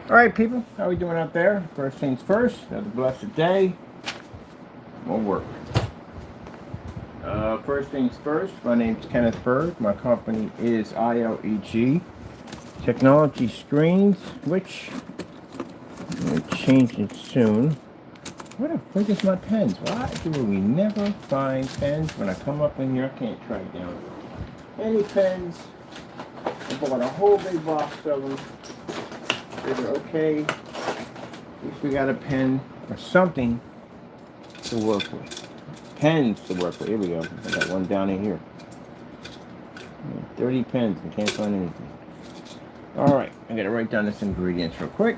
Alright people, how are we doing out there? First things first, another blessed day. More work. First things first, my name's Kenneth Berg. My company is ILEG Technology Screens, which we're changing soon. Where the frick is my pens? Why do we never find pens? When I come up in here, I can't track down any pens. I bought a whole big box of them. Figure, okay, at least we got a pen or something to work with. Pens to work with. Here we go. I got one down in here. 30 pens and can't find anything. Alright, I gotta write down this ingredients real quick.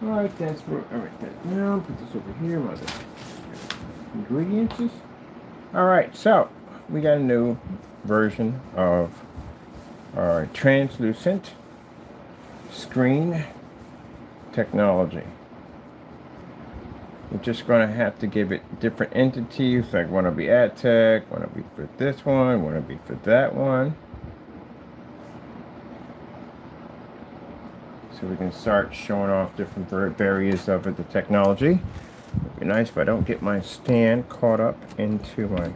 Alright, that's for alright that down. Put this over here, my ingredients. Alright, so we got a new version of our translucent screen technology. We're just going to have to give it different entities, like want to be ad tech, want to be for this one, want to be for that one. So we can start showing off different areas of it, the technology. It'd be nice if I don't get my stand caught up into my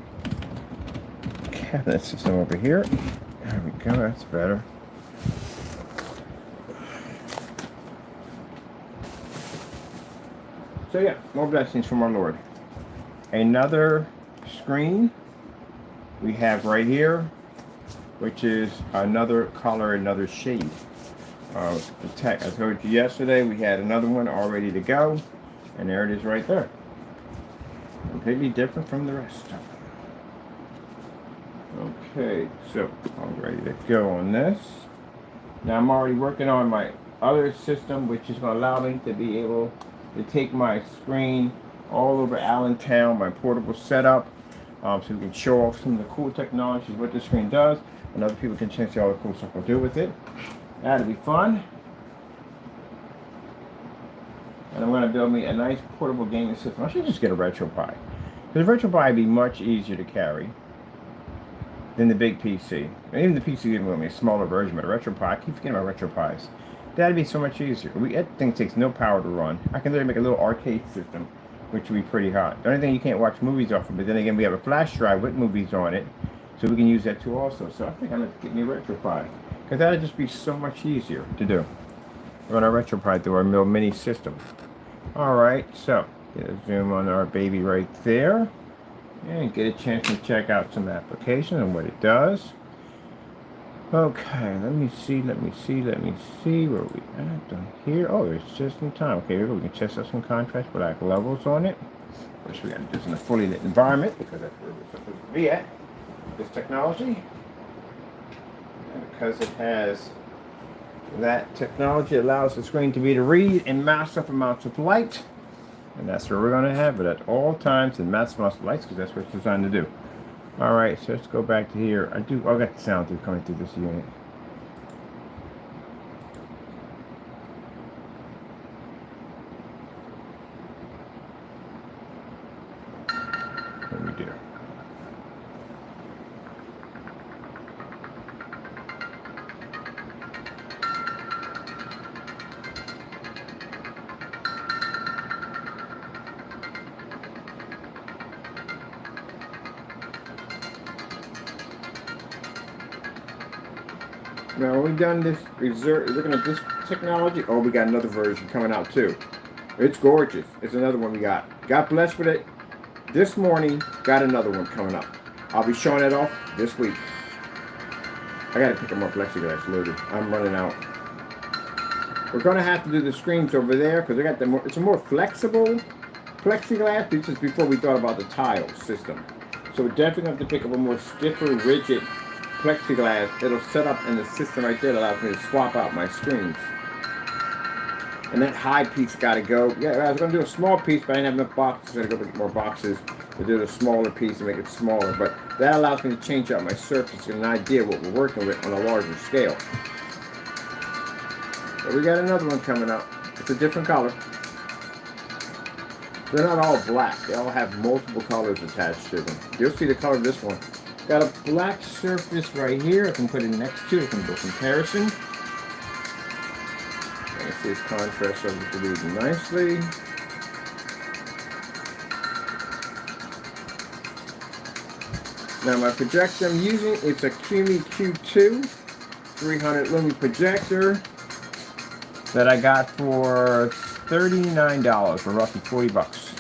cabinet system over here. There we go, that's better. So yeah, more blessings from our Lord. Another screen we have right here, which is another color, another shade. The tech, I told you yesterday, we had another one all ready to go, and there it is right there. Completely different from the rest of them. Okay, so I'm ready to go on this. Now I'm already working on my other system, which is going to allow me to be able to take my screen all over Allentown, my portable setup, so we can show off some of the cool technologies, what the screen does, and other people can see all the cool stuff we'll do with it. That'll be fun. And I'm going to build me a nice portable gaming system. I should just get a RetroPie. Because the RetroPie would be much easier to carry than the big PC. And even the PC even with me, a smaller version, but a RetroPie, I keep forgetting about RetroPies. That'd be so much easier. That thing takes no power to run. I can literally make a little arcade system, which would be pretty hot. The only thing you can't watch movies off of, but then again, we have a flash drive with movies on it, so we can use that too also. So I think I'm going to get me a RetroPie. Because that would just be so much easier to do. Run our RetroPie through our little mini system. Alright, so get a zoom on our baby right there. And get a chance to check out some application and what it does. Okay, let me see where we at down here. Oh, it's just in time. Okay, here we can test out some contrast black levels on it. Of course, we got to do this in a fully lit environment because that's where we're supposed to be at. This technology. Because it has that technology, allows the screen to be to read in massive amounts of light, and that's where we're going to have it at all times in massive amounts of lights, because that's what it's designed to do. All right, so let's go back to here. I got the sound through coming through this unit. What do we do? Now we've done this looking at this technology. Oh, we got another version coming out too. It's gorgeous. It's another one we got. Got blessed with it this morning. Got another one coming up. I'll be showing it off this week. I gotta pick up more plexiglass loaded. I'm running out. We're gonna have to do the screens over there because they got the more, it's a more flexible plexiglass. This is before we thought about the tile system. So we're definitely have to pick up a more stiffer, rigid plexiglass. It'll set up in the system right there that allows me to swap out my screens. And that high piece got to go. Yeah, I was going to do a small piece, but I didn't have enough boxes. I got to go get more boxes to do the smaller piece and make it smaller. But that allows me to change out my surface and an idea of what we're working with on a larger scale. But we got another one coming up. It's a different color. They're not all black. They all have multiple colors attached to them. You'll see the color of this one. Got a black surface right here. I can put it next to it. I can do a comparison. You see its contrast over nicely. Now my projector I'm using, it's a Cumi Q2 300 lumen projector that I got for $39 for roughly 40 bucks.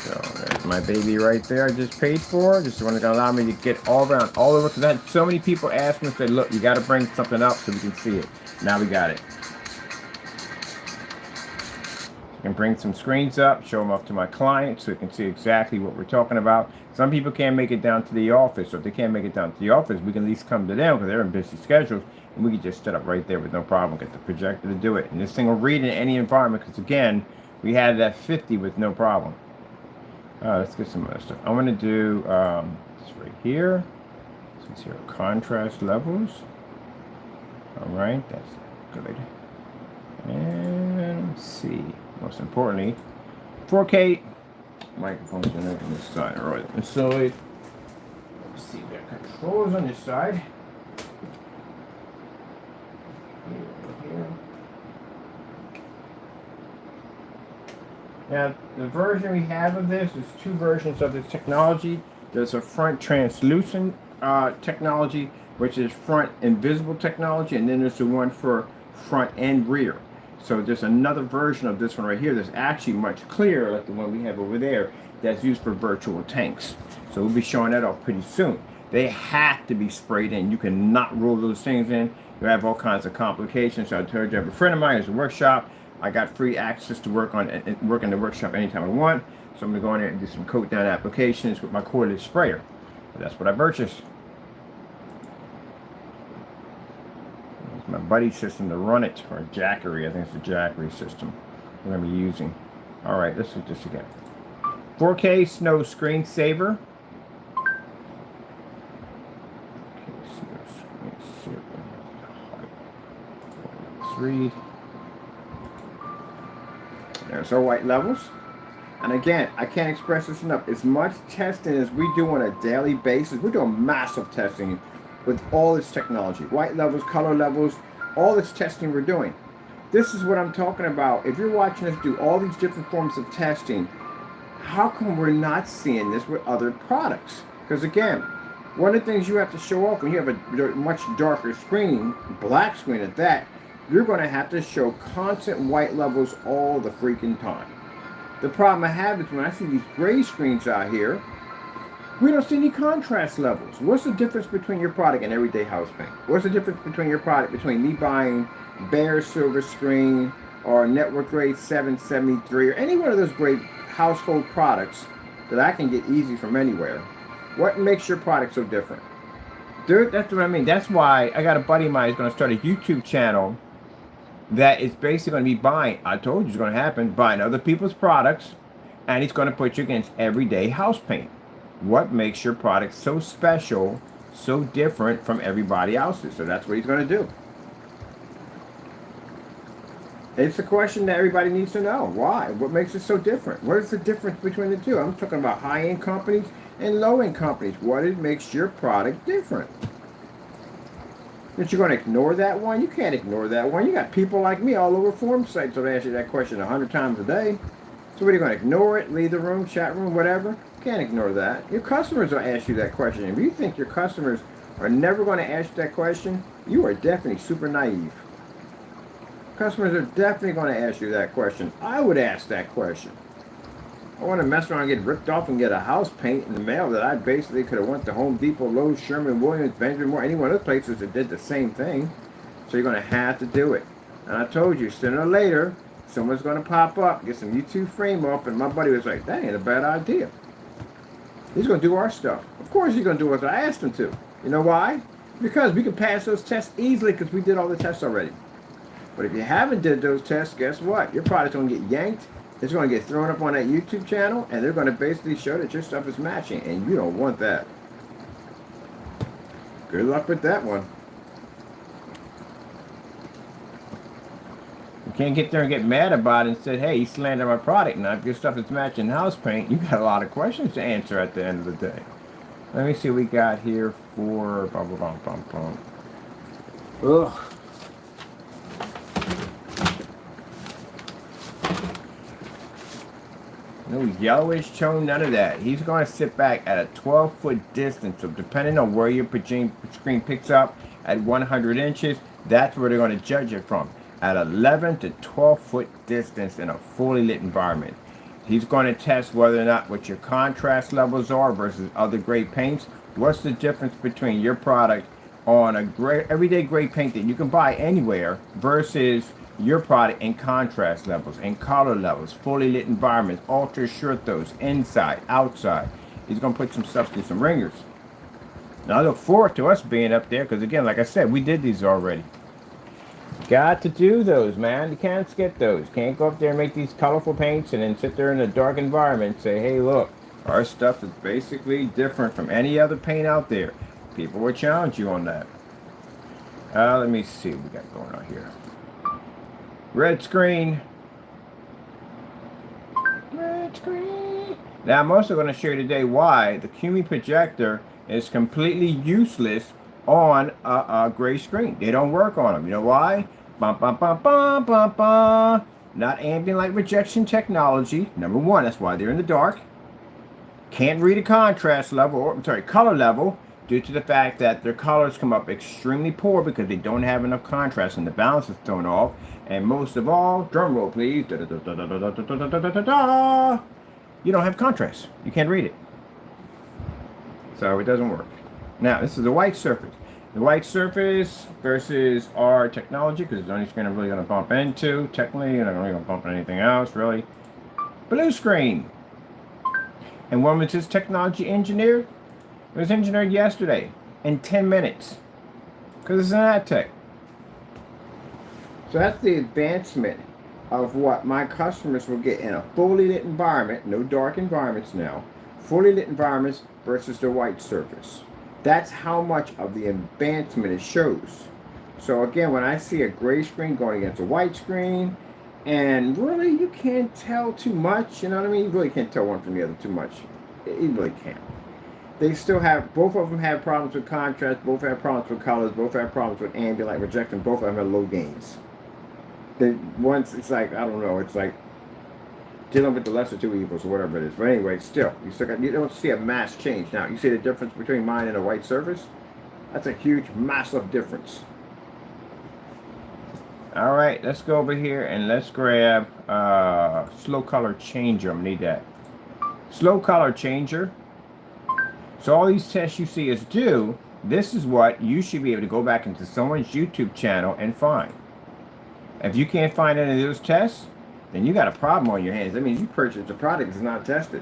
So there's my baby right there I just paid for. This is one that's going to allow me to get all around, all over. Because I had so many people ask me and say, look, you got to bring something up so we can see it. Now we got it. I can bring some screens up, show them up to my clients so they can see exactly what we're talking about. Some people can't make it down to the office. So if they can't make it down to the office, we can at least come to them because they're in busy schedules. And we can just set up right there with no problem. Get the projector to do it. And this thing will read in any environment because, again, we had it at 50 with no problem. Let's get some other stuff. I'm going to do this right here. Since here are contrast levels. All right, that's good. And let's see. Most importantly, 4K microphones on this side. All right, and so let's see. There are controls on this side. Here. Now, the version we have of this is two versions of this technology. There's a front translucent technology, which is front invisible technology, and then there's the one for front and rear. So there's another version of this one right here that's actually much clearer, like the one we have over there, that's used for virtual tanks. So we'll be showing that off pretty soon. They have to be sprayed in. You cannot roll those things in. You have all kinds of complications. So I told you, I have a friend of mine who's a workshop. I got free access to work in the workshop anytime I want. So I'm gonna go in there and do some coat down applications with my cordless sprayer. So that's what I purchased. It's my buddy system to run it, or Jackery. I think it's the Jackery system we're gonna be using. All right, let's do this again. 4K Snow Screensaver. Let's read. There's our white levels. And again, I can't express this enough. As much testing as we do on a daily basis, we're doing massive testing with all this technology. White levels, color levels, all this testing we're doing. This is what I'm talking about. If you're watching us do all these different forms of testing, how come we're not seeing this with other products? Because again, one of the things you have to show off when you have a much darker screen, black screen at that, you're going to have to show constant white levels all the freaking time. The problem I have is when I see these gray screens out here, we don't see any contrast levels. What's the difference between your product and everyday house paint? What's the difference between your product, between me buying bare silver screen or network grade 773 or any one of those great household products that I can get easy from anywhere? What makes your product so different? Dude, that's what I mean. That's why I got a buddy of mine who's going to start a YouTube channel that is basically going to be buying, I told you it's going to happen, buying other people's products, and he's going to put you against everyday house paint. What makes your product so special, so different from everybody else's? So that's what he's going to do. It's a question that everybody needs to know. Why? What makes it so different? What is the difference between the two? I'm talking about high-end companies and low-end companies. What makes your product different? That you're going to ignore that one? You can't ignore that one. You got people like me all over forum sites that ask you that question 100 times a day. So what are you going to ignore it, leave the room, chat room, whatever? You can't ignore that. Your customers will ask you that question. If you think your customers are never going to ask you that question, you are definitely super naive. Customers are definitely going to ask you that question. I would ask that question. I want to mess around and get ripped off and get a house paint in the mail that I basically could have went to Home Depot, Lowe's, Sherman Williams, Benjamin Moore, any one of those places that did the same thing. So you're going to have to do it. And I told you, sooner or later, someone's going to pop up, get some YouTube frame off, and my buddy was like, that ain't a bad idea. He's going to do our stuff. Of course he's going to do what I asked him to. You know why? Because we can pass those tests easily because we did all the tests already. But if you haven't did those tests, guess what? Your product's going to get yanked. It's going to get thrown up on that YouTube channel, and they're going to basically show that your stuff is matching, and you don't want that. Good luck with that one. You can't get there and get mad about it and say, hey, you slandered my product. Now, if your stuff is matching house paint, you got a lot of questions to answer at the end of the day. Let me see what we got here for... Ugh. No yellowish tone, none of that. He's going to sit back at a 12-foot distance. So depending on where your screen picks up at 100 inches, that's where they're going to judge it from. At 11 to 12-foot distance in a fully lit environment. He's going to test whether or not what your contrast levels are versus other grade paints. What's the difference between your product on a everyday grade paint that you can buy anywhere versus your product in contrast levels, in color levels, fully lit environments, ultra short those, inside, outside. He's going to put some stuff through some ringers. Now I look forward to us being up there because again, like I said, we did these already. Got to do those, man. You can't skip those. Can't go up there and make these colorful paints and then sit there in a dark environment and say, hey, look, our stuff is basically different from any other paint out there. People will challenge you on that. Let me see what we got going on here. Red screen. Red screen. Now, I'm also going to show you today why the CUNY projector is completely useless on a gray screen. They don't work on them. You know why? Bum, bum, bum, bum, bum, bum. Not ambient light rejection technology. Number one, that's why they're in the dark. Can't read a contrast level, or I'm sorry, color level, due to the fact that their colors come up extremely poor because they don't have enough contrast and the balance is thrown off. And most of all, drum roll please, you don't have contrast. You can't read it. So it doesn't work. Now, this is a white surface. The white surface versus our technology, because it's the only screen I'm really going to bump into. Technically, you're not really going to bump into anything else, really. Blue screen. And when was this technology engineered? It was engineered yesterday in 10 minutes. Because it's an ad tech. So that's the advancement of what my customers will get in a fully lit environment, no dark environments now, fully lit environments versus the white surface. That's how much of the advancement it shows. So again, when I see a gray screen going against a white screen, and really you can't tell too much, you know what I mean? You really can't tell one from the other too much. You really can't. They still have, both of them have problems with contrast, both have problems with colors, both have problems with ambient light rejection, both of them have low gains. Once it's like, I don't know, it's like dealing with the lesser two evils or whatever it is. But anyway, still, you don't see a mass change. Now, you see the difference between mine and a white surface? That's a huge, massive difference. All right, let's go over here and let's grab slow color changer. I'm gonna need that. Slow color changer. So all these tests you see us do, this is what you should be able to go back into someone's YouTube channel and find. If you can't find any of those tests, then you got a problem on your hands. That means you purchased a product that's not tested.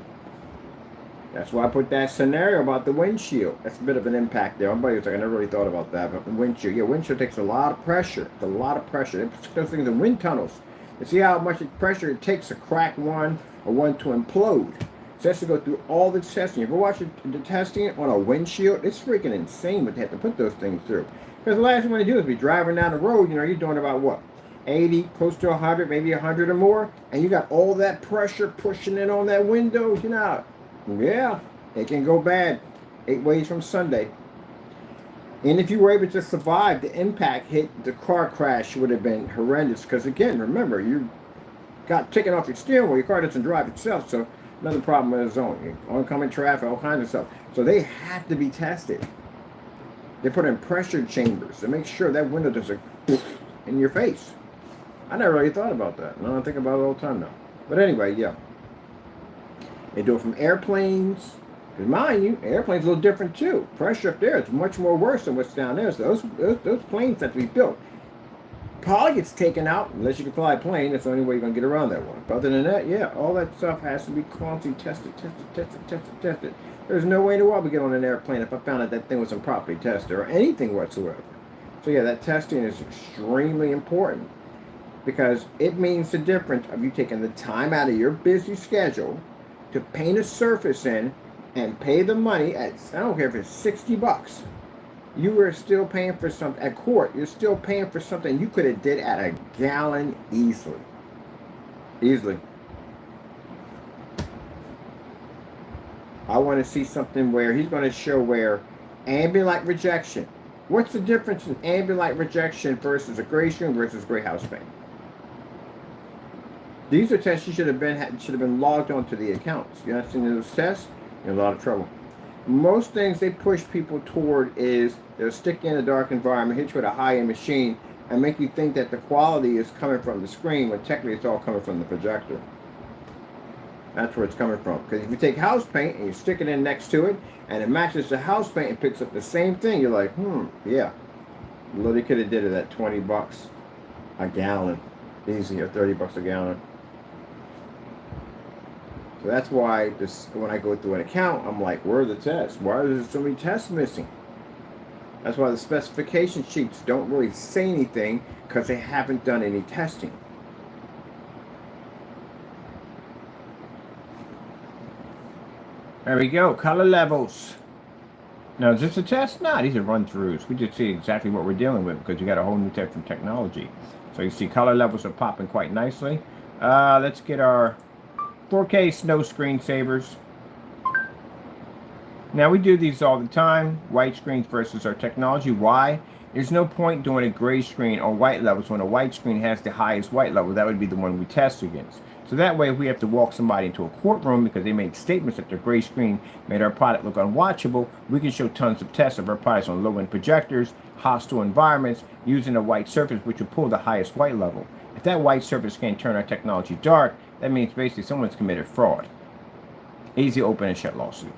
That's why I put that scenario about the windshield. That's a bit of an impact there. Everybody was like, I never really thought about that. But the windshield, yeah, windshield takes a lot of pressure. It's a lot of pressure. It puts those things in wind tunnels. You see how much pressure it takes to crack one or one to implode. So it has to go through all the testing. If you watch the testing on a windshield, it's freaking insane what they have to put those things through. Because the last thing you want to do is be driving down the road, you're doing about what? 80, close to 100, maybe 100 or more, and you got all that pressure pushing in on that window, yeah, it can go bad 8 ways from Sunday. And if you were able to survive the impact hit, the car crash would have been horrendous. Because again, remember, you got taken off your steering wheel, your car doesn't drive itself, so another problem with its own. Oncoming traffic, all kinds of stuff. So they have to be tested. They put in pressure chambers to make sure that window doesn't in your face. I never really thought about that. No, I think about it all the time now. But anyway, yeah. They do it from airplanes. Because mind you, airplanes are a little different too. Pressure up there is much more worse than what's down there. So those planes have to be built. Probably gets taken out unless you can fly a plane. That's the only way you're going to get around that one. But other than that, yeah, all that stuff has to be constantly tested. There's no way in the world we get on an airplane if I found out that thing was improperly tested or anything whatsoever. So yeah, that testing is extremely important because it means the difference of you taking the time out of your busy schedule to paint a surface in and pay the money at, I don't care if it's $60. You are still paying for something at court. You're still paying for something you could have did at a gallon easily. I want to see something where he's going to show where ambient light rejection. What's the difference in ambient light rejection versus a gray screen versus gray house paint? These are tests you should have been logged onto the accounts. You're not seeing those tests, you're in a lot of trouble. Most things they push people toward is they'll stick you in a dark environment, hit you with a high-end machine, and make you think that the quality is coming from the screen when technically it's all coming from the projector. That's where it's coming from. Because if you take house paint and you stick it in next to it, and it matches the house paint and picks up the same thing, you're like, yeah. Literally could have did it at $20 a gallon. Easy, or $30 a gallon. So that's why when I go through an account, I'm like, where are the tests? Why are there so many tests missing? That's why the specification sheets don't really say anything because they haven't done any testing. There we go, color levels. Now, is this a test? No, these are run-throughs. We just see exactly what we're dealing with because you got a whole new type of technology. So you see color levels are popping quite nicely. Let's get our 4K snow screensavers. Now we do these all the time, white screens versus our technology. Why? There's no point doing a gray screen or white levels when a white screen has the highest white level. That would be the one we test against. So that way if we have to walk somebody into a courtroom because they made statements that their gray screen made our product look unwatchable, we can show tons of tests of our products on low-end projectors, hostile environments, using a white surface which will pull the highest white level. If that white surface can't turn our technology dark, that means basically someone's committed fraud. Easy open and shut lawsuit.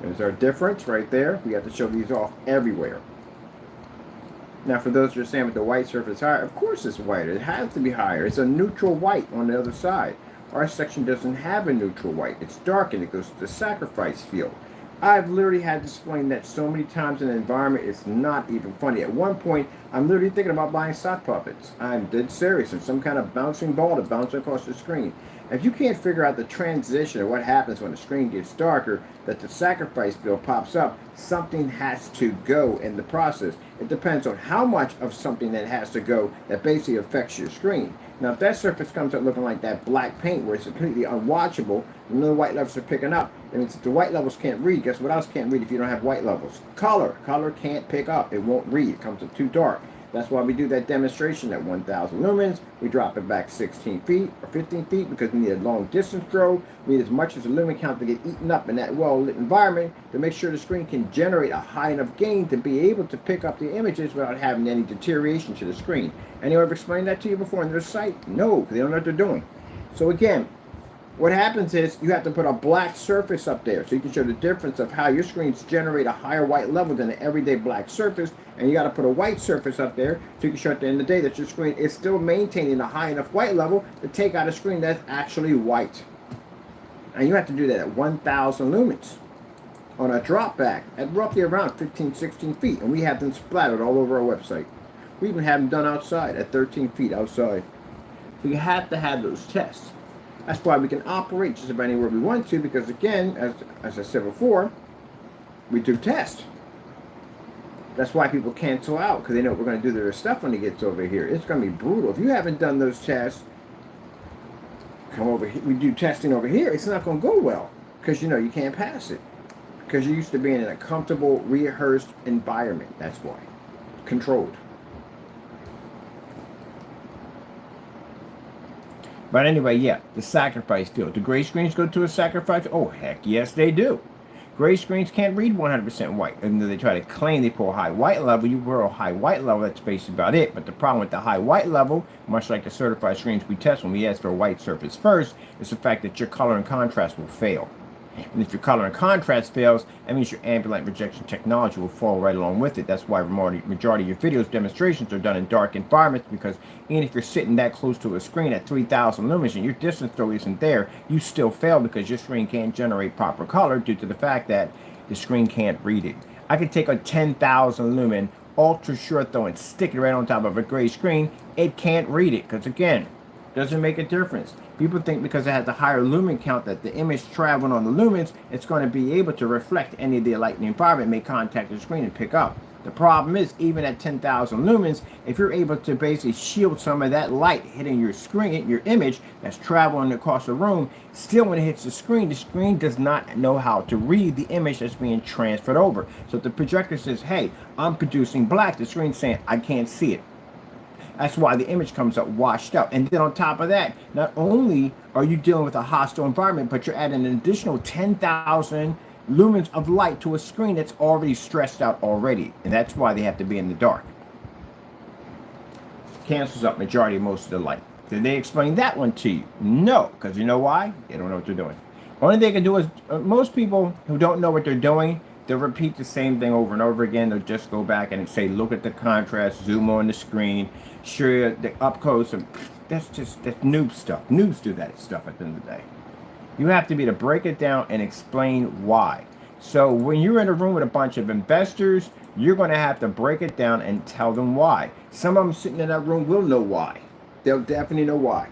There's our difference right there. We have to show these off everywhere. Now for those who are saying with the white surface higher, of course it's whiter. It has to be higher. It's a neutral white on the other side. Our section doesn't have a neutral white. It's dark and it goes to the sacrifice field. I've literally had to explain that so many times in the environment, it's not even funny. At one point, I'm literally thinking about buying sock puppets. I'm dead serious. And some kind of bouncing ball to bounce across the screen. If you can't figure out the transition or what happens when the screen gets darker, that the sacrifice field pops up, something has to go in the process. It depends on how much of something that has to go that basically affects your screen. Now, if that surface comes up looking like that black paint where it's completely unwatchable, and the white levels are picking up, that means if the white levels can't read, guess what else can't read if you don't have white levels? Color. Color can't pick up. It won't read. It comes up too dark. That's why we do that demonstration at 1,000 lumens. We drop it back 16 feet or 15 feet because we need a long distance throw. We need as much as the lumen count to get eaten up in that well-lit environment to make sure the screen can generate a high enough gain to be able to pick up the images without having any deterioration to the screen. Anyone ever explained that to you before on their site? No, because they don't know what they're doing. So again, what happens is you have to put a black surface up there so you can show the difference of how your screens generate a higher white level than an everyday black surface, and you got to put a white surface up there so you can show at the end of the day that your screen is still maintaining a high enough white level to take out a screen that's actually white. And you have to do that at 1,000 lumens on a drop back at roughly around 15, 16 feet, and we have them splattered all over our website. We even have them done outside at 13 feet outside. So you have to have those tests. That's why we can operate just about anywhere we want to, because again, as I said before, we do test. That's why people cancel out, because they know what we're going to do to their stuff when it gets over here. It's going to be brutal. If you haven't done those tests, come over here. We do testing over here. It's not going to go well, because you know you can't pass it. Because you're used to being in a comfortable, rehearsed environment. That's why. Controlled. But anyway, yeah, the sacrifice field. Do gray screens go to a sacrifice? Oh, heck yes, they do. Gray screens can't read 100% white. And they try to claim they pull a high white level. You pull a high white level, that's basically about it. But the problem with the high white level, much like the certified screens we test when we ask for a white surface first, is the fact that your color and contrast will fail. And if your color and contrast fails, that means your ambient projection technology will fall right along with it. That's why majority of your videos demonstrations are done in dark environments, because even if you're sitting that close to a screen at 3,000 lumens and your distance throw isn't there, you still fail because your screen can't generate proper color due to the fact that the screen can't read it. I could take a 10,000 lumen ultra short throw and stick it right on top of a gray screen. It can't read it because, again, doesn't make a difference. People think because it has a higher lumen count that the image traveling on the lumens, it's going to be able to reflect any of the light in the environment, make contact with the screen and pick up. The problem is, even at 10,000 lumens, if you're able to basically shield some of that light hitting your screen, your image that's traveling across the room, still when it hits the screen does not know how to read the image that's being transferred over. So if the projector says, hey, I'm producing black, the screen's saying, I can't see it. That's why the image comes up washed out. And then on top of that, not only are you dealing with a hostile environment, but you're adding an additional 10,000 lumens of light to a screen that's already stressed out already. And that's why they have to be in the dark. Cancels out majority of most of the light. Did they explain that one to you? No, because you know why? They don't know what they're doing. Only thing they can do is, most people who don't know what they're doing, they'll repeat the same thing over and over again. They'll just go back and say, look at the contrast, zoom on the screen, sure the up close. And that's noob stuff. Noobs do that stuff at the end of the day. You have to be to break it down and explain why. So when you're in a room with a bunch of investors, you're going to have to break it down and tell them why. Some of them sitting in that room will know why. They'll definitely know why.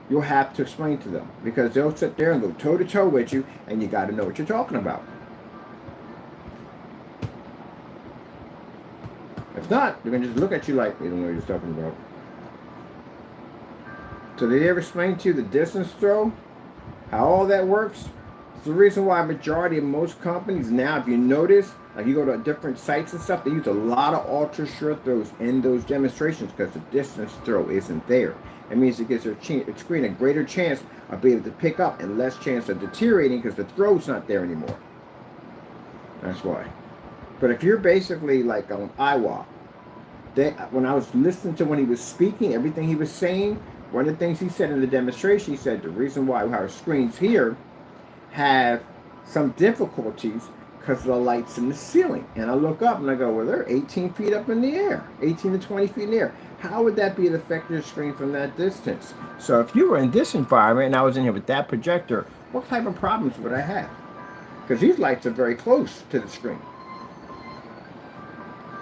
You'll have to explain to them because they'll sit there and go toe to toe with you, and you got to know what you're talking about. If not, they're going to just look at you like they don't know what you're talking about. So did they ever explain to you the distance throw? How all that works? It's the reason why majority of most companies now, if you notice, like you go to different sites and stuff, they use a lot of ultra short throws in those demonstrations because the distance throw isn't there. It means it gives their screen a greater chance of being able to pick up and less chance of deteriorating because the throw's not there anymore. That's why. But if you're basically like on IWA, when I was listening to when he was speaking, everything he was saying, one of the things he said in the demonstration, he said the reason why our screens here have some difficulties because of the lights in the ceiling. And I look up and I go, well, they're 18 feet up in the air, 18 to 20 feet in the air. How would that be an effective screen from that distance? So if you were in this environment and I was in here with that projector, what type of problems would I have? Because these lights are very close to the screen.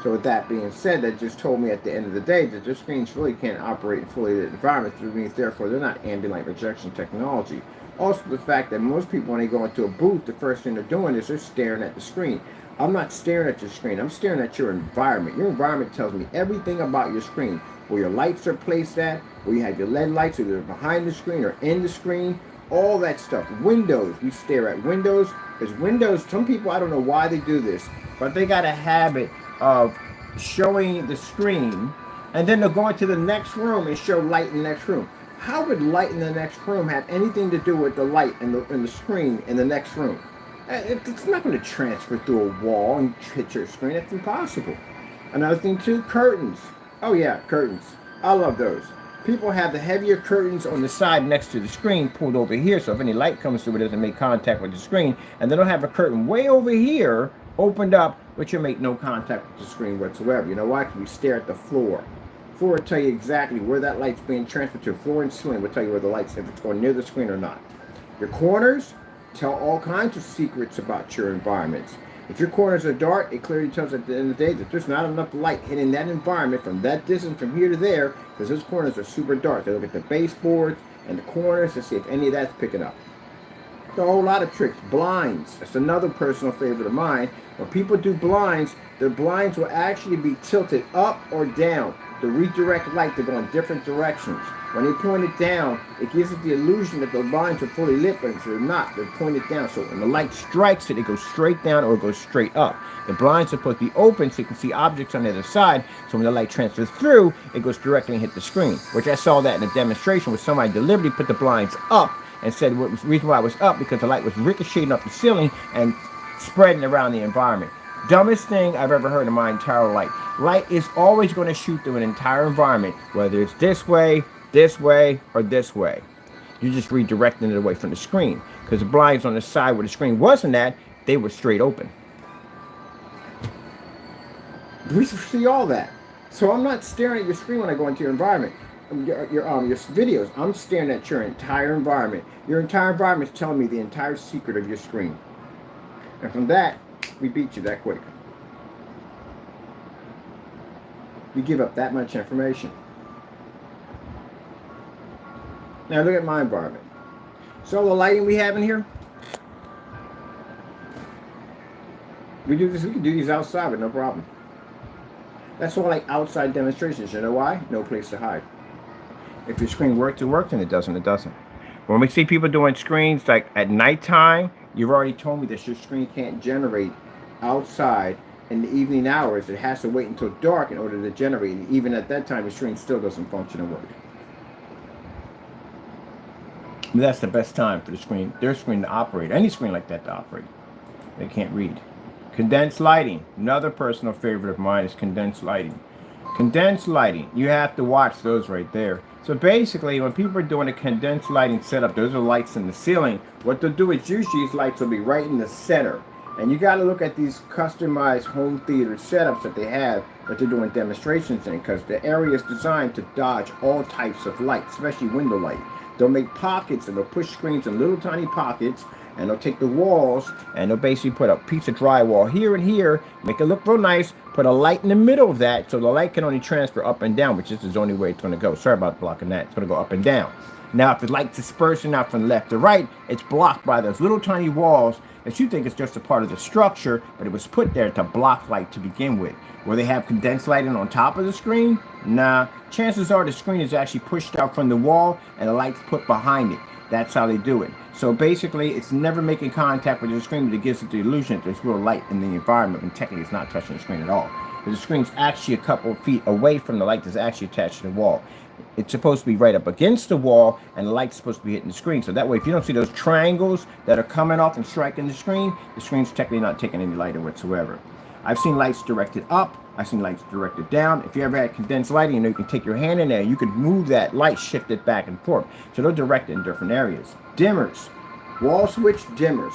So with that being said, that just told me at the end of the day that your screens really can't operate in fully lit environments, which means therefore they're not ambient light projection technology. Also the fact that most people when they go into a booth, the first thing they're doing is they're staring at the screen. I'm not staring at your screen, I'm staring at your environment. Your environment tells me everything about your screen. Where your lights are placed at, where you have your LED lights, either behind the screen or in the screen, all that stuff. Windows, we stare at windows. Because windows, some people, I don't know why they do this, but they got a habit of showing the screen and then they'll go into the next room and show light in the next room. How would light in the next room have anything to do with the light in the screen in the next room? It's not going to transfer through a wall and hit your screen. That's impossible. Another thing too, curtains. Oh yeah, curtains. I love those. People have the heavier curtains on the side next to the screen pulled over here, so if any light comes through, it doesn't make contact with the screen. And they don't have a curtain way over here opened up, which will make no contact with the screen whatsoever. You know why? Because we stare at the floor. Floor will tell you exactly where that light's being transferred to. Floor and ceiling will tell you where the light's, if it's going near the screen or not. Your corners tell all kinds of secrets about your environments. If your corners are dark, it clearly tells at the end of the day that there's not enough light hitting that environment from that distance from here to there, because those corners are super dark. They look at the baseboards and the corners to see if any of that's picking up. There's a whole lot of tricks. Blinds. That's another personal favorite of mine. When people do blinds, their blinds will actually be tilted up or down to redirect light to go in different directions. When they point it down, it gives it the illusion that the blinds are fully lit, but they're not. They're pointed down. So when the light strikes it, it goes straight down or it goes straight up. The blinds are supposed to be open so you can see objects on the other side. So when the light transfers through, it goes directly and hit the screen. Which I saw that in a demonstration where somebody deliberately put the blinds up and said the reason why it was up because the light was ricocheting up the ceiling and spreading around the environment. Dumbest thing I've ever heard in my entire life. Light is always going to shoot through an entire environment, whether it's this way, or this way. You're just redirecting it away from the screen, because the blinds on the side where the screen wasn't at, they were straight open. We see all that. So I'm not staring at your screen when I go into your environment, your videos. I'm staring at your entire environment. Your entire environment is telling me the entire secret of your screen. And from that, we beat you that quick. We give up that much information. Now look at my environment. So all the lighting we have in here, we do this. We can do these outside with no problem. That's all like outside demonstrations. You know why? No place to hide. If your screen works, it works, and it doesn't, it doesn't. When we see people doing screens like at nighttime, you've already told me that your screen can't generate outside in the evening hours. It has to wait until dark in order to generate. And even at that time, your screen still doesn't function and work. But that's the best time for their screen to operate. Any screen like that to operate. They can't read. Condensed lighting. Another personal favorite of mine is condensed lighting. Condensed lighting. You have to watch those right there. So basically, when people are doing a condensed lighting setup, those are lights in the ceiling. What they'll do is usually these lights will be right in the center. And you got to look at these customized home theater setups that they have that they're doing demonstrations in, because the area is designed to dodge all types of light, especially window light. They'll make pockets and they'll push screens in little tiny pockets, and they'll take the walls and they'll basically put a piece of drywall here and here, make it look real nice, put a light in the middle of that so the light can only transfer up and down, which is the only way it's going to go. Sorry about blocking that. It's going to go up and down. Now, if the light's dispersing out from left to right, it's blocked by those little tiny walls that you think is just a part of the structure, but it was put there to block light to begin with. Where they have condensed lighting on top of the screen? Nah, chances are the screen is actually pushed out from the wall and the light's put behind it. That's how they do it. So basically, it's never making contact with the screen, but it gives it the illusion that there's real light in the environment, and technically it's not touching the screen at all. But the screen's actually a couple of feet away from the light that's actually attached to the wall. It's supposed to be right up against the wall, and the light's supposed to be hitting the screen. So that way, if you don't see those triangles that are coming off and striking the screen's technically not taking any light whatsoever. I've seen lights directed up. I've seen lights directed down. If you ever had condensed lighting, you know you can take your hand in there. You can move that light, shift it back and forth. So they'll direct it in different areas. Dimmers. Wall switch dimmers.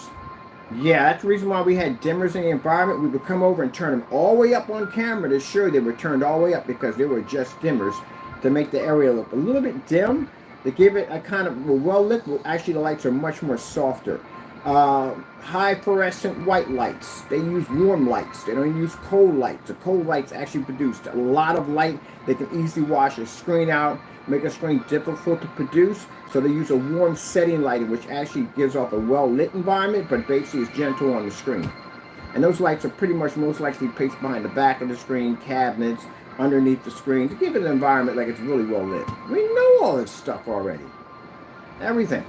Yeah, that's the reason why we had dimmers in the environment. We would come over and turn them all the way up on camera to show they were turned all the way up, because they were just dimmers to make the area look a little bit dim. They give it a kind of well lit. Actually, the lights are much more softer. High fluorescent white lights. They use warm lights. They don't use cold lights. The cold lights actually produce a lot of light. They can easily wash a screen out, make a screen difficult to produce. So they use a warm setting lighting, which actually gives off a well-lit environment, but basically is gentle on the screen. And those lights are pretty much most likely placed behind the back of the screen, cabinets, underneath the screen, to give it an environment like it's really well lit. We know all this stuff already. Everything.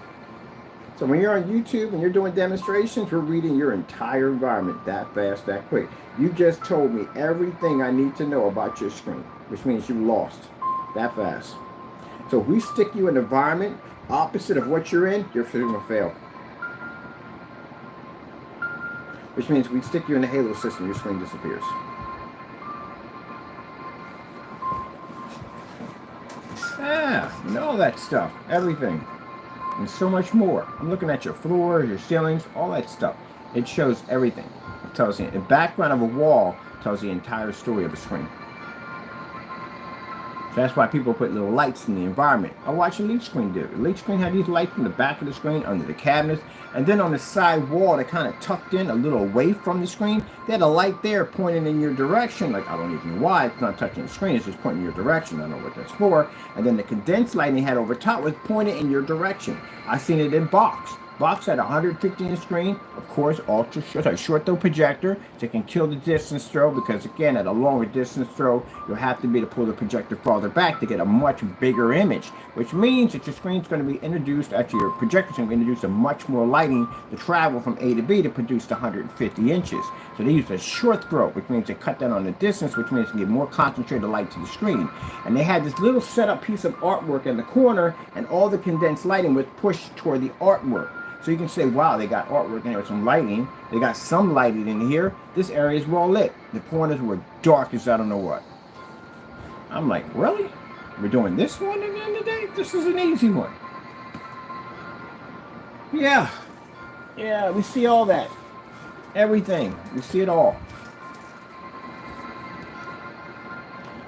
So when you're on YouTube and you're doing demonstrations, we're reading your entire environment that fast, that quick. You just told me everything I need to know about your screen, which means you lost that fast. So if we stick you in an environment opposite of what you're in, you're going to fail. Which means we stick you in a halo system, your screen disappears. And all that stuff, everything. And so much more. I'm looking at your floor, your ceilings, all that stuff. It shows everything. It tells you the background of a wall tells the entire story of a screen. So that's why people put little lights in the environment. I watch a leak screen do. The leak screen had these lights in the back of the screen, under the cabinets, and then on the side wall, they kind of tucked in a little away from the screen. They had a light there pointing in your direction. Like, I don't even know why. It's not touching the screen. It's just pointing in your direction. I don't know what that's for. And then the condensed lighting they had over top was pointing in your direction. I seen it in box. Box had 150-inch screen, of course, ultra short throw projector, so it can kill the distance throw, because again, at a longer distance throw, you'll have to be to pull the projector farther back to get a much bigger image, which means that your screen's going to be introduced, actually your projector's going to be introduced to much more lighting to travel from A to B to produce the 150 inches. So they use a short throw, which means they cut down on the distance, which means they get more concentrated light to the screen. And they had this little setup piece of artwork in the corner, and all the condensed lighting was pushed toward the artwork. So you can say, wow, they got artwork in there with some lighting. They got some lighting in here. This area is well lit. The corners were dark as I don't know what. I'm like, really? We're doing this one at the end of the day? This is an easy one. Yeah. Yeah, we see all that. Everything. We see it all.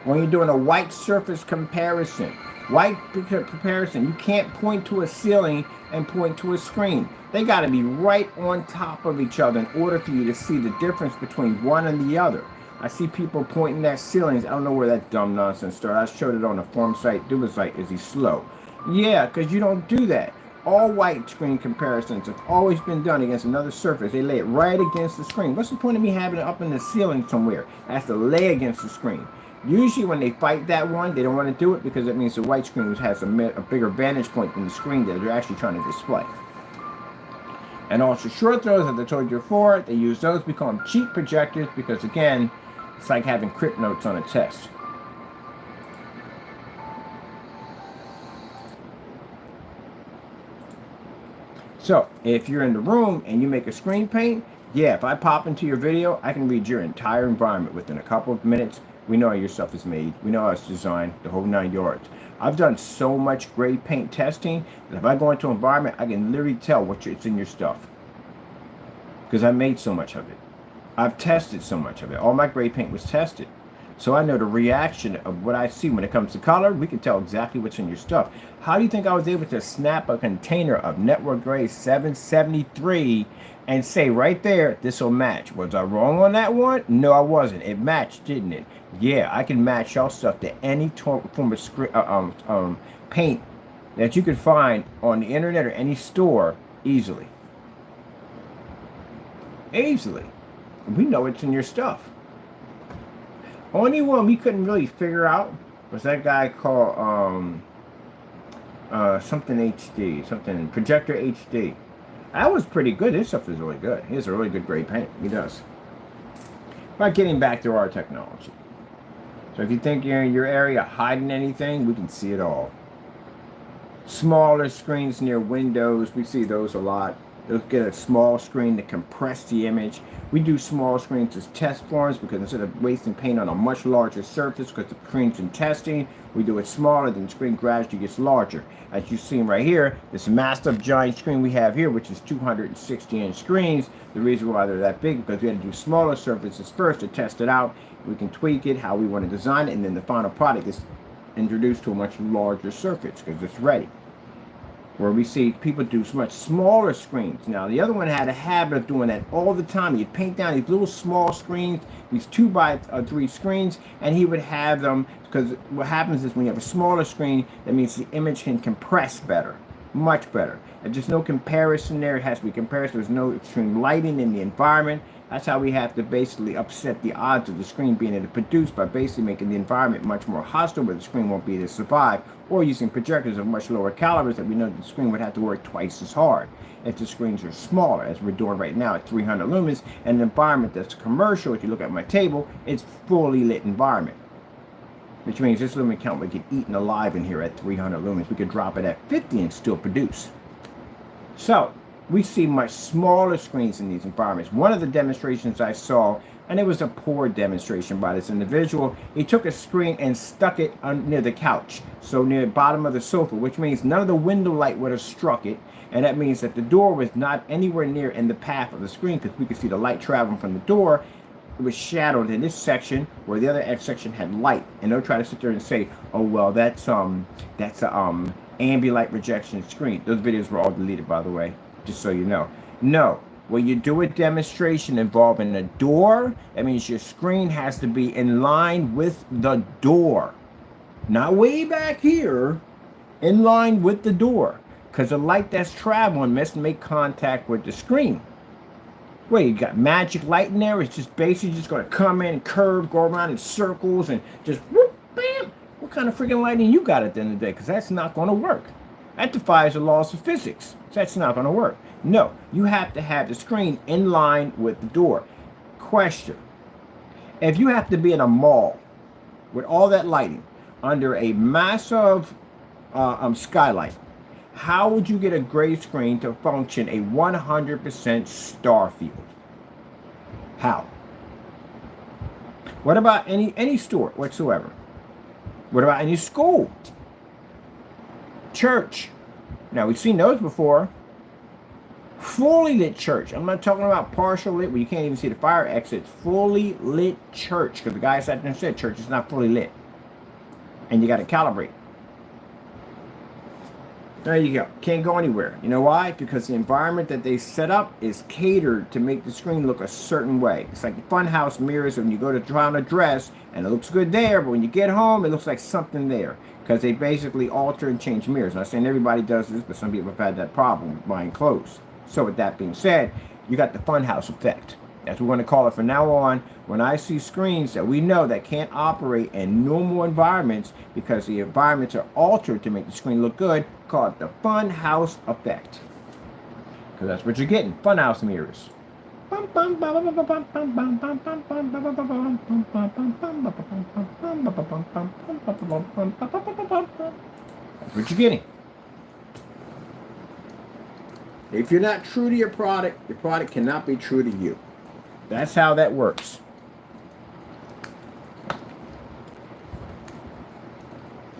When you're doing a white surface comparison, you can't point to a ceiling and point to a screen. They got to be right on top of each other in order for you to see the difference between one and the other. I see people pointing at ceilings. I don't know where that dumb nonsense started. I showed it on the forum site. It was like, is he slow? Yeah, because you don't do that. All white screen comparisons have always been done against another surface. They lay it right against the screen. What's the point of me having it up in the ceiling somewhere? I have to lay against the screen. Usually when they fight that one, they don't want to do it because it means the white screen has a bigger vantage point than the screen that they're actually trying to display. And also short throws, as I told you before, they use those. We call them cheap projectors because, again, it's like having crypt notes on a test. So if you're in the room and you make a screen paint, yeah, if I pop into your video, I can read your entire environment within a couple of minutes. We know how your stuff is made. We know how it's designed, the whole 9 yards. I've done so much gray paint testing that if I go into an environment, I can literally tell it's in your stuff. Because I made so much of it. I've tested so much of it. All my gray paint was tested. So I know the reaction of what I see when it comes to color. We can tell exactly what's in your stuff. How do you think I was able to snap a container of Network Gray 773 and say right there, this will match? Was I wrong on that one? No, I wasn't. It matched, didn't it? Yeah, I can match y'all stuff to any form of paint that you could find on the internet or any store easily. Easily. We know it's in your stuff. Only one we couldn't really figure out was that guy called something HD, something Projector HD. That was pretty good. His stuff is really good. He has a really good gray paint. He does. But getting back to our technology. So if you think you're in your area hiding anything, we can see it all. Smaller screens near windows, we see those a lot. They'll get a small screen to compress the image. We do small screens as test forms because instead of wasting paint on a much larger surface because the screen's in testing, we do it smaller, then the screen gradually gets larger. As you see right here, this massive giant screen we have here, which is 260-inch screens. The reason why they're that big because we had to do smaller surfaces first to test it out. We can tweak it how we want to design it, and then the final product is introduced to a much larger surface because it's ready. Where we see people do much smaller screens. Now, the other one had a habit of doing that all the time. He'd paint down these little small screens, these 2x3 screens, and he would have them, because what happens is when you have a smaller screen, that means the image can compress better, much better. There's just no comparison there. It has to be comparison. There's no extreme lighting in the environment. That's how we have to basically upset the odds of the screen being able to produce by basically making the environment much more hostile where the screen won't be able to survive, or using projectors of much lower calibers that we know the screen would have to work twice as hard if the screens are smaller, as we're doing right now at 300 lumens, and an environment that's commercial. If you look at my table, it's fully lit environment, which means this lumen count would get eaten alive in here at 300 lumens. We could drop it at 50 and still produce. So we see much smaller screens in these environments. One of the demonstrations I saw, and it was a poor demonstration by this individual, he took a screen and stuck it near the couch, so near the bottom of the sofa, which means none of the window light would have struck it, and that means that the door was not anywhere near in the path of the screen because we could see the light traveling from the door. It was shadowed in this section where the other section had light, and they'll try to sit there and say, oh well, that's a ambient light rejection screen. Those videos were all deleted, by the way, just so you know. No, when you do a demonstration involving a door, that means your screen has to be in line with the door, not way back here, in line with the door, because the light that's traveling must make contact with the screen. Wait, you got magic light in there? It's just basically just going to come in, curve, go around in circles, and just whoop, bam. What kind of freaking lighting you got at the end of the day? Because that's not going to work. That defies the laws of physics. So that's not going to work. No, you have to have the screen in line with the door. Question: if you have to be in a mall with all that lighting under a massive skylight, How would you get a gray screen to function a 100% star field? How? What about any store whatsoever? What about any school? Church? Now, we've seen those before. Fully lit church. I'm not talking about partial lit where you can't even see the fire exits. Fully lit church. Because the guy sat there and said church is not fully lit. And you got to calibrate. There you go. Can't go anywhere. You know why? Because the environment that they set up is catered to make the screen look a certain way. It's like the funhouse mirrors when you go to try on a dress and it looks good there, but when you get home, it looks like something there. Because they basically alter and change mirrors. I'm not saying everybody does this, but some people have had that problem with buying clothes. So with that being said, you got the funhouse effect. That's what we're going to call it from now on. When I see screens that we know that can't operate in normal environments because the environments are altered to make the screen look good, call it the funhouse effect. Because that's what you're getting, funhouse mirrors. That's what you're getting. If you're not true to your product cannot be true to you. That's how that works.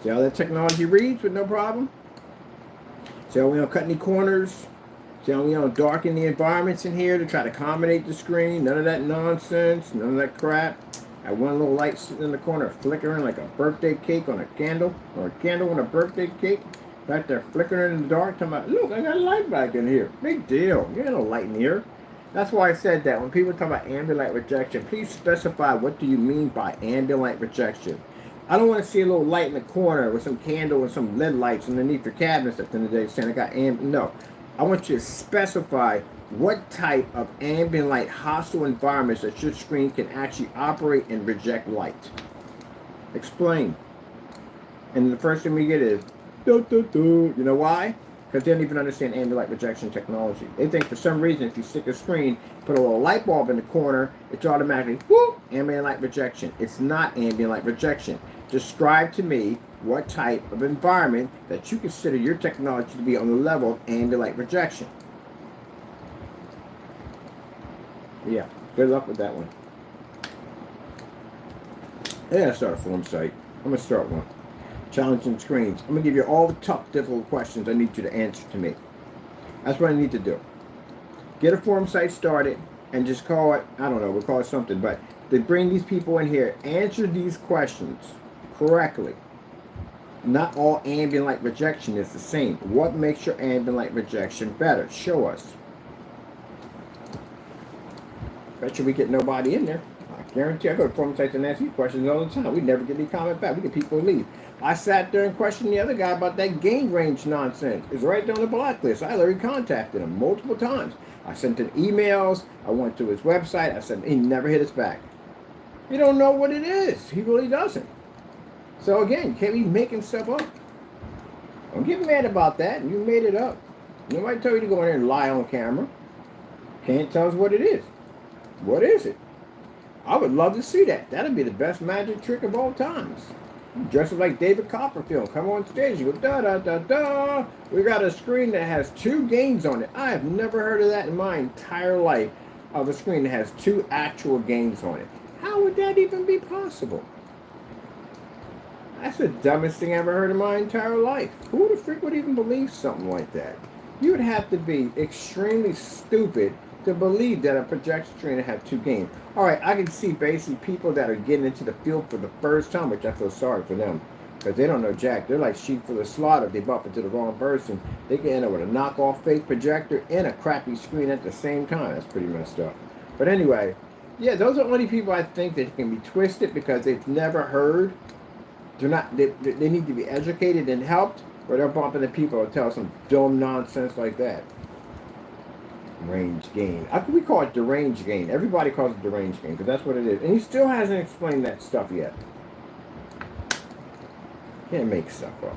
See how that technology reads with no problem? See how we don't cut any corners? See how we don't darken the environments in here to try to accommodate the screen? None of that nonsense, none of that crap. I one little light sitting in the corner flickering like a birthday cake on a candle, or a candle on a birthday cake. Back there flickering in the dark, talking about, look, I got a light back in here. Big deal. You ain't no light in here. That's why I said that. When people talk about ambient light rejection, please specify what do you mean by ambient light rejection. I don't want to see a little light in the corner with some candle and some LED lights underneath your cabinets at the end of the day saying I got ambient. No. I want you to specify what type of ambient light hostile environments that your screen can actually operate and reject light. Explain. And the first thing we get is, you know why? Because they don't even understand ambient light rejection technology. They think for some reason if you stick a screen, put a little light bulb in the corner, it's automatically, whoop, ambient light rejection. It's not ambient light rejection. Describe to me what type of environment that you consider your technology to be on the level of ambient light rejection. Yeah, good luck with that one. I gotta start a forum site. I'm gonna start one. Challenging screens. I'm going to give you all the tough, difficult questions I need you to answer to me. That's what I need to do. Get a forum site started and just call it, I don't know, we'll call it something, but they bring these people in here, answer these questions correctly. Not all ambient light rejection is the same. What makes your ambient light rejection better? Show us. Bet you we get nobody in there. I guarantee I go to forum sites and ask you questions all the time. We never get any comment back. We get people leave. I sat there and questioned the other guy about that gain range nonsense. It's right there on the blacklist. I literally contacted him multiple times. I sent him emails. I went to his website. I said, he never hit us back. He don't know what it is. He really doesn't. So again, you can't be making stuff up. Don't get mad about that. You made it up. Nobody told you to go in there and lie on camera. Can't tell us what it is. What is it? I would love to see that. That'd be the best magic trick of all times. Dress like David Copperfield. Come on stage. You go, da da da da. We got a screen that has 2 gains on it. I have never heard of that in my entire life, of a screen that has 2 actual gains on it. How would that even be possible? That's the dumbest thing I ever heard in my entire life. Who the freak would even believe something like that? You would have to be extremely stupid to believe that a projection screen had 2 gains. All right, I can see basically people that are getting into the field for the first time, which I feel sorry for them, because they don't know jack. They're like sheep for the slaughter. If they bump into the wrong person, they can end up with a knockoff fake projector and a crappy screen at the same time. That's pretty messed up. But anyway, yeah, those are only people I think that can be twisted because they've never heard. They're not. They need to be educated and helped, or they're bumping into people and tell some dumb nonsense like that. Range gain. We call it deranged gain. Everybody calls it deranged gain because that's what it is. And he still hasn't explained that stuff yet. Can't make stuff up.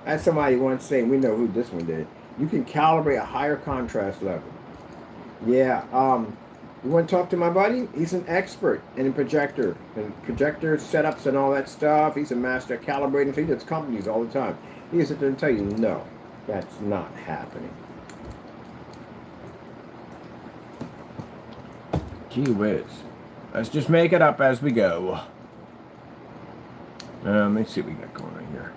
I had somebody once saying, we know who this one did. You can calibrate a higher contrast level. Yeah. You want to talk to my buddy? He's an expert in projector and projector setups and all that stuff. He's a master at calibrating. So he does companies all the time. He can sit there and tell you no. That's not happening. Gee whiz. Let's just make it up as we go. Let me see what we got going on here.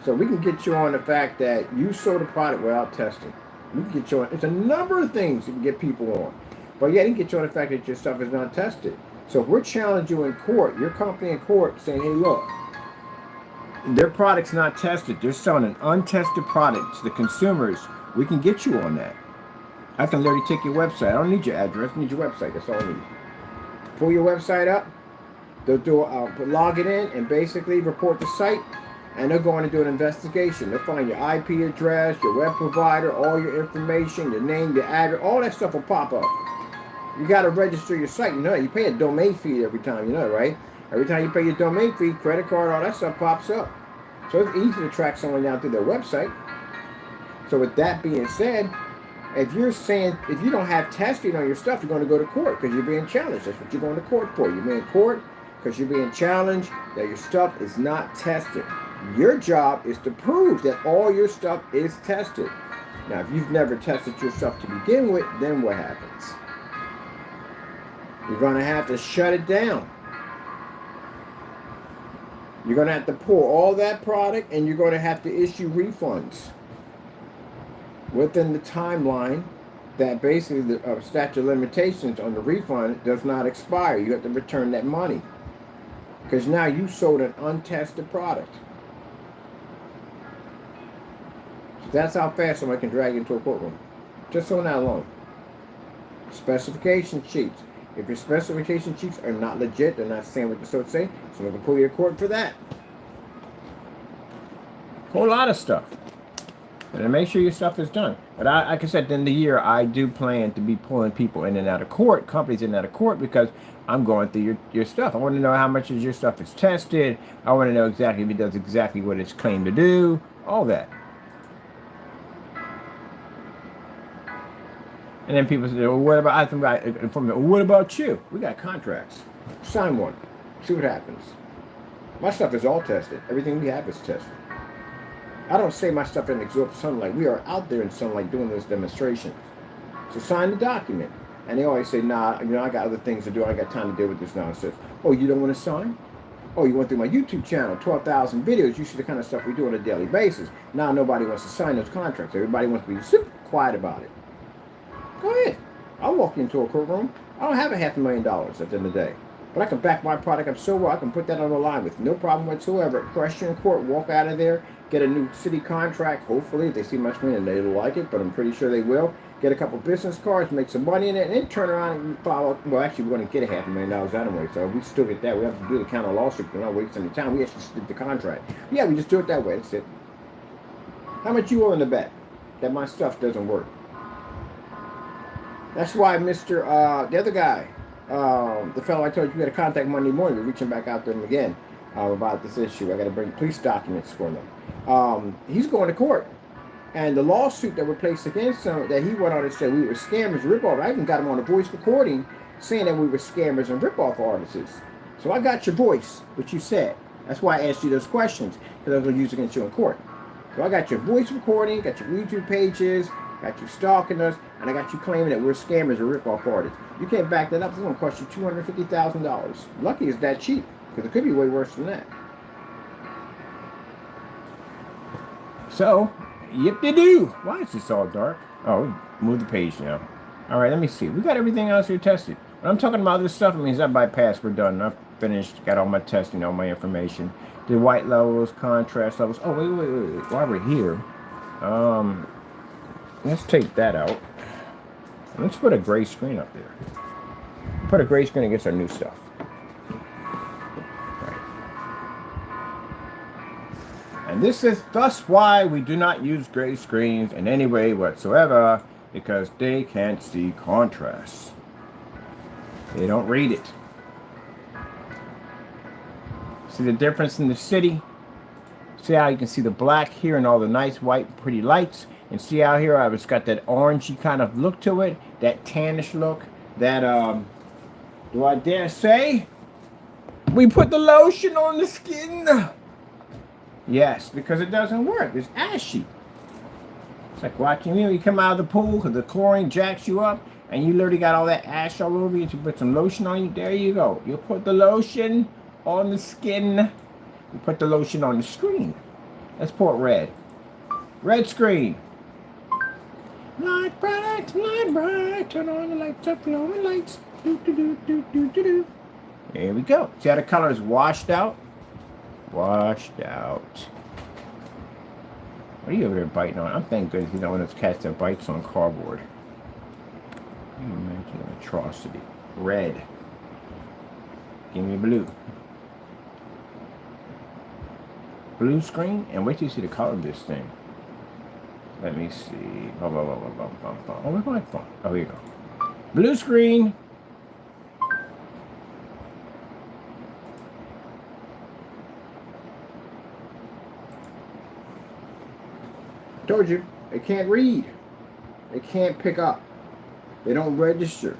So we can get you on the fact that you sold a product without testing. We can get you on. It's a number of things you can get people on. But yeah, they can get you on the fact that your stuff is not tested. So if we're challenging you in court, your company in court saying, hey, look, their product's not tested. They're selling an untested product to the consumers. We can get you on that. I can literally take your website. I don't need your address. I need your website. That's all I need. Pull your website up. They'll log it in and basically report the site. And they're going to do an investigation. They'll find your IP address, your web provider, all your information, your name, your address, all that stuff will pop up. You got to register your site. You know, you pay a domain fee every time, you know, right? Every time you pay your domain fee, credit card, all that stuff pops up. So it's easy to track someone down through their website. So with that being said, if you're saying, if you don't have testing on your stuff, you're going to go to court because you're being challenged. That's what you're going to court for. You're being in court because you're being challenged that your stuff is not tested. Your job is to prove that all your stuff is tested. Now, if you've never tested your stuff to begin with, then what happens? You're going to have to shut it down. You're going to have to pull all that product and you're going to have to issue refunds within the timeline that basically the statute of limitations on the refund does not expire. You have to return that money because now you sold an untested product. That's how fast somebody can drag you into a courtroom. Just on that alone. Specification sheets. If your specification sheets are not legit, they're not saying what the sort say, someone can pull you to court for that. Whole lot of stuff. And make sure your stuff is done. But like I said, at the end of the year, I do plan to be pulling people in and out of court, companies in and out of court, because I'm going through your stuff. I want to know how much of your stuff is tested. I want to know exactly if it does exactly what it's claimed to do. All that. And then people say, well, what about, what about you? We got contracts. Sign one. See what happens. My stuff is all tested. Everything we have is tested. I don't say my stuff in exorbitant sunlight. We are out there in sunlight doing those demonstrations. So sign the document. And they always say, nah, you know, I got other things to do. I got time to deal with this nonsense. Oh, you don't want to sign? Oh, you went through my YouTube channel, 12,000 videos. You see the kind of stuff we do on a daily basis. Now nobody wants to sign those contracts. Everybody wants to be super quiet about it. Go ahead. I'll walk you into a courtroom. I don't have $500,000 at the end of the day. But I can back my product up so well, I can put that on the line with no problem whatsoever. Crush you in court, walk out of there, get a new city contract. Hopefully, if they see much money and they like it, but I'm pretty sure they will. Get a couple business cards, make some money in it, and then turn around and follow. Well, actually, we're going to get $500,000 anyway, so we still get that. We have to do the counter lawsuit. We're not wasting any time. We actually did the contract. Yeah, we just do it that way. That's it. How much you willing to bet that my stuff doesn't work? That's why Mr. The other guy, the fellow I told you got to contact Monday morning. We're reaching back out to him again about this issue. I got to bring police documents for them. He's going to court. And the lawsuit that were placed against him, that he went on and said we were scammers, rip-off. I even got him on a voice recording saying that we were scammers and rip-off artists. So I got your voice, what you said. That's why I asked you those questions, because I was going to use it against you in court. So I got your voice recording, got your YouTube pages, got you stalking us, and I got you claiming that we're scammers or rip-off artists. You can't back that up. It's going to cost you $250,000. Lucky it's that cheap, because it could be way worse than that. So, yip-de-doo. Why is this all dark? Oh, move the page now. All right, let me see. We got everything else here tested. When I'm talking about this stuff, it means that bypass, we're done. I've finished, got all my testing, all my information. The white levels, contrast levels. Oh, wait. While we're here, let's take that out. Let's put a gray screen up there. Put a gray screen against our new stuff. Right. And this is thus why we do not use gray screens in any way whatsoever, because they can't see contrast. They don't read it. See the difference in the city? See how you can see the black here and all the nice white pretty lights? And see out here, it's got that orangey kind of look to it, that tannish look, that Do I dare say we put the lotion on the skin? Yes, because it doesn't work. It's ashy. It's like watching you come out of the pool because the chlorine jacks you up and you literally got all that ash all over you. You put some lotion on you. There you go. You put the lotion on the skin. You put the lotion on the screen. Let's pour it red. Red screen. Light bright, turn on the lights up, glowing lights. Do, do, do, do, do, do, do. There we go. See how the color is washed out? Washed out. What are you over there biting on? I'm thank goodness you don't want to catch that bites on cardboard. Can you imagine an atrocity? Red. Give me blue. Blue screen? And wait till you see the color of this thing. Let me see. Oh, we're going to fun. Oh, here you go. Blue screen. Told you, they can't read. They can't pick up. They don't register.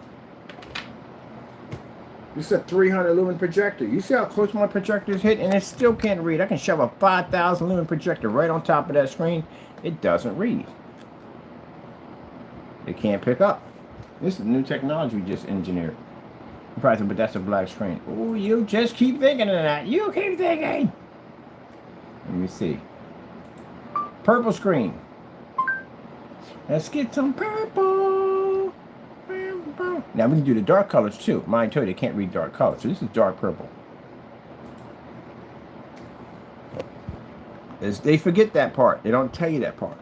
This is a 300 lumen projector. You see how close my projector's hit, and it still can't read. I can shove a 5,000 lumen projector right on top of that screen. It doesn't read. It can't pick up. This is new technology we just engineered. You probably said, but that's a black screen. Oh, you just keep thinking of that. You keep thinking. Let me see. Purple screen. Let's get some purple. Now we can do the dark colors too. Mine told you they can't read dark colors. So this is dark purple. They forget that part. They don't tell you that part.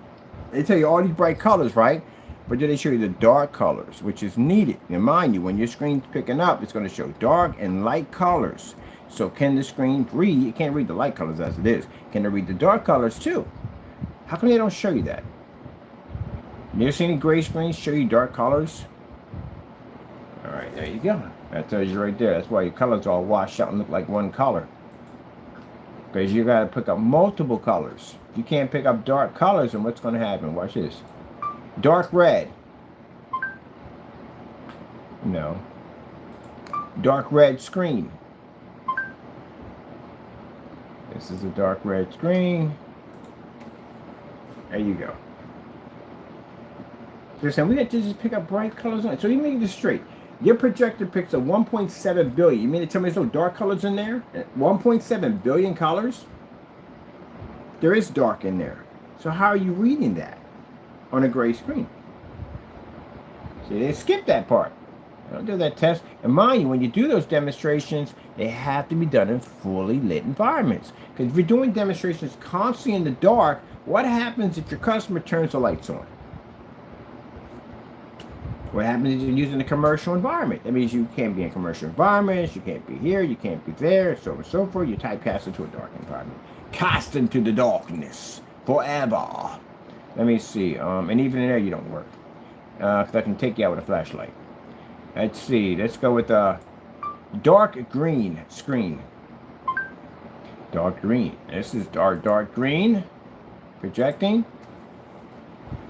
They tell you all these bright colors, right? But then they show you the dark colors, which is needed. And mind you, when your screen's picking up, it's going to show dark and light colors. So can the screen read? It can't read the light colors as it is. Can it read the dark colors too? How come they don't show you that? You ever seen any gray screens show you dark colors? Alright, there you go. That tells you right there. That's why your colors all wash out and look like one color. Because you got to pick up multiple colors. If you can't pick up dark colors, then what's going to happen? Watch this. Dark red. No. Dark red screen. This is a dark red screen. There you go. They're saying we got to just pick up bright colors on it. So you make this straight. Your projector picks up 1.7 billion. You mean to tell me there's no dark colors in there? 1.7 billion colors? There is dark in there. So how are you reading that on a gray screen? See, they skip that part. They don't do that test. And mind you, when you do those demonstrations, they have to be done in fully lit environments. Because if you're doing demonstrations constantly in the dark, what happens if your customer turns the lights on? What happens if you're using a commercial environment? That means you can't be in commercial environments, you can't be here, you can't be there, so on and so forth. You're typecast into a dark environment. Cast into the darkness forever. Let me see. And even in there, you don't work. Because I can take you out with a flashlight. Let's see. Let's go with a dark green screen. Dark green. This is dark green. Projecting.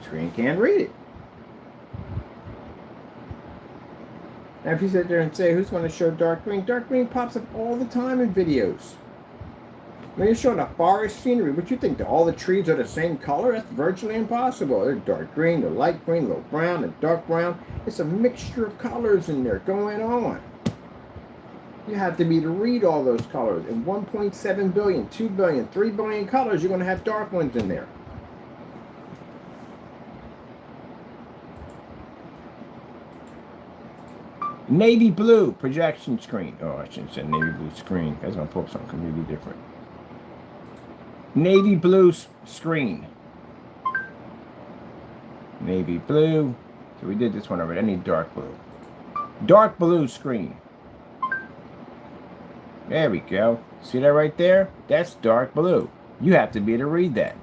Screen can't read it. Now if you sit there and say, who's going to show dark green pops up all the time in videos. When you're showing a forest scenery, what you think, that all the trees are the same color? That's virtually impossible. They're dark green, they're light green, a little brown, and dark brown. It's a mixture of colors in there going on. You have to be to read all those colors. In 1.7 billion, 2 billion, 3 billion colors, you're going to have dark ones in there. Navy blue projection screen. Oh, I shouldn't say navy blue screen. That's going to pull up something completely different. Navy blue screen. Navy blue. So we did this one already. I need dark blue. Dark blue screen. There we go. See that right there? That's dark blue. You have to be able to read that.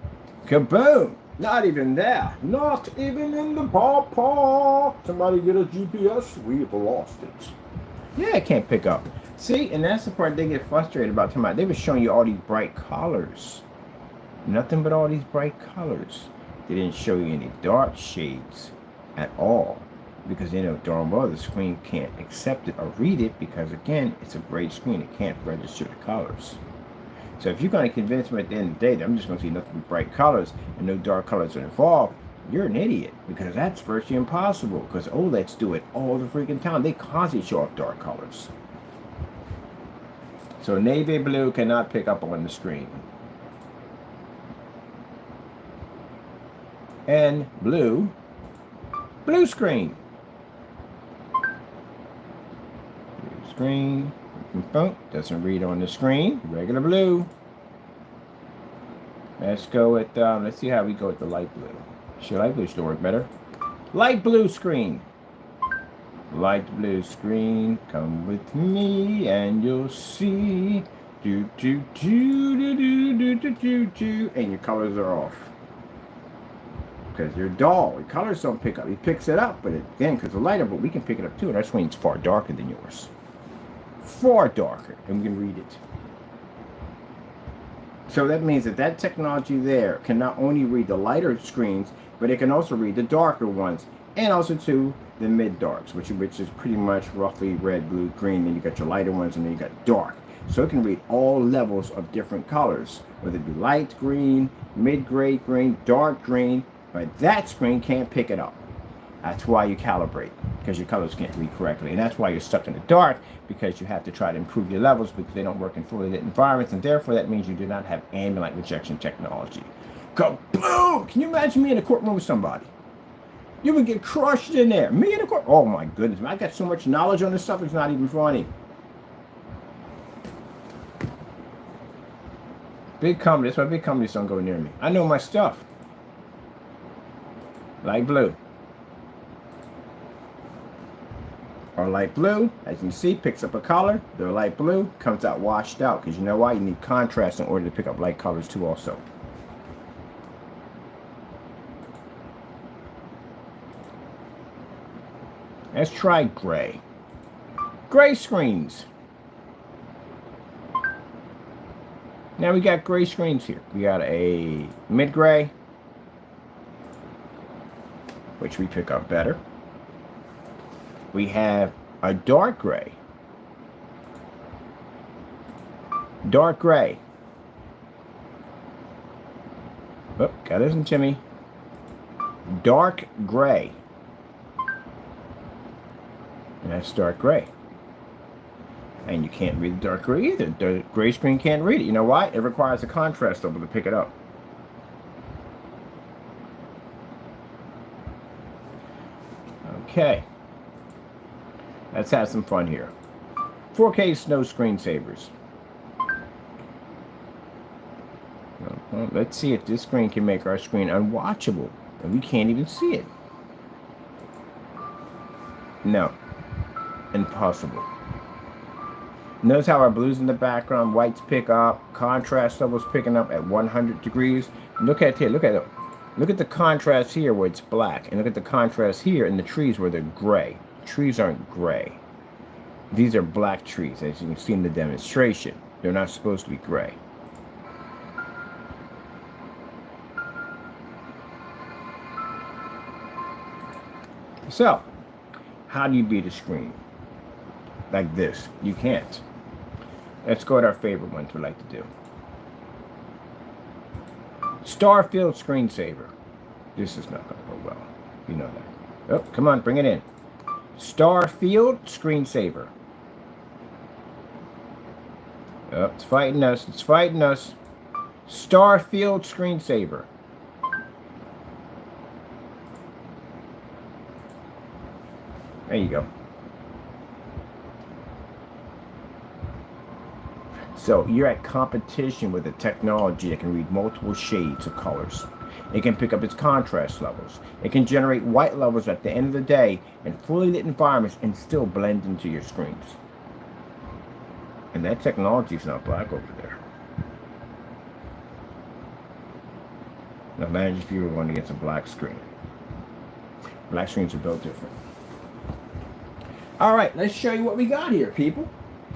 Kaboom! Not even there. Not even in the ballpark. Somebody get a GPS. We've lost it. Yeah, I can't pick up. See, and that's the part they get frustrated about. They were showing you all these bright colors. Nothing but all these bright colors. They didn't show you any dark shades at all. because they know darn well the screen can't accept it or read it because, again, it's a gray screen. It can't register the colors. So if you're going to convince me at the end of the day that I'm just going to see nothing but bright colors and no dark colors are involved, you're an idiot, because that's virtually impossible, because OLEDs do it all the freaking time. They constantly show off dark colors. So navy blue cannot pick up on the screen. And blue screen. Blue screen. Doesn't read on the screen. Regular blue. Let's go with, let's see how we go with the light blue. Should light blue still work better? Light blue screen. Light blue screen. Come with me and you'll see. Do, do, do, do, do, do, do, do, do. And your colors are off. Because you're dull. The colors don't pick up. It picks it up, but again, because the lighter, but we can pick it up too. And our screen's far darker than yours. Far darker, and we can read it. So that means that that technology there can not only read the lighter screens, but it can also read the darker ones, and also too the mid darks, which is pretty much roughly red, blue, green. Then you got your lighter ones, and then you got dark. So it can read all levels of different colors, whether it be light green, mid gray green, dark green. But that screen can't pick it up. That's why you calibrate, because your colors can't read correctly. And that's why you're stuck in the dark, because you have to try to improve your levels because they don't work in fully lit environments. And therefore, that means you do not have ambient light rejection technology. Kaboom! Can you imagine me in a courtroom with somebody? You would get crushed in there. Me in a court. Oh my goodness. I got so much knowledge on this stuff, it's not even funny. Big company. That's why big companies don't go near me. I know my stuff. Light blue. Or light blue, as you can see, picks up a color. The light blue comes out washed out, because you know why? You need contrast in order to pick up light colors too also. Let's try gray. Gray screens. Now we got gray screens here. We got a mid-gray, which we pick up better. We have a dark gray. Dark gray. Oh, gotta listen to me. Dark gray. And that's dark gray. And you can't read the dark gray either. The gray screen can't read it. You know why? It requires a contrast level to pick it up. Okay. Let's have some fun here. 4K snow screensavers. Well, let's see if this screen can make our screen unwatchable. And we can't even see it. No. Impossible. Notice how our blues in the background, whites pick up, contrast levels picking up at 100 degrees. Look at it here. Look at it. Look at the contrast here where it's black. And look at the contrast here in the trees where they're gray. Trees aren't gray. These are black trees, as you can see in the demonstration. They're not supposed to be gray. So, how do you beat a screen like this? You can't. Let's go with our favorite ones we like to do. Star-filled screensaver. This is not going to go well. You know that. Oh, come on, bring it in. Star-filled screensaver. Oh, it's fighting us. It's fighting us. Star-filled screensaver. There you go. So you're at competition with a technology that can read multiple shades of colors. It can pick up its contrast levels. It can generate white levels at the end of the day in fully lit environments and still blend into your screens. And that technology is not black over there. Now imagine if you were going against a black screen. Black screens are built different. All right, let's show you what we got here, people.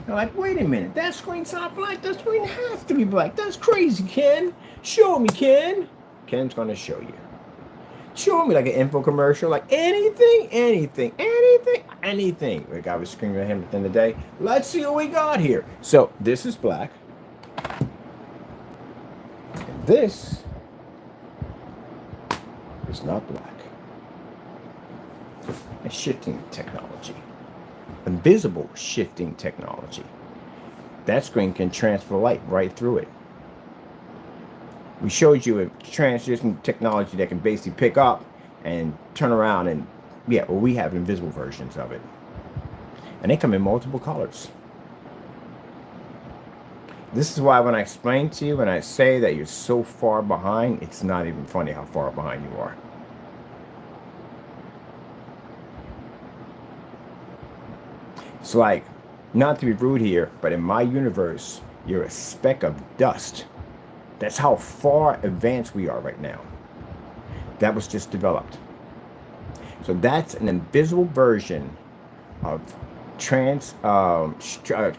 They're like, wait a minute, that screen's not black. That screen has to be black. That's crazy, Ken. Show me, Ken. Ken's going to show you. Show me like an info commercial, like anything. Like I was screaming at him at the end of the day. Let's see what we got here. So this is black. And this is not black. It's shifting technology. Invisible shifting technology. That screen can transfer light right through it. We showed you a transition technology that can basically pick up and turn around and, yeah, well, we have invisible versions of it. And they come in multiple colors. This is why when I explain to you, when I say that you're so far behind, it's not even funny how far behind you are. It's like, not to be rude here, but in my universe, you're a speck of dust. That's how far advanced we are right now. That was just developed. So that's an invisible version of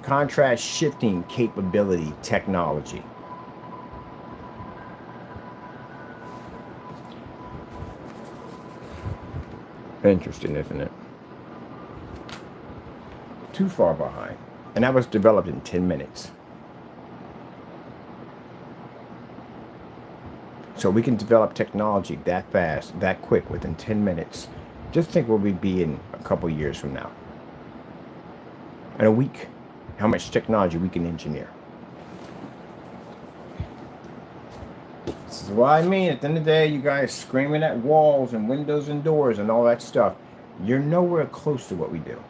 contrast shifting capability technology. Interesting, isn't it? Too far behind. And that was developed in 10 minutes. So we can develop technology that fast, that quick, within 10 minutes. Just think where we'd be in a couple years from now. In a week, how much technology we can engineer. This is what I mean. At the end of the day, you guys screaming at walls and windows and doors and all that stuff. You're nowhere close to what we do.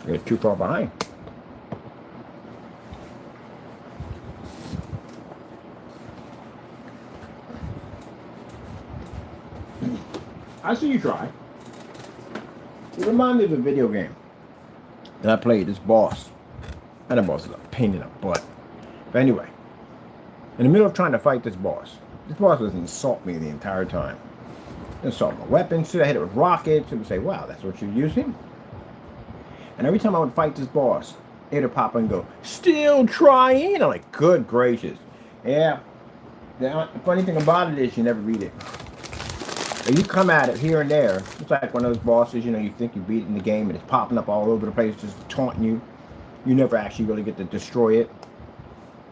You're too far behind. I see you try. It reminds me of a video game that I played, this boss. And the boss is a pain in the butt. But anyway, in the middle of trying to fight this boss was insult me the entire time. Insult my weapons, should I hit it with rockets? It would say, wow, that's what you're using? And every time I would fight this boss, it would pop and go, still trying? I'm like, good gracious. Yeah. The funny thing about it is you never read it. And you come at it here and there. It's like one of those bosses, you know, you think you beat it in the game and it's popping up all over the place, just taunting you. You never actually really get to destroy it.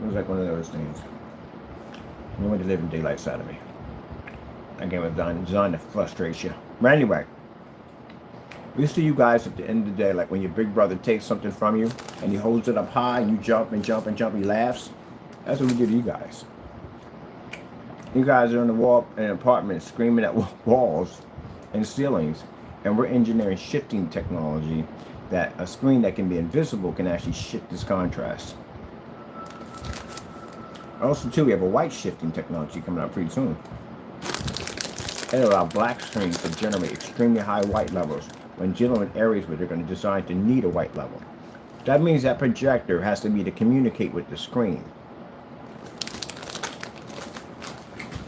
It was like one of those things. You want to live in daylight side of me. That game was designed to frustrate you. But anyway. We see you guys at the end of the day, like when your big brother takes something from you and he holds it up high and you jump and jump and jump, he laughs. That's what we do to you guys. You guys are in the wall in an apartment screaming at walls and ceilings, and we're engineering shifting technology that a screen that can be invisible can actually shift this contrast. Also, too, we have a white shifting technology coming out pretty soon. It allows black screens to generate extremely high white levels when dealing with areas where they're going to design to need a white level. That means that projector has to be to communicate with the screen.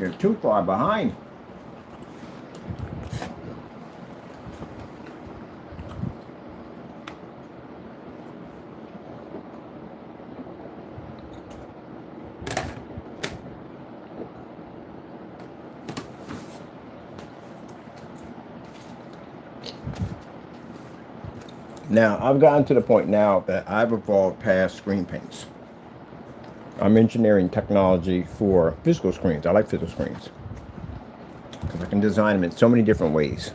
You're too far behind. Now, I've gotten to the point now that I've evolved past screen paints. I'm engineering technology for physical screens. I like physical screens because I can design them in so many different ways.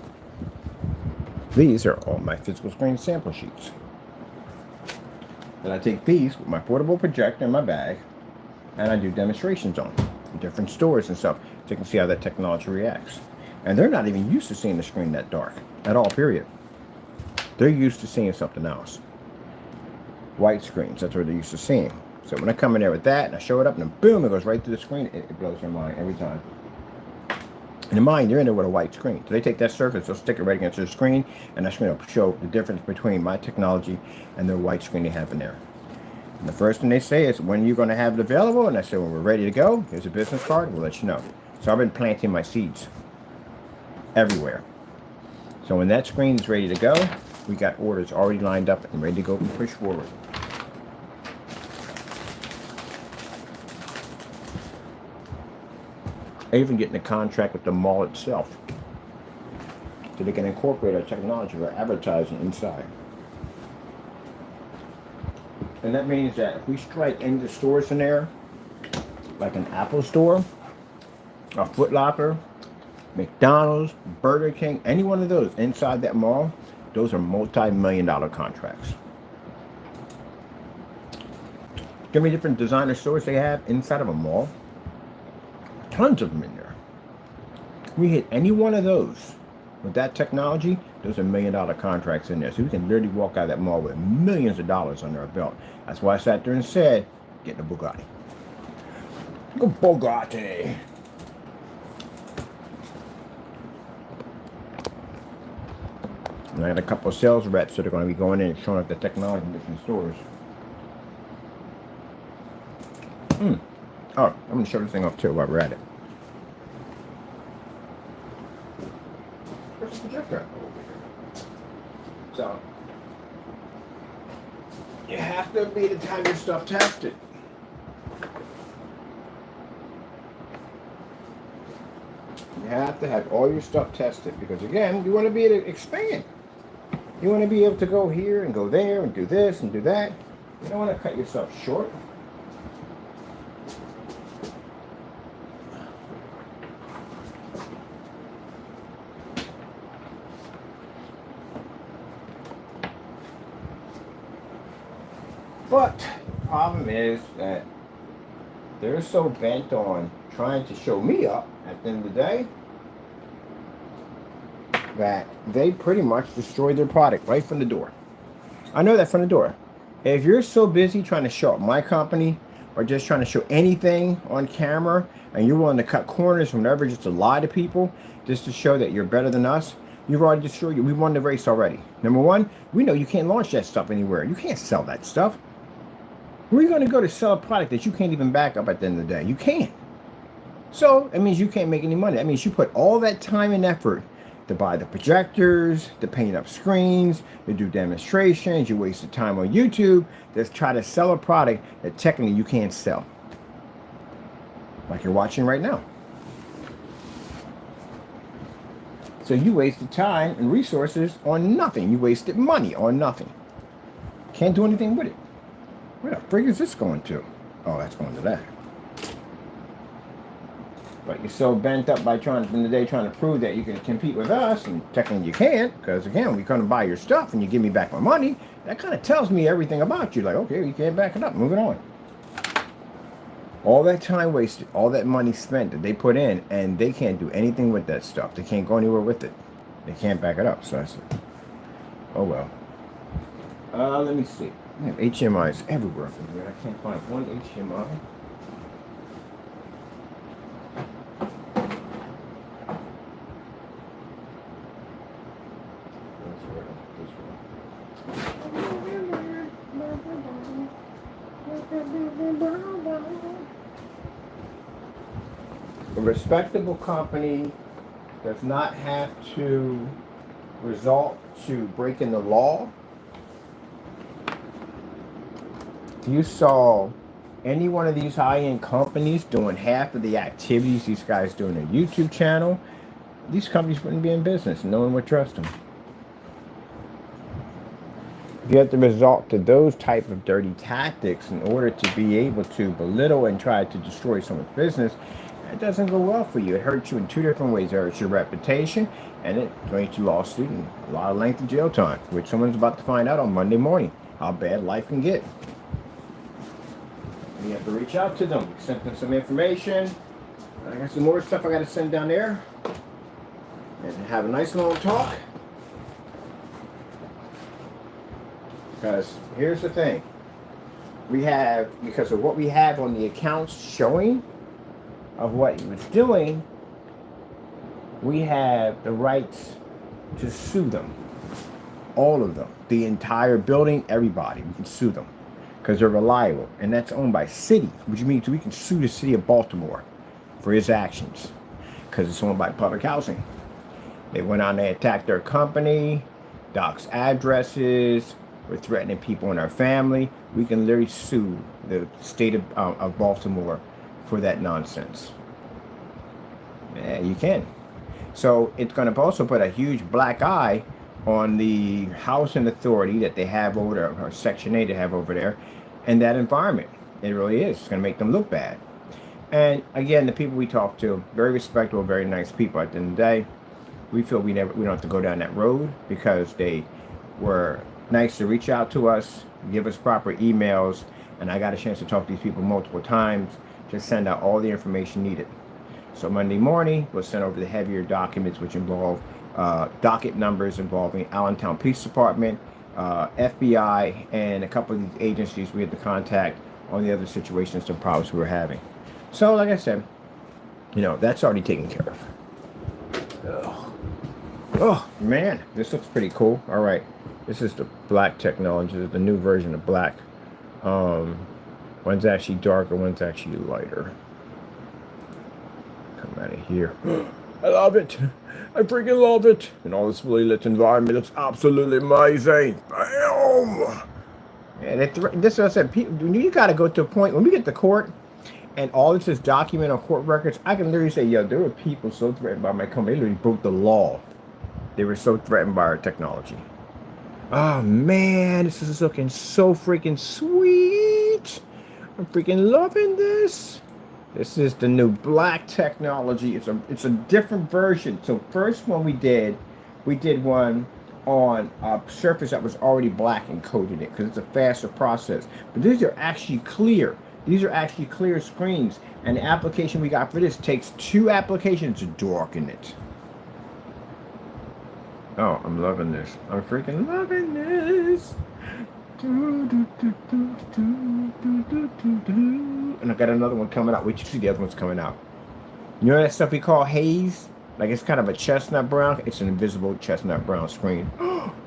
These are all my physical screen sample sheets. And I take these with my portable projector in my bag and I do demonstrations on them in different stores and stuff so you can see how that technology reacts. And they're not even used to seeing the screen that dark at all, period. They're used to seeing something else. White screens, that's what they're used to seeing. So when I come in there with that and I show it up and then boom, it goes right to the screen, it blows your mind every time. In the mind, you're in there with a white screen. So they take that surface, they'll stick it right against the screen, and that's going to show the difference between my technology and the white screen they have in there. And the first thing they say is, when are you going to have it available? And I said, when we're ready to go, here's a business card, we'll let you know. So I've been planting my seeds everywhere. So when that screen is ready to go, we got orders already lined up and ready to go and push forward. Even getting a contract with the mall itself, so they can incorporate our technology, our advertising inside. And that means that if we strike into stores in there, like an Apple store, a Foot Locker, McDonald's, Burger King, any one of those inside that mall, those are multi-million-dollar contracts. How many different designer stores they have inside of a mall? Tons of them in there. We hit any one of those with that technology, those are million-dollar contracts in there. So we can literally walk out of that mall with millions of dollars under our belt. That's why I sat there and said, get the Bugatti. Go Bugatti. And I had a couple of sales reps that are going to be going in and showing up the technology in different stores. Oh, I'm going to show this thing off too while we're at it. Where's the projector? So, you have to be the time your stuff tested. You have to have all your stuff tested because, again, you want to be able to expand. You want to be able to go here and go there and do this and do that. You don't want to cut yourself short. But the problem is that they're so bent on trying to show me up at the end of the day that they pretty much destroy their product right from the door. I know that from the door. If you're so busy trying to show up my company or just trying to show anything on camera and you're willing to cut corners whenever just to lie to people just to show that you're better than us, you've already destroyed you. We won the race already. Number one, we know you can't launch that stuff anywhere. You can't sell that stuff. Where are you going to go to sell a product that you can't even back up at the end of the day? You can't. So that means you can't make any money. That means you put all that time and effort to buy the projectors, to paint up screens, to do demonstrations. You wasted time on YouTube to try to sell a product that technically you can't sell. Like you're watching right now. So you wasted time and resources on nothing. You wasted money on nothing. Can't do anything with it. Where the frig is this going to? Oh, that's going to that. But you're so bent up by trying to prove that you can compete with us, and technically you can't, because again, we come to buy your stuff and you give me back my money. That kind of tells me everything about you. Like, okay, you can't back it up. Moving on. All that time wasted, all that money spent that they put in, and they can't do anything with that stuff. They can't go anywhere with it. They can't back it up. So that's it. Oh well. Let me see. I have HMIs everywhere from here. I can't find one HMI. A respectable company does not have to resort to breaking the law. If you saw any one of these high-end companies doing half of the activities these guys do on their YouTube channel, these companies wouldn't be in business. No one would trust them. You have to resort to those type of dirty tactics in order to be able to belittle and try to destroy someone's business. It doesn't go well for you. It hurts you in two different ways. It hurts your reputation, and it makes you lawsuit and a lot of length of jail time, which someone's about to find out on Monday morning, how bad life can get. You have to reach out to them, send them some information. I got some more stuff I got to send down there, and have a nice long talk. Because here's the thing, because of what we have on the accounts showing of what he was doing, we have the rights to sue them. All of them. The entire building, everybody. We can sue them. because they're reliable. And that's owned by city, which means we can sue the city of Baltimore for his actions because it's owned by public housing. They went on, they attacked their company, doxed addresses, were threatening people in our family. We can literally sue the state of Baltimore for that nonsense. Yeah, you can. So it's going to also put a huge black eye on the housing authority that they have over there, or Section 8 they have over there, and that environment. It really is. It's going to make them look bad. And again, the people we talk to, very respectable, very nice people. At the end of the day, we feel we don't have to go down that road because they were nice to reach out to us, give us proper emails, and I got a chance to talk to these people multiple times to send out all the information needed. So Monday morning, we'll send over the heavier documents, which involve docket numbers involving Allentown Police Department, FBI, and a couple of these agencies we had to contact on the other situations and problems we were having. So, like I said, that's already taken care of. Oh, man, this looks pretty cool. All right, this is the black technology. This is the new version of black. One's actually darker, one's actually lighter. Come out of here. I love it. I freaking love it. And all this really lit environment looks absolutely amazing. Bam! And this is what I said. People, you got to go to a point when we get to court and all this is documented on court records. I can literally say, yo, there were people so threatened by my company. They literally broke the law. They were so threatened by our technology. Oh, man. This is looking so freaking sweet. I'm freaking loving this. This is the new black technology. It's a different version. So first one we did one on a surface that was already black and coated it because it's a faster process. But these are actually clear. These are actually clear screens. And the application we got for this takes 2 applications to darken it. Oh, I'm loving this. I'm freaking loving this. And I got another one coming out. Wait till you see the other one's coming out. You know that stuff we call haze? Like it's kind of a chestnut brown. It's an invisible chestnut brown screen.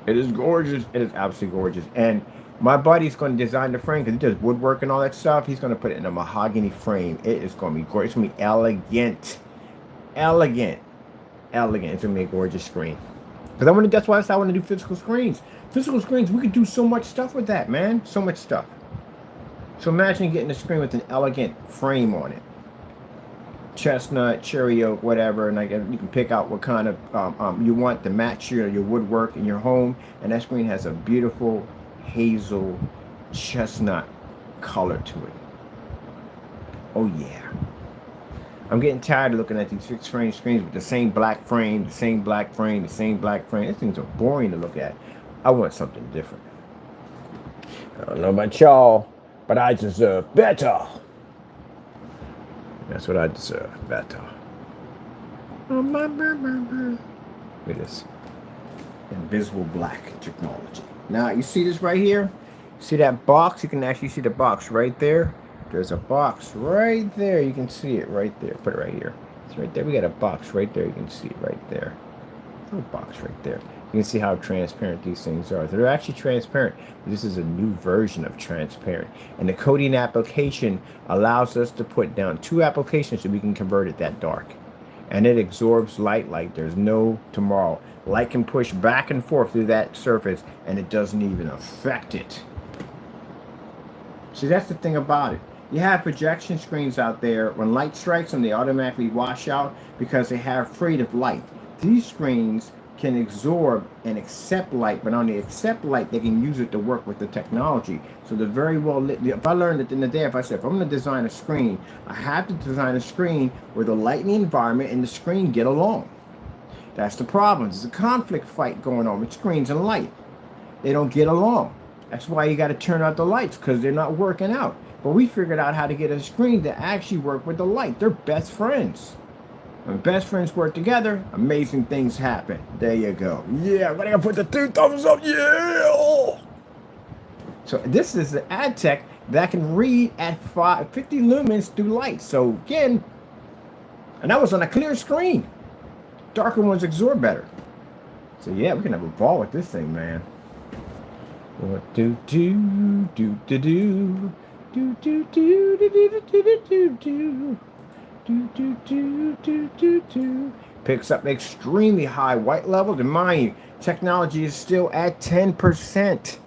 It is gorgeous. It is absolutely gorgeous. And my buddy's going to design the frame because he does woodwork and all that stuff. He's going to put it in a mahogany frame. It is going to be gorgeous. It's going to be elegant. Elegant. Elegant. It's going to be a gorgeous screen. Because that's why I want to do physical screens. Physical screens, we could do so much stuff with that, man. So much stuff. So imagine getting a screen with an elegant frame on it. Chestnut, cherry oak, whatever. And you can pick out what kind of you want to match your woodwork in your home. And that screen has a beautiful hazel chestnut color to it. Oh, yeah. I'm getting tired of looking at these fixed frame screens with the same black frame, the same black frame, the same black frame. These things are boring to look at. I want something different. I don't know about y'all, but I deserve better. That's what I deserve, better. Look at this. Invisible black technology. Now, you see this right here? See that box? You can actually see the box right there. There's a box right there. You can see it right there. Put it right here. It's right there. We got a box right there. You can see it right there. Little box right there. You can see how transparent these things are. They're actually transparent. This is a new version of transparent. And the coding application allows us to put down 2 applications so we can convert it that dark. And it absorbs light like there's no tomorrow. Light can push back and forth through that surface and it doesn't even affect it. See, that's the thing about it. You have projection screens out there. When light strikes them, they automatically wash out because they have afraid of light. These screens can absorb and accept light, but on the accept light, they can use it to work with the technology. So they're very well lit. If I learned it in the day, if I said, if I'm going to design a screen, I have to design a screen where the light in the environment and the screen get along. That's the problem. There's a conflict fight going on with screens and light. They don't get along. That's why you got to turn out the lights because they're not working out. But we figured out how to get a screen to actually work with the light. They're best friends. When best friends work together, amazing things happen. There you go. Yeah, I'm gonna put the 2 thumbs up. Yeah. So this is the ad tech that can read at 50 lumens through light. So again, and that was on a clear screen. Darker ones absorb better. So yeah, we can have a ball with this thing, man. What do do do do do do do do do do do do do do do do do do do. Picks up extremely high white levels, and mind you, technology is still at 10%.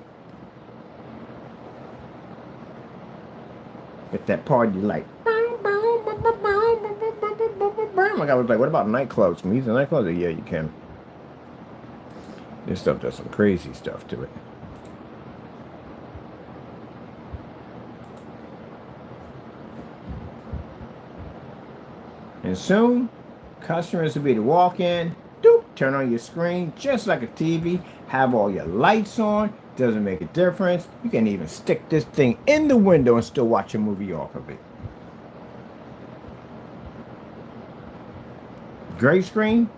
Get that party like. Like I was like, what about nightclubs? Can we use a nightclub? Yeah, you can. This stuff does some crazy stuff to it. And soon, customers will be able to walk in, doop, turn on your screen just like a TV, have all your lights on, doesn't make a difference. You can even stick this thing in the window and still watch a movie off of it. Gray screen,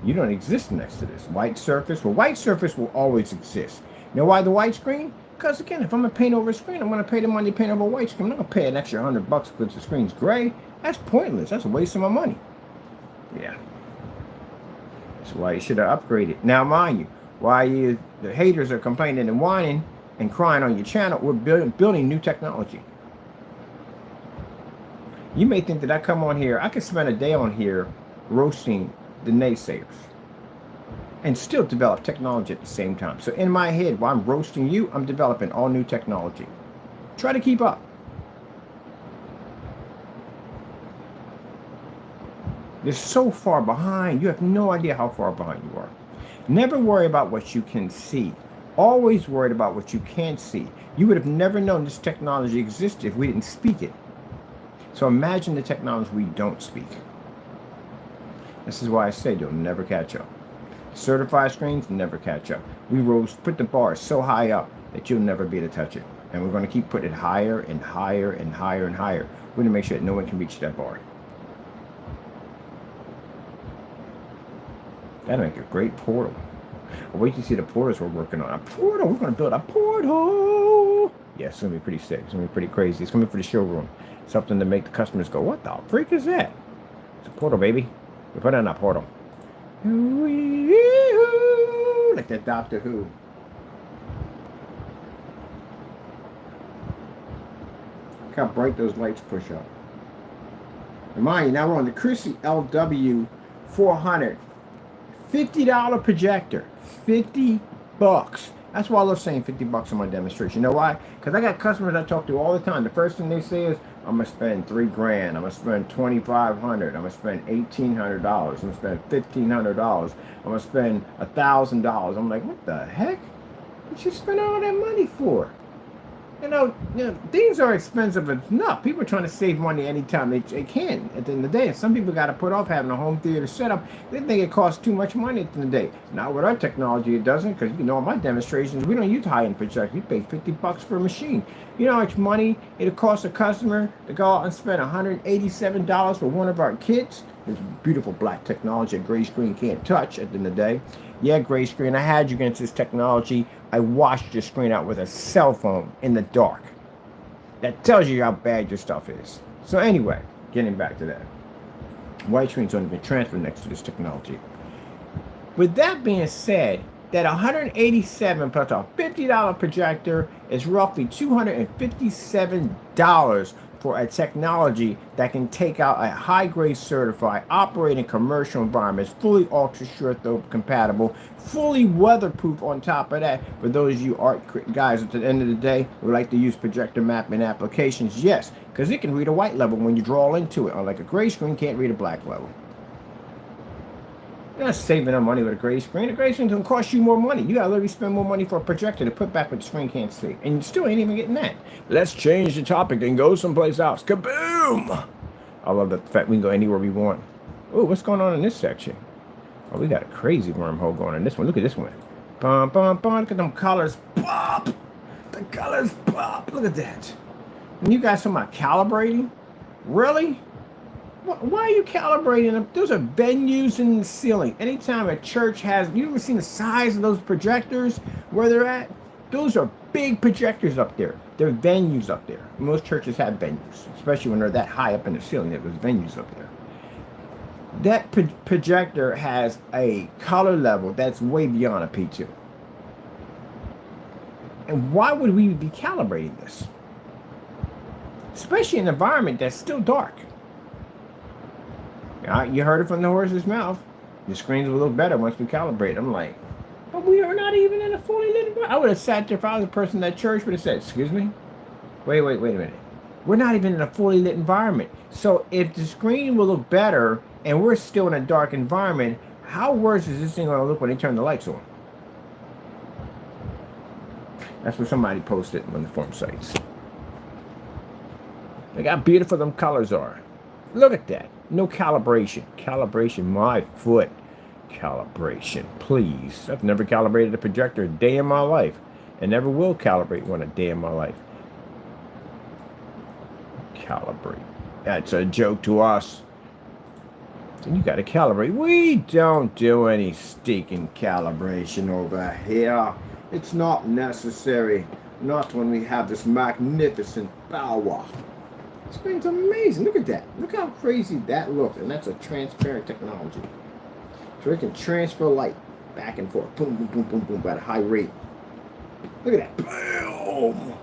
you don't exist next to this. White surface, well, white surface will always exist. You know why the white screen? Because again, if I'm going to paint over a screen, I'm going to pay the money to paint over a white screen. I'm not going to pay an extra $100 because the screen's gray. That's pointless. That's a waste of my money. Yeah. That's why you should have upgraded. Now, mind you, while the haters are complaining and whining and crying on your channel, we're building new technology. You may think that I come on here, I could spend a day on here roasting the naysayers and still develop technology at the same time. So in my head, while I'm roasting you, I'm developing all new technology. Try to keep up. You're so far behind, you have no idea how far behind you are. Never worry about what you can see. Always worried about what you can't see. You would have never known this technology existed if we didn't speak it. So imagine the technology we don't speak. This is why I say you'll never catch up. Certified screens never catch up. We put the bar so high up that you'll never be able to touch it. And we're going to keep putting it higher and higher and higher and higher. We're going to make sure that no one can reach that bar. That'll make a great portal. I'll wait to see the portals we're working on. A portal. We're going to build a portal. Yeah, it's going to be pretty sick. It's going to be pretty crazy. It's going to be for the showroom. Something to make the customers go, what the freak is that? It's a portal, baby. We put it in a portal. Like that Doctor Who. Look how bright those lights push up. And mind you, now we're on the Chrissy LW 400. $50 projector. 50 bucks. That's why I love saying 50 bucks on my demonstration. You know why? Because I got customers I talk to all the time. The first thing they say is, I'm going to spend $3,000. I'm going to spend $2,500. I'm going to spend $1,800. I'm going to spend $1,500. I'm going to spend $1,000. I'm like, what the heck? What you spend all that money for? You know, things are expensive enough. People are trying to save money anytime they can at the end of the day. And some people got to put off having a home theater setup. They think it costs too much money at the end of the day. Not with our technology, it doesn't. Because, you know, in my demonstrations, we don't use high-end projectors. We pay 50 bucks for a machine. You know how much money it'll cost a customer to go out and spend $187 for one of our kits? It's beautiful black technology that gray screen can't touch at the end of the day. Yeah, gray screen, I had you against this technology. I washed your screen out with a cell phone in the dark. That tells you how bad your stuff is. So anyway, getting back to that. White screens don't even transfer next to this technology. With that being said, that $187 plus a $50 projector is roughly $257 for a technology that can take out a high-grade certified, operate in commercial environments, fully ultra-short throw compatible, fully weatherproof on top of that. For those of you art guys at the end of the day who like to use projector mapping applications, yes, because it can read a white level when you draw into it, unlike a gray screen can't read a black level. You're not saving up money with a gray screen. A gray screen can cost you more money. You gotta literally spend more money for a projector to put back what the screen can't see. And you still ain't even getting that. Let's change the topic and go someplace else. Kaboom! I love the fact we can go anywhere we want. Oh, what's going on in this section? Oh, we got a crazy wormhole going on in this one. Look at this one. Bum, bum, bum. Look at them colors pop. The colors pop. Look at that. And you guys talking about calibrating? Really? Why are you calibrating them? Those are venues in the ceiling. Anytime a church has, you ever seen the size of those projectors where they're at? Those are big projectors up there. They're venues up there. Most churches have venues, especially when they're that high up in the ceiling. There's venues up there. That projector has a color level that's way beyond a P2. And why would we be calibrating this? Especially in an environment that's still dark. You heard it from the horse's mouth. The screens will look better once we calibrate. I'm like, but we are not even in a fully lit environment. I would have sat there if I was a person in that church would have said, excuse me? Wait a minute. We're not even in a fully lit environment. So if the screen will look better and we're still in a dark environment, how worse is this thing going to look when they turn the lights on? That's what somebody posted on the forum sites. Look how beautiful them colors are. Look at that. No calibration. Calibration, my foot. Calibration, please. I've never calibrated a projector a day in my life. And never will calibrate one a day in my life. Calibrate. That's a joke to us. And you got to calibrate. We don't do any stinking calibration over here. It's not necessary. Not when we have this magnificent power. This screen's amazing. Look at that. Look how crazy that looks. And that's a transparent technology. So it can transfer light back and forth. Boom, boom, boom, boom, boom, at a high rate. Look at that. Bam!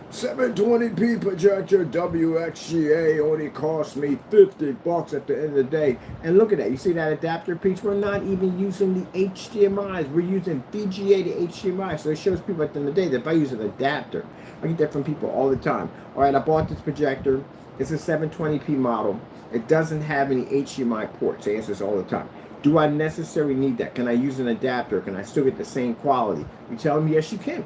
720p projector WXGA only cost me $50 at the end of the day. And look at that. You see that adapter piece? We're not even using the HDMIs. We're using VGA to HDMI. So it shows people at the end of the day that if I use an adapter, I get that from people all the time. All right, I bought this projector. It's a 720p model. It doesn't have any HDMI ports. They ask this all the time. Do I necessarily need that? Can I use an adapter? Can I still get the same quality? You tell them, yes, you can.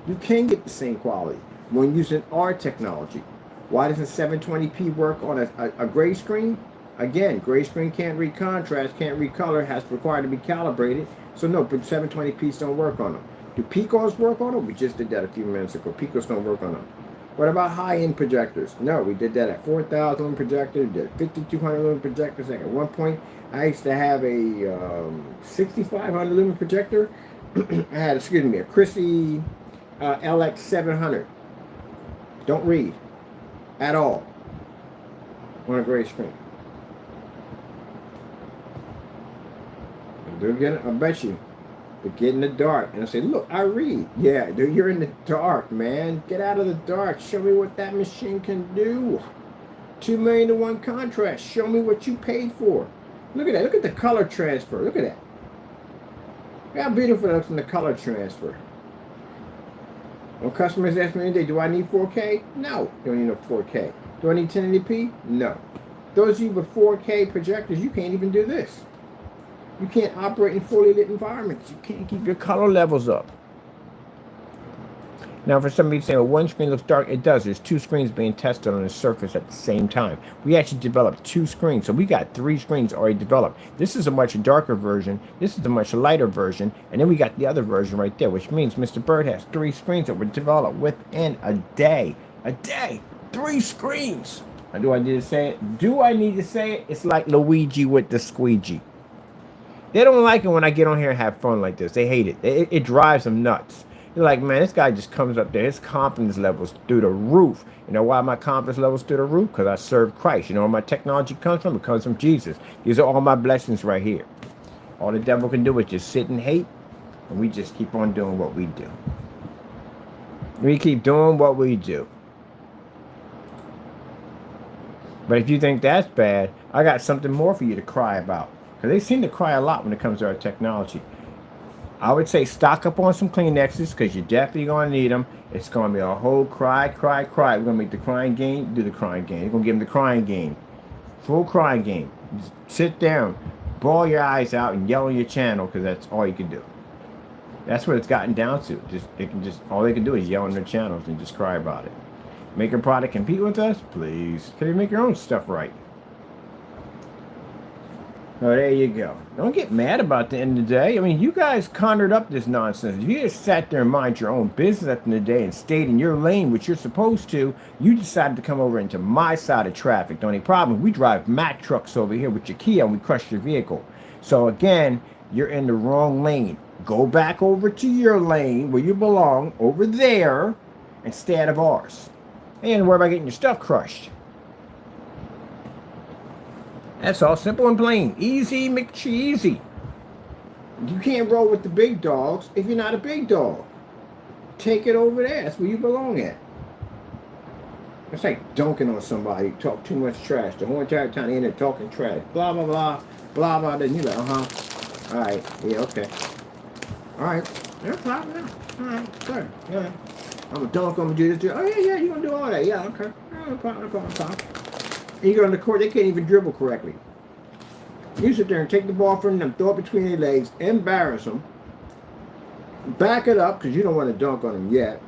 You can get the same quality when using our technology. Why doesn't 720p work on a gray screen? Again, gray screen can't read contrast, can't read color, has required to be calibrated. So no, but 720p's don't work on them. Do Picos work on them? We just did that a few minutes ago. Picos don't work on them. What about high-end projectors? No, we did that at 4,000 lumen projector, did 5,200 lumen projectors. Like at one point, I used to have a 6,500 lumen projector. I had, a Christie LX 700. Don't read at all on a gray screen. They'll get it, I bet you. They get in the dark and I say, look, I read. Yeah, dude, you're in the dark, man. Get out of the dark. Show me what that machine can do. 2 million to 1 contrast. Show me what you paid for. Look at that. Look at the color transfer. Look at that. Look how beautiful it looks in the color transfer. When customers ask me today, do I need 4K? No, you don't need no 4K. Do I need 1080p? No. Those of you with 4K projectors, you can't even do this. You can't operate in fully lit environments. You can't keep your color levels up. Now, for somebody saying, well, one screen looks dark, it does. There's 2 screens being tested on the surface at the same time. We actually developed 2 screens, so we got 3 screens already developed. This is a much darker version. This is a much lighter version. And then we got the other version right there, which means Mr. Bird has 3 screens that were developed within a day. A day. 3 screens. Now, do I need to say it? Do I need to say it? It's like Luigi with the squeegee. They don't like it when I get on here and have fun like this. They hate it. It drives them nuts. They're like, man, this guy just comes up there. His confidence level's through the roof. You know why my confidence level's through the roof? Because I serve Christ. You know where my technology comes from? It comes from Jesus. These are all my blessings right here. All the devil can do is just sit and hate, and we just keep on doing what we do. We keep doing what we do. But if you think that's bad, I got something more for you to cry about. Because they seem to cry a lot when it comes to our technology. I would say stock up on some Kleenexes because you're definitely going to need them. It's going to be a whole cry. We're going to make the crying game, do the crying game. We're going to give them the crying game. Full crying game. Just sit down, bawl your eyes out, and yell on your channel because that's all you can do. That's what it's gotten down to. All they can do is yell on their channels and just cry about it. Make a product compete with us? Please. Can you make your own stuff right? Oh, there you go. Don't get mad about the end of the day. I mean, you guys conjured up this nonsense. If you just sat there and mind your own business at the end of the day and stayed in your lane, which you're supposed to, you decided to come over into my side of traffic. The only problem, we drive Mack trucks over here with your Kia and we crush your vehicle. So again, you're in the wrong lane. Go back over to your lane where you belong, over there, and stay out of ours. And worry about getting your stuff crushed. That's all, simple and plain. Easy McCheesy. You can't roll with the big dogs if you're not a big dog. take it over there. That's where you belong at. It's like dunking on somebody, talk too much trash. The whole entire time they're in there talking trash. Blah, blah, blah, blah, blah. Then you're like, all right, yeah, okay. All right, no problem, yeah. All right, sure, yeah. I'm gonna dunk, I'm gonna do this. Oh, yeah, you're gonna do all that. Yeah, okay. No problem, no problem, no problem. And you go on the court, they can't even dribble correctly. You sit there and take the ball from them, throw it between their legs, embarrass them, back it up, because you don't want to dunk on them yet.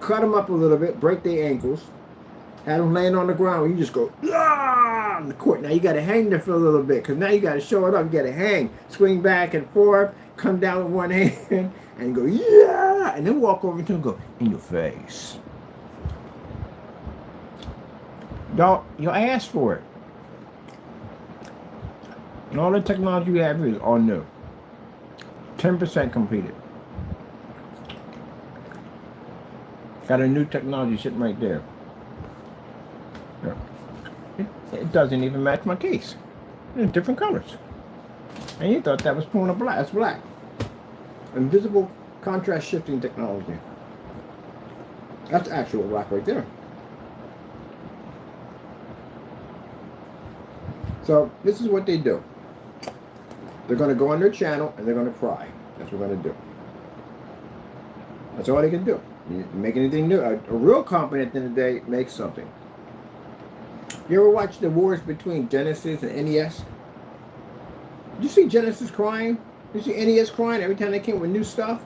Cut them up a little bit, break their ankles. Have them laying on the ground. You just go, ah, on the court. Now you got to hang there for a little bit because now you got to show it up. You got to hang, swing back and forth, come down with one hand and go, yeah, and then walk over to him and go, in your face. Y'all asked for it. And all the technology we have is all new. 10% completed. Got a new technology sitting right there. It doesn't even match my case. It's different colors. And you thought that was pulling a black. It's black. Invisible contrast shifting technology. That's actual black right there. So this is what they do. They're going to go on their channel and they're going to cry. That's what they're going to do. That's all they can do. You make anything new. A real company at the end of the day makes something. You ever watch the wars between Genesis and NES? Did you see Genesis crying? Did you see NES crying every time they came with new stuff?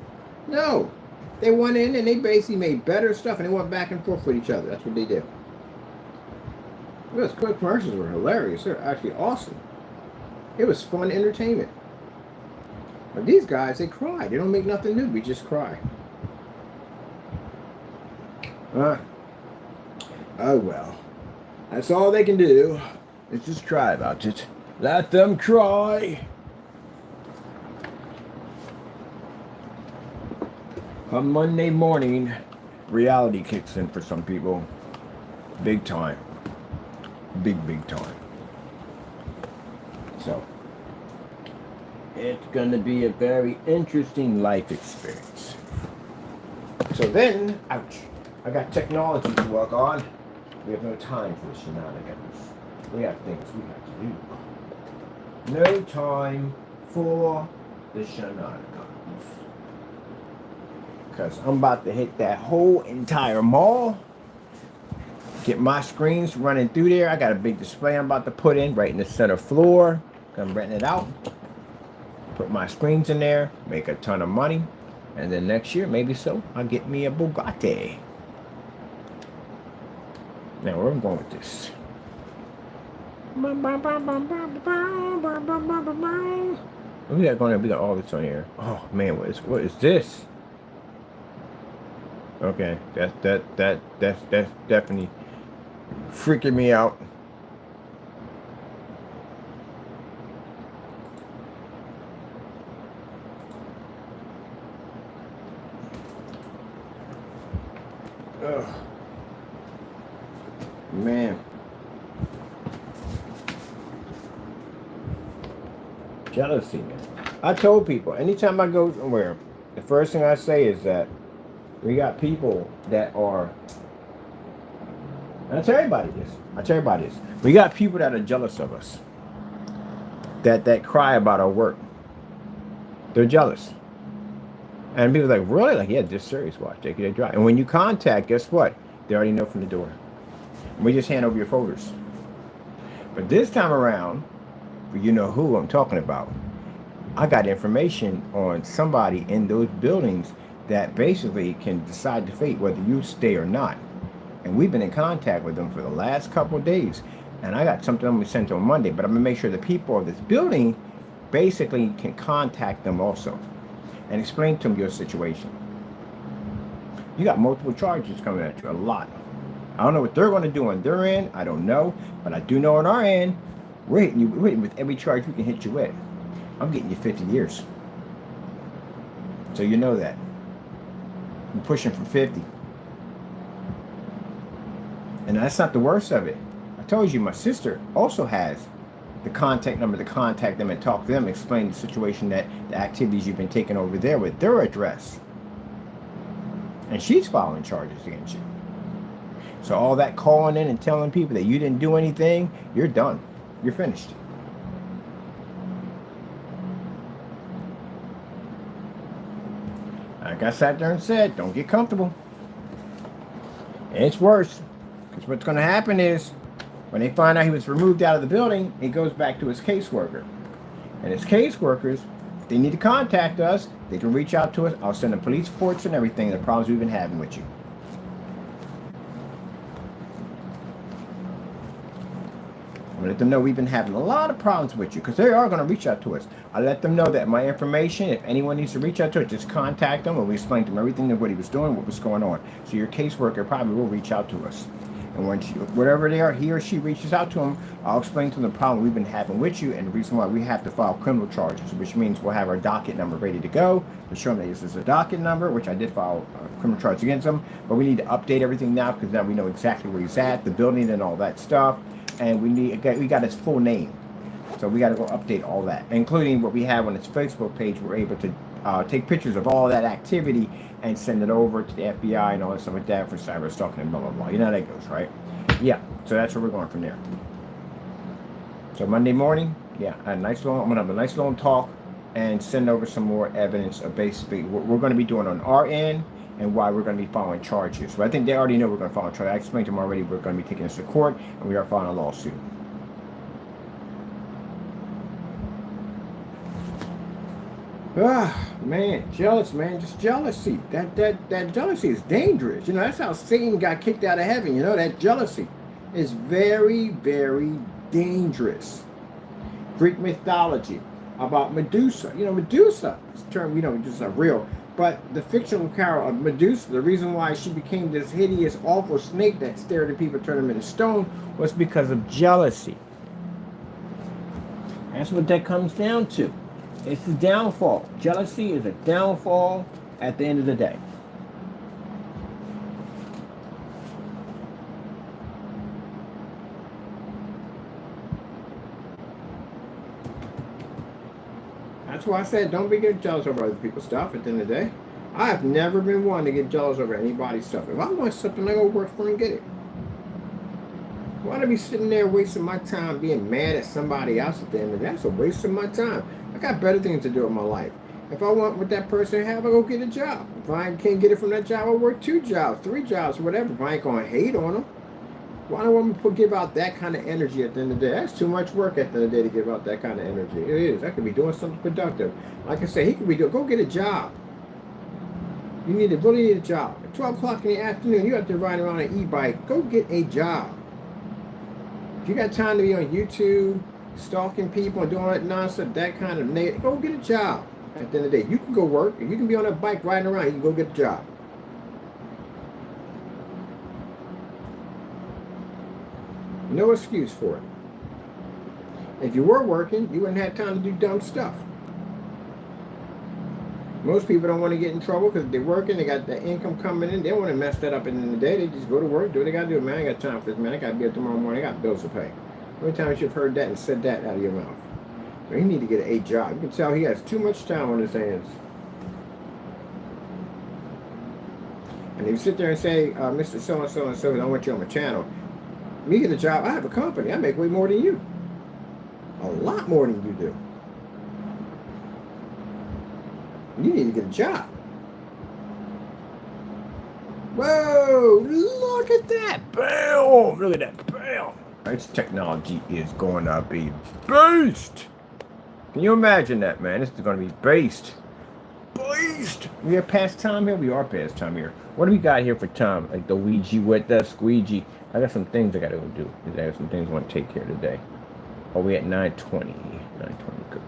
No. They went in and they basically made better stuff and they went back and forth with each other. That's what they did. Those quick commercials were hilarious. They're actually awesome. It was fun entertainment. But these guys, they cry. They don't make nothing new. We just cry. Oh well. That's all they can do. Is just cry about it. Let them cry. On Monday morning, reality kicks in for some people. Big time. Big time. So, it's going to be a very interesting life experience. So then, ouch, I got technology to work on. We have no time for the shenanigans. We have things we have to do. No time for the shenanigans. Because I'm about to hit that whole entire mall. Get my screens running through there. I got a big display I'm about to put in right in the center floor. I'm renting it out. Put my screens in there. Make a ton of money. And then next year, maybe so, I'll get me a Bugatti. Now, where I'm going with this? What we got going on? We got all this on here. Oh man, what is this? Okay, that's definitely freaking me out. Ugh. Man. Jealousy, man. I told people, anytime I go somewhere, the first thing I say is that we got people that are, and I tell everybody this. We got people that are jealous of us. That cry about our work. They're jealous. And people are like, really? Like, yeah, just serious, watch, take it a drive. And when you contact, guess what? They already know from the door. We just hand over your folders. But this time around, you know who I'm talking about. I got information on somebody in those buildings that basically can decide the fate whether you stay or not. And we've been in contact with them for the last couple of days. And I got something I'm going to send to on Monday, but I'm going to make sure the people of this building basically can contact them also and explain to them your situation. You got multiple charges coming at you, a lot. I don't know what they're going to do on their end. I don't know. But I do know on our end, we're hitting you with every charge we can hit you with. I'm getting you 50 years. So you know that. I'm pushing for 50. And that's not the worst of it. I told you my sister also has the contact number to contact them and talk to them, explain the situation, that the activities you've been taking over there with their address. And she's filing charges against you. So all that calling in and telling people that you didn't do anything, you're done. You're finished. Like I sat there and said, don't get comfortable. And it's worse. Because what's going to happen is, when they find out he was removed out of the building, he goes back to his caseworker. And his caseworkers, if they need to contact us, they can reach out to us. I'll send them police reports and everything, the problems we've been having with you. I'm going to let them know we've been having a lot of problems with you, because they are going to reach out to us. I let them know that my information, if anyone needs to reach out to us, just contact them, and we explain to them everything of what he was doing, what was going on. So your caseworker probably will reach out to us. And when whatever they are, he or she reaches out to them, I'll explain to them the problem we've been having with you and the reason why we have to file criminal charges, which means we'll have our docket number ready to go. We'll show them that this is a docket number, which I did file a criminal charge against them, but we need to update everything now, because now we know exactly where he's at, the building and all that stuff. And we got his full name, so we got to go update all that, including what we have on his Facebook page. We're able to take pictures of all that activity and send it over to the FBI and all that stuff like that for cyber stalking and blah blah blah. You know how that goes, right? Yeah. So that's where we're going from there. So Monday morning, yeah, I'm gonna have a nice long talk and send over some more evidence of basically what we're going to be doing on our end and why we're going to be filing charges. So I think they already know we're going to file a charge. I explained to them already we're going to be taking this to court, and we are filing a lawsuit. Ah, man, jealous, man, just jealousy. That jealousy is dangerous. You know, that's how Satan got kicked out of heaven. You know, that jealousy is very, very dangerous. Greek mythology about Medusa. You know, Medusa, this term, you know, just a real. But the fictional character of Medusa, the reason why she became this hideous, awful snake that stared at people, turned them into stone, was because of jealousy. That's what that comes down to. It's the downfall. Jealousy is a downfall at the end of the day. That's why I said don't be getting jealous over other people's stuff at the end of the day. I have never been one to get jealous over anybody's stuff. If I want something, I go work for it and get it. Why do I be sitting there wasting my time being mad at somebody else at the end of the day? That's a waste of my time. I got better things to do in my life. If I want what that person have, I go get a job. If I can't get it from that job, I work 2 jobs, 3 jobs, whatever. If I ain't going to hate on them. Why do I want to give out that kind of energy at the end of the day? That's too much work at the end of the day to give out that kind of energy. It is. I could be doing something productive. Like I said, he could be doing, go get a job. You really need a job. At 12 o'clock in the afternoon, you have to ride around an e-bike. Go get a job. If you got time to be on YouTube, stalking people and doing all that nonsense, that kind of negative, go get a job. At the end of the day, you can go work. If you can be on a bike riding around, you can go get a job. No excuse for it. If you were working, you wouldn't have time to do dumb stuff. Most people don't want to get in trouble because they're working, they got the income coming in, they don't want to mess that up at the end of the day. They just go to work, do what they got to do. Man, I ain't got time for this, man. I got to be up tomorrow morning. I got bills to pay. How many times you've heard that and said that out of your mouth? Man, you need to get a job. You can tell he has too much time on his hands. And if you sit there and say, Mr. So-and-so and so, I want you on my channel. Me get a job, I have a company. I make way more than you. A lot more than you do. You need to get a job. Whoa, look at that. Bam! Look at that. Bam! This technology is going to be beast. Can you imagine that, man? This is going to be beast. Beast. We are past time here? We are past time here. What do we got here for time? Like the Ouija with the squeegee. I got some things I got to go do. I got some things I want to take care of today. Oh, we at 9:20. 9:20. Good.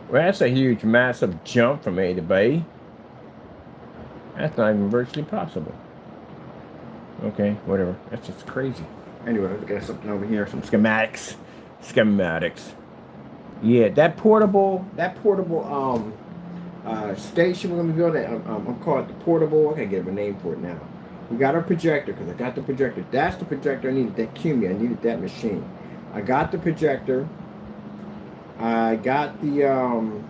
Well, that's a huge, massive jump from A to B. That's not even virtually possible. Okay, whatever. That's just crazy. Anyway, let's get something over here. Some schematics. Yeah, that portable station we're gonna be building. I'm calling it the portable. I can't give a name for it now. We got our projector, because I got the projector. That's the projector I needed, that Cumi. I needed that machine. I got the projector. I got the, oh,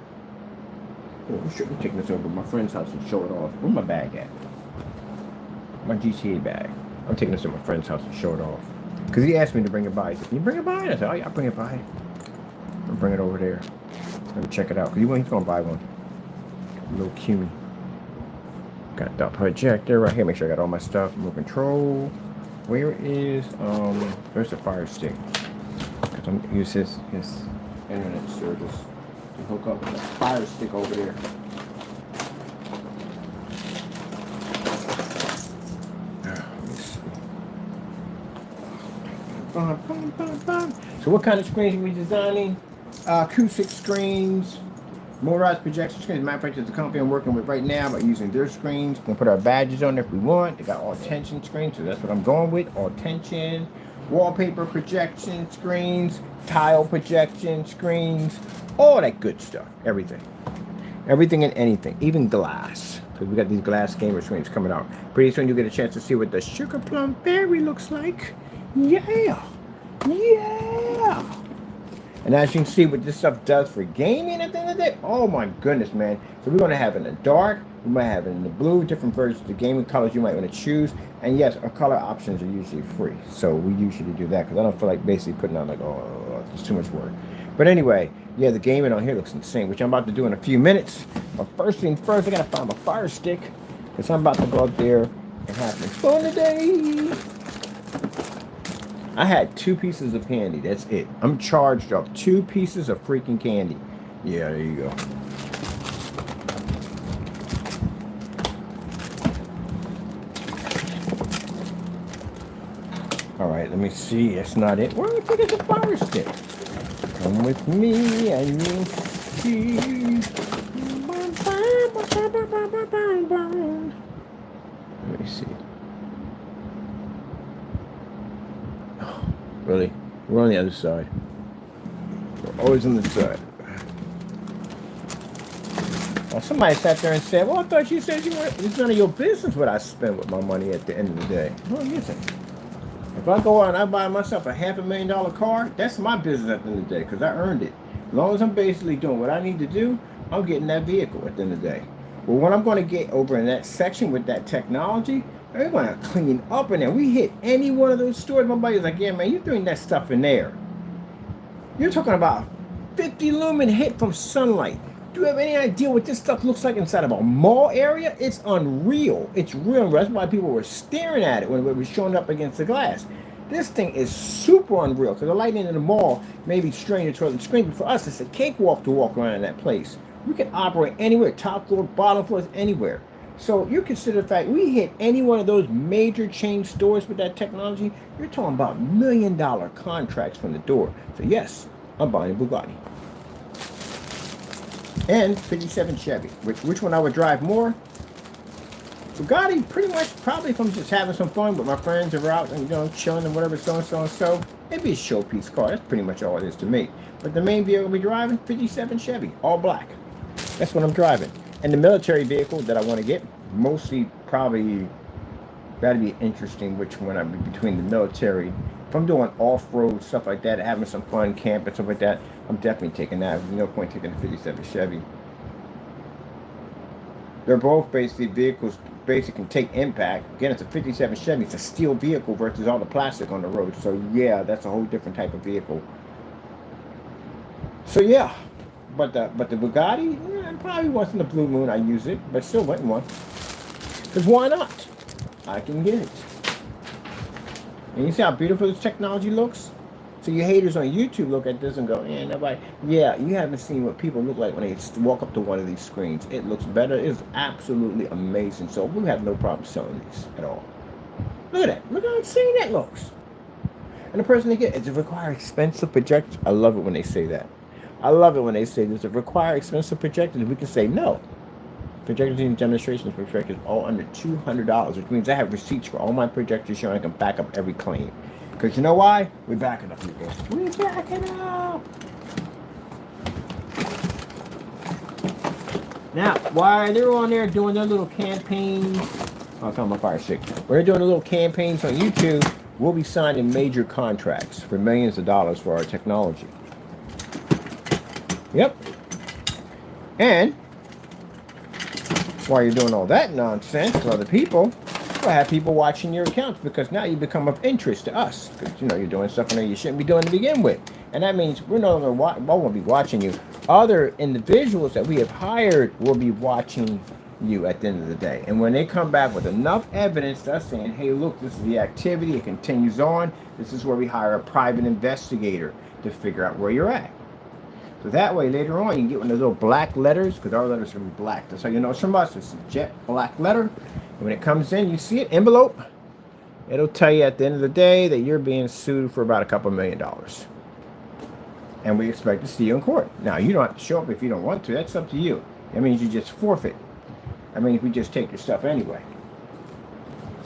should be taking this over to my friend's house and show it off. Where's my bag at? My GTA bag. I'm taking this to my friend's house and show it off. Because he asked me to bring it by. He said, can you bring it by? And I said, oh yeah, I'll bring it by. I'll bring it over there. Let me check it out. Because he's going to buy one. A little Cumi. Got the projector right here. Make sure I got all my stuff. Remote control. Where is, where's the fire stick? Because I'm going to use his internet service to hook up the fire stick over there. So what kind of screens are we designing? Acoustic screens, motorized projection screens. Matter of fact, there's a company I'm working with right now by using their screens. We can put our badges on there if we want. They got all tension screens, so that's what I'm going with. All tension, wallpaper projection screens, tile projection screens, all that good stuff. Everything. Everything and anything, even glass. Because we got these glass gamer screens coming out. Pretty soon you'll get a chance to see what the sugar plum berry looks like. Yeah. Yeah. And as you can see what this stuff does for gaming at the end of the day, oh my goodness, man. So we're going to have it in the dark, we might have it in the blue, different versions of the gaming colors you might want to choose. And yes, our color options are usually free. So we usually do that because I don't feel like basically putting out like, oh, it's too much work. But anyway, yeah, the gaming on here looks insane, which I'm about to do in a few minutes. But first thing first, I got to find my fire stick because I'm about to go up there and have some fun today. I had 2 pieces of candy. That's it. I'm charged up. 2 pieces of freaking candy. Yeah, there you go. All right, let me see. That's not it. Where the fuck is the fire stick? Come with me and you'll see. Let me see. Really? We're on the other side. We're always on the side. Well, somebody sat there and said, well, I thought you said you weren't. It's none of your business what I spend with my money at the end of the day. Well, listen. If I go out and I buy myself a $500,000 car, that's my business at the end of the day because I earned it. As long as I'm basically doing what I need to do, I'm getting that vehicle at the end of the day. Well, what I'm going to get over in that section with that technology, we're going to clean up in there. We hit any one of those stores. My buddy's like, yeah, man, you're doing that stuff in there. You're talking about 50 lumen hit from sunlight. Do you have any idea what this stuff looks like inside of a mall area? It's unreal. It's real. That's why people were staring at it when it was showing up against the glass. This thing is super unreal because the lighting in the mall may be strained toward the screen, but for us, it's a cakewalk to walk around in that place. We can operate anywhere, top floor, bottom floors, anywhere. So you consider the fact we hit any one of those major chain stores with that technology, you're talking about $1 million contracts from the door. So yes, I'm buying a Bugatti. And 57 Chevy. Which one I would drive more? Bugatti, pretty much, probably if I'm just having some fun with my friends or out and, you know, chilling and whatever, so. It'd be a showpiece car. That's pretty much all it is to me. But the main vehicle I'll be driving, 57 Chevy, all black. That's what I'm driving. And the military vehicle that I want to get, mostly probably, that'd be interesting which one I'd be between the military. If I'm doing off-road stuff like that, having some fun, camp and stuff like that, I'm definitely taking that. There's no point taking the 57 Chevy. They're both basically vehicles, basically can take impact. Again, it's a 57 Chevy. It's a steel vehicle versus all the plastic on the road. So yeah, that's a whole different type of vehicle. So yeah, but the Bugatti, yeah, probably once in a blue moon I use it, but still wouldn't one. Because why not? I can get it. And you see how beautiful this technology looks? So you haters on YouTube look at this and go, yeah, nobody. Yeah, you haven't seen what people look like when they walk up to one of these screens. It looks better. It's absolutely amazing. So we have no problem selling these at all. Look at that. Look how insane that looks. And the person they get, does it require expensive projectors? I love it when they say that. I love it when they say, does it require expensive projectors? We can say no. Projectors and demonstrations projectors all under $200, which means I have receipts for all my projectors showing I can back up every claim. Because you know why? We're backing up, people. We're backing up. Now, while they're on there doing their little campaigns, I'll tell my fire stick. We're doing a little campaigns on YouTube. We'll be signing major contracts for millions of dollars for our technology. Yep. And while you're doing all that nonsense for other people, we'll have people watching your accounts because now you become of interest to us. Because, you know, you're doing stuff you shouldn't be doing to begin with. And that means we're no longer won't be watching you. Other individuals that we have hired will be watching you at the end of the day. And when they come back with enough evidence to us saying, hey, look, this is the activity, it continues on, this is where we hire a private investigator to figure out where you're at. So that way, later on, you can get one of those little black letters, because our letters are going to be black. That's how you know it's from us. It's a jet black letter. And when it comes in, you see it, envelope. It'll tell you at the end of the day that you're being sued for about a couple $1 million. And we expect to see you in court. Now, you don't have to show up if you don't want to. That's up to you. That means you just forfeit. I mean, if we just take your stuff anyway.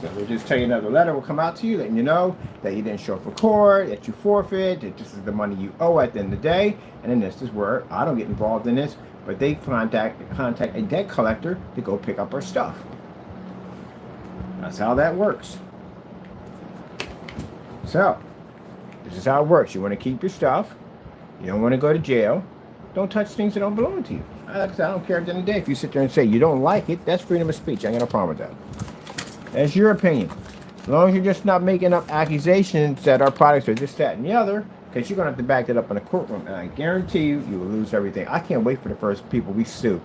So we'll just tell you another letter will come out to you, letting you know that you didn't show up for court, that you forfeit, that this is the money you owe at the end of the day. And then this is where I don't get involved in this, but they contact a debt collector to go pick up our stuff. That's how that works. So, this is how it works. You want to keep your stuff. You don't want to go to jail. Don't touch things that don't belong to you. I don't care at the end of the day. If you sit there and say you don't like it, that's freedom of speech. I ain't got no problem with that. That's your opinion. As long as you're just not making up accusations that our products are this, that, and the other, because you're going to have to back that up in a courtroom. And I guarantee you, you will lose everything. I can't wait for the first people we sue.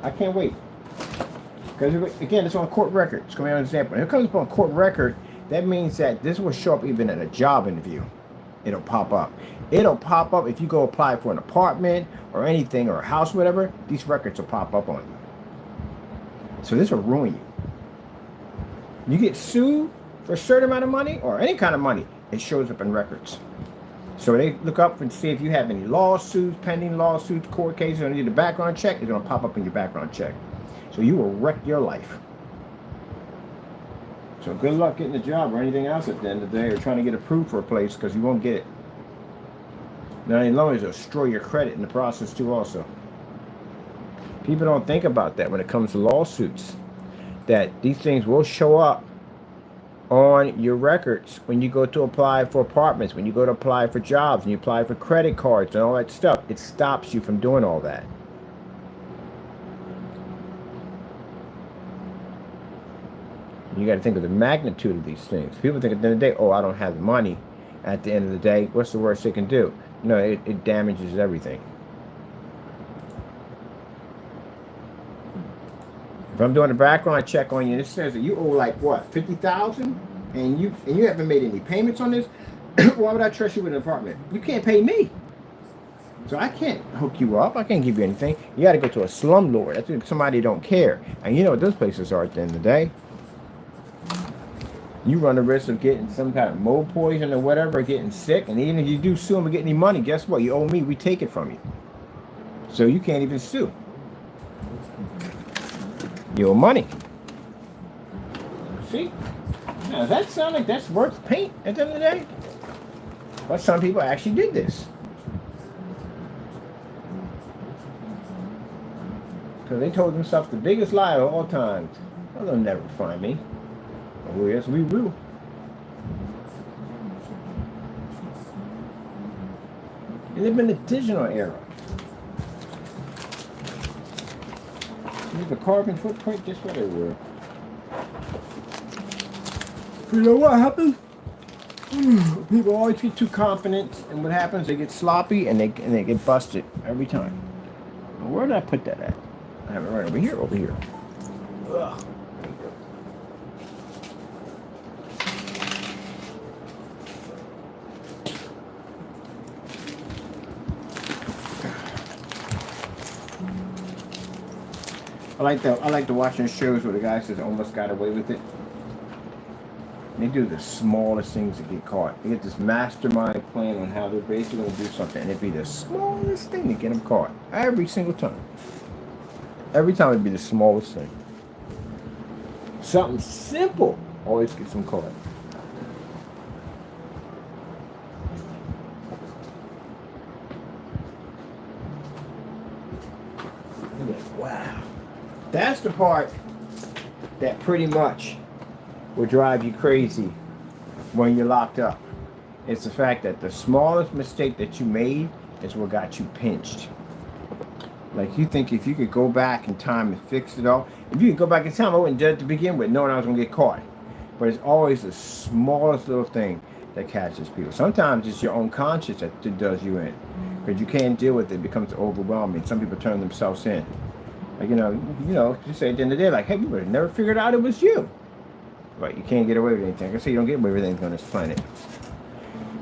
I can't wait. Because, again, it's on court record. It's going to be an example. If it comes up on court record, that means that this will show up even at a job interview. It'll pop up. It'll pop up if you go apply for an apartment or anything or a house, whatever. These records will pop up on you. So this will ruin you. You get sued for a certain amount of money or any kind of money, it shows up in records. So they look up and see if you have any lawsuits, pending lawsuits, court cases, or need a background check. It's going to pop up in your background check. So you will wreck your life. So good luck getting a job or anything else at the end of the day, or trying to get approved for a place, because you won't get it. Not any longer, it'll destroy your credit in the process too also. People don't think about that when it comes to lawsuits, that these things will show up on your records when you go to apply for apartments, when you go to apply for jobs, when you apply for credit cards and all that stuff. It stops you from doing all that. You got to think of the magnitude of these things. People think at the end of the day, oh, I don't have the money. At the end of the day, what's the worst they can do? No, it damages everything. If I'm doing a background check on you, and it says that you owe like what, $50,000, and you haven't made any payments on this, why would I trust you with an apartment? You can't pay me, so I can't hook you up. I can't give you anything. You got to go to a slumlord. That's if somebody don't care, and you know what those places are at the end of the day. You run the risk of getting some kind of mold poison or whatever, getting sick, and even if you do sue them and get any money, guess what? You owe me. We take it from you, so you can't even sue. You owe money. See? Now, does that sound like that's worth paint at the end of the day? But some people actually did this. Because they told themselves the biggest lie of all times. Well, they'll never find me. Oh, yes, we will. We live in the digital era. Leave a carbon footprint just where they were. You know what happens? People always get too confident, and what happens? They get sloppy and they get busted every time. Well, where did I put that at? I have it right over here. Over here. Ugh. There you go. I like to watch those shows where the guy says almost got away with it. They do the smallest things to get caught. They get this mastermind plan on how they're basically going to do something, and it'd be the smallest thing to get them caught every single time. Every time it'd be the smallest thing. Something simple always gets them caught. Wow. That's the part that pretty much will drive you crazy when you're locked up. It's the fact that the smallest mistake that you made is what got you pinched. Like, you think if you could go back in time and fix it all, if you could go back in time, I wouldn't do it to begin with, knowing I was going to get caught. But it's always the smallest little thing that catches people. Sometimes it's your own conscience that does you in. Because you can't deal with it, it becomes overwhelming. Some people turn themselves in. Like, you say at the end of the day, like, hey, we would have never figured out it was you. But you can't get away with anything. I say you don't get away with anything on this planet.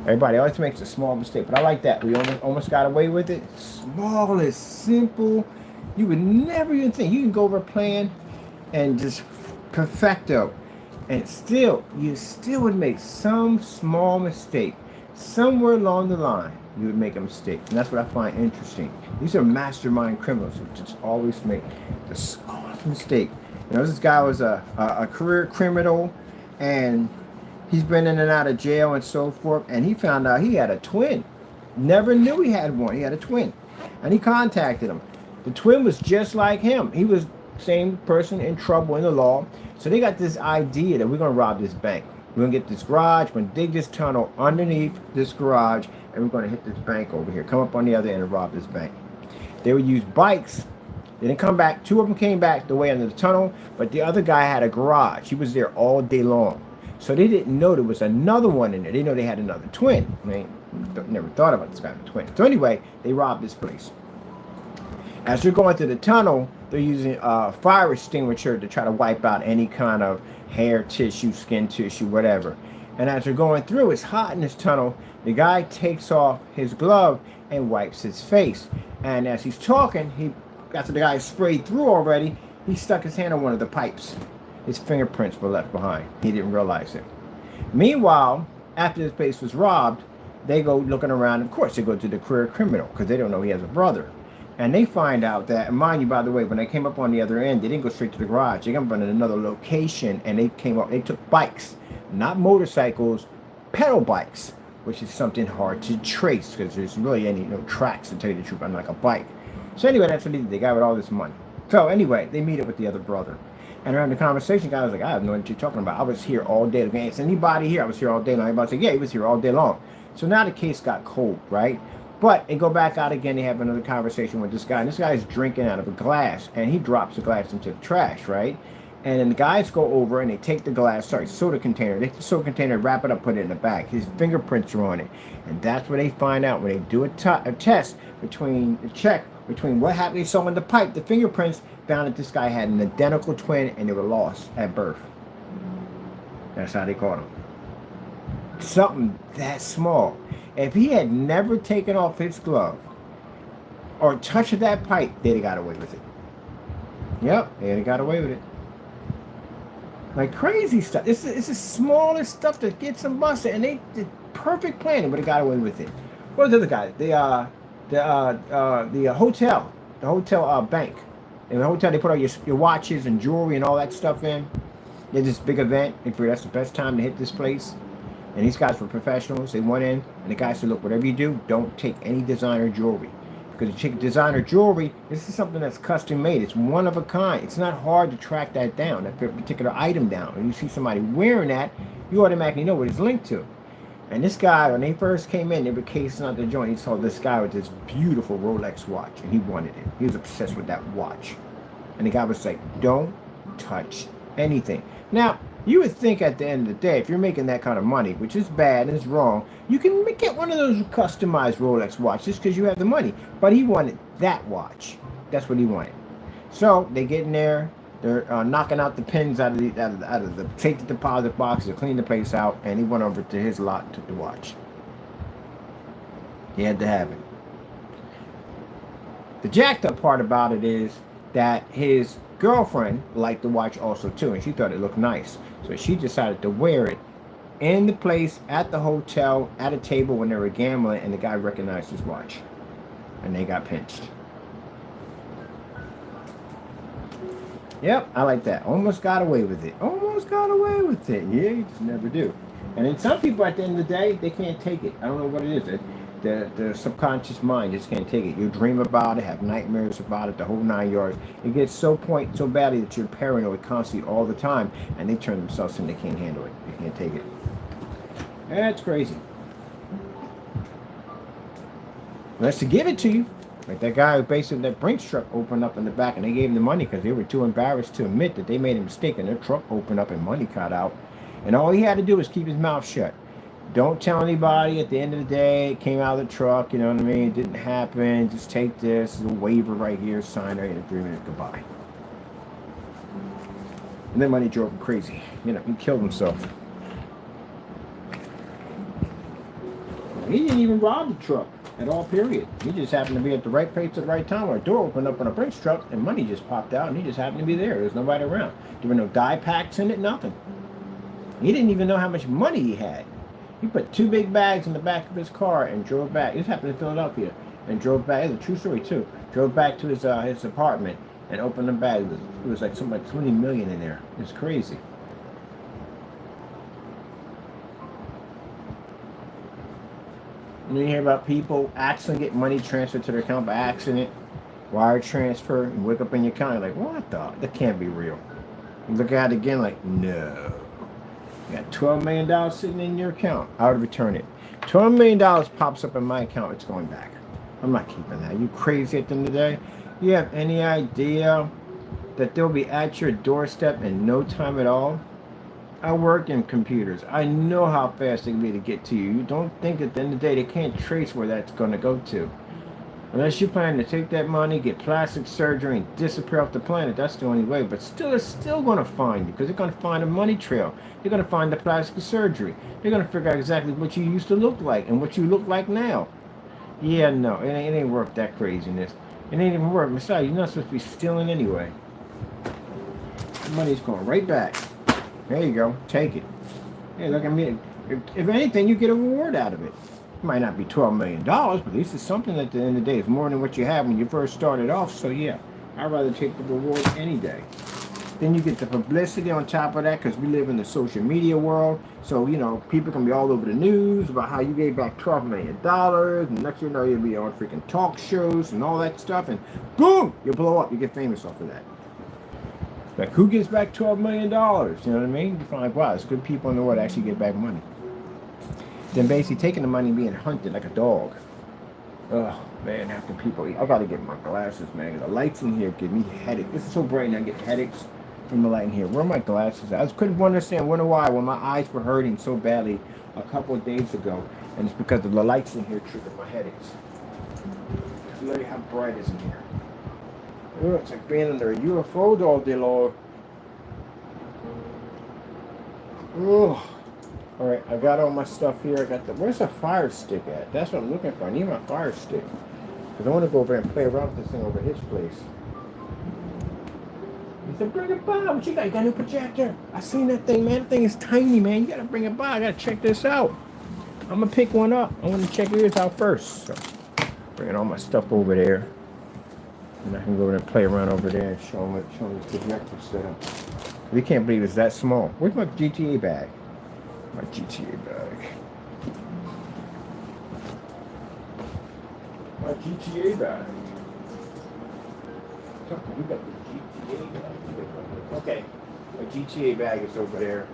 Everybody always makes a small mistake, but I like that. We almost got away with it. Small is simple. You would never even think. You can go over a plan and just perfecto. And you still would make some small mistake. Somewhere along the line, you would make a mistake. And that's what I find interesting. These are mastermind criminals who just always make the smallest mistake. This guy was a career criminal, and he's been in and out of jail and so forth, and he found out he had a twin. Never knew he had one. He had a twin. And he contacted him. The twin was just like him. He was the same person in trouble in the law. So they got this idea that we're going to rob this bank. We're going to get this garage. We're going to dig this tunnel underneath this garage, and we're going to hit this bank over here. Come up on the other end and rob this bank. They would use bikes. They didn't come back. Two of them came back the way under the tunnel, but the other guy had a garage. He was there all day long. So they didn't know there was another one in there. They know they had another twin. They never thought about this guy with a twin. So anyway, they robbed this place. As they're going through the tunnel, they're using a fire extinguisher to try to wipe out any kind of hair tissue, skin tissue, whatever. And as they're going through, it's hot in this tunnel. The guy takes off his glove and wipes his face. And as he's talking, after the guy sprayed through already, he stuck his hand on one of the pipes. His fingerprints were left behind. He didn't realize it. Meanwhile, after this place was robbed, they go looking around. Of course, they go to the career criminal because they don't know he has a brother. And they find out that, and mind you, by the way, when they came up on the other end, they didn't go straight to the garage. They came up on another location, and they came up. They took bikes, not motorcycles, pedal bikes, which is something hard to trace because there's really no tracks, to tell you the truth, on like a bike. So anyway, that's what they did. They got with all this money. So anyway, they meet up with the other brother. And around the conversation, guy was like, I have no idea what you're talking about. I was here all day. Is anybody here? I was here all day long. Everybody said, yeah, he was here all day long. So now the case got cold, right? But they go back out again. They have another conversation with this guy. And this guy is drinking out of a glass. And he drops the glass into the trash, right? And then the guys go over and they take the glass, soda container. They take the soda container, wrap it up, put it in the bag. His fingerprints are on it. And that's what they find out when they do a test between what happened. They saw in the pipe, the fingerprints found that this guy had an identical twin and they were lost at birth. That's how they caught him. Something that small. If he had never taken off his glove or touched that pipe, they'd have got away with it. Yep, they'd have got away with it. Like crazy stuff. It's the smallest stuff that gets them busted, and they did perfect planning, but they got away with it. What was the other guy? The hotel bank. In the hotel, they put all your watches and jewelry and all that stuff in. They had this big event. They figured that's the best time to hit this place. And these guys were professionals. They went in, and the guy said, look, whatever you do, don't take any designer jewelry. Because if you take designer jewelry, this is something that's custom made. It's one of a kind. It's not hard to track that down, that particular item down. When you see somebody wearing that, you automatically know what it's linked to. And this guy, when they first came in, they were casing out the joint. He saw this guy with this beautiful Rolex watch, and he wanted it. He was obsessed with that watch. And the guy was like, don't touch anything. Now, you would think at the end of the day, if you're making that kind of money, which is bad and is wrong, you can get one of those customized Rolex watches because you have the money. But he wanted that watch. That's what he wanted. So they get in there. They're knocking out the pins out of the safety deposit box to clean the place out, and he went over to his lot and took the watch. He had to have it. The jacked up part about it is that his girlfriend liked the watch also too, and she thought it looked nice. So she decided to wear it in the place, at the hotel, at a table when they were gambling, and the guy recognized his watch. And they got pinched. Yep, I like that. Almost got away with it. Almost got away with it. Yeah, you just never do. And then some people at the end of the day, they can't take it. I don't know what it is. The subconscious mind just can't take it. You dream about it, have nightmares about it, the whole 9 yards. It gets so badly that you're paranoid constantly all the time, and they turn themselves in. They can't handle it. They can't take it. That's crazy. Unless to give it to you. Like that guy who basically that Brinks truck opened up in the back, and they gave him the money because they were too embarrassed to admit that they made a mistake and their truck opened up and money cut out. And all he had to do was keep his mouth shut. Don't tell anybody. At the end of the day, it came out of the truck. You know what I mean? It didn't happen. Just take this. There's a waiver right here. Sign right in agreement. Goodbye. And then money drove him crazy. You know, he killed himself. He didn't even rob the truck at all, period. He just happened to be at the right place at the right time when a door opened up on a Brinks truck and money just popped out and he just happened to be there. There was nobody around. There were no dye packs in it, nothing. He didn't even know how much money he had. He put 2 big bags in the back of his car and drove back. This happened in Philadelphia. And drove back. It's a true story, too. Drove back to his apartment and opened the bag. It was like something like 20 million in there. It's crazy. And you hear about people accidentally get money transferred to their account by accident, wire transfer, and wake up in your account. You're like, what the? That can't be real. You look at it again like, no. You got $12 million sitting in your account. I would return it. $12 million pops up in my account. It's going back. I'm not keeping that. You crazy at the end of the day? You have any idea that they'll be at your doorstep in no time at all? I work in computers. I know how fast they can be to get to you. You don't think at the end of the day they can't trace where that's going to go to. Unless you plan to take that money, get plastic surgery, and disappear off the planet, that's the only way. But still, it's still going to find you because they're going to find a money trail. They're going to find the plastic surgery. They're going to figure out exactly what you used to look like and what you look like now. Yeah, no, it ain't worth that craziness. It ain't even worth. Besides, you're not supposed to be stealing anyway. The money's going right back. There you go. Take it. Hey, look, I mean, if anything, you get a reward out of it. It might not be $12 million, but at least it's something at the end of the day. It's more than what you had when you first started off. So, yeah, I'd rather take the reward any day. Then you get the publicity on top of that because we live in the social media world. So, you know, people can be all over the news about how you gave back $12 million. And next you know, you'll be on freaking talk shows and all that stuff. And boom, you blow up. You get famous off of that. Like, who gets back $12 million? You know what I mean? You find like, wow, it's good people in the world actually get back money. Then basically taking the money and being hunted like a dog. Oh, man, after people eat. I gotta get my glasses, man. The lights in here give me headaches. This is so bright and I get headaches from the light in here. Where are my glasses at? I just couldn't understand, wonder why, when my eyes were hurting so badly a couple of days ago. And it's because of the lights in here triggered my headaches. Look at how bright it is in here. Oh, it's like being under a UFO all day long. Oh. Alright, I got all my stuff here. I got the... Where's the fire stick at? That's what I'm looking for. I need my fire stick. Because I want to go over and play around with this thing over his place. He said, bring it by. What you got? You got a new projector? I seen that thing, man. That thing is tiny, man. You got to bring it by. I got to check this out. I'm going to pick one up. I want to check yours out first. So, bringing all my stuff over there. And I can go over and play around over there and show them the projector setup. We can't believe it's that small. Where's my GTA bag? My GTA bag. My GTA bag. We got the GTA bag. Okay. My GTA bag is over there.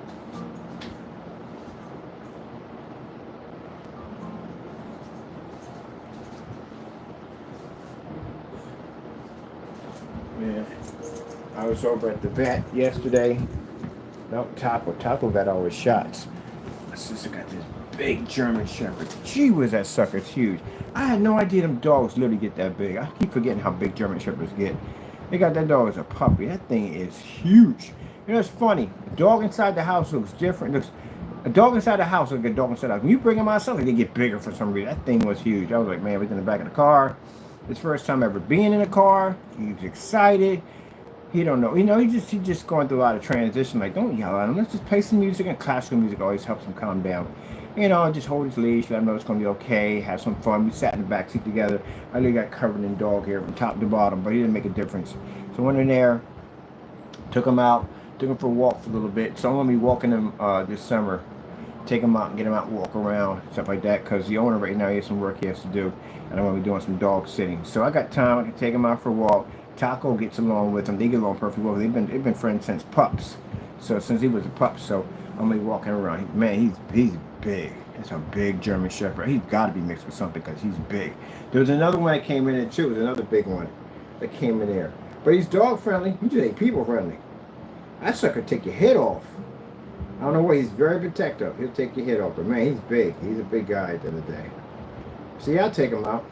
Yeah. I was over at the vet yesterday. No, Taco got all his shots. My sister got this big German Shepherd. Gee whiz, that sucker's huge. I had no idea them dogs literally get that big. I keep forgetting how big German Shepherds get. They got that dog as a puppy. That thing is huge. You know, it's funny. A dog inside the house looks different. A dog inside the house looks like a dog inside the house. When you bring them outside, they get bigger for some reason. That thing was huge. I was like, man, we're in the back of the car. His first time ever being in a car. He was excited. He don't know. You know, he's just going through a lot of transition. Like, don't yell at him. Let's just play some music, and classical music always helps him calm down. You know, just hold his leash, let him know it's going to be okay, have some fun. We sat in the back seat together. I really got covered in dog hair from top to bottom, but he didn't make a difference. So went in there, took him out, took him for a walk for a little bit. So I'm going to be walking him this summer. take him out and get him out and walk around, stuff like that, because the owner right now, he has some work he has to do, and I'm going to be doing some dog sitting. So I got time. I can take him out for a walk. Taco gets along with him. They get along perfectly well. They've been friends since pups. So since he was a pup, so I'm going to be walking around. Man, he's big. That's a big German Shepherd. He's got to be mixed with something because he's big. There was another one that came in there too. There's another big one that came in there. But he's dog friendly. He just ain't people friendly. That sucker take your head off. I don't know what. He's very protective. He'll take your head off. But man, he's big. He's a big guy at the end of the day. So yeah, I'll take him out.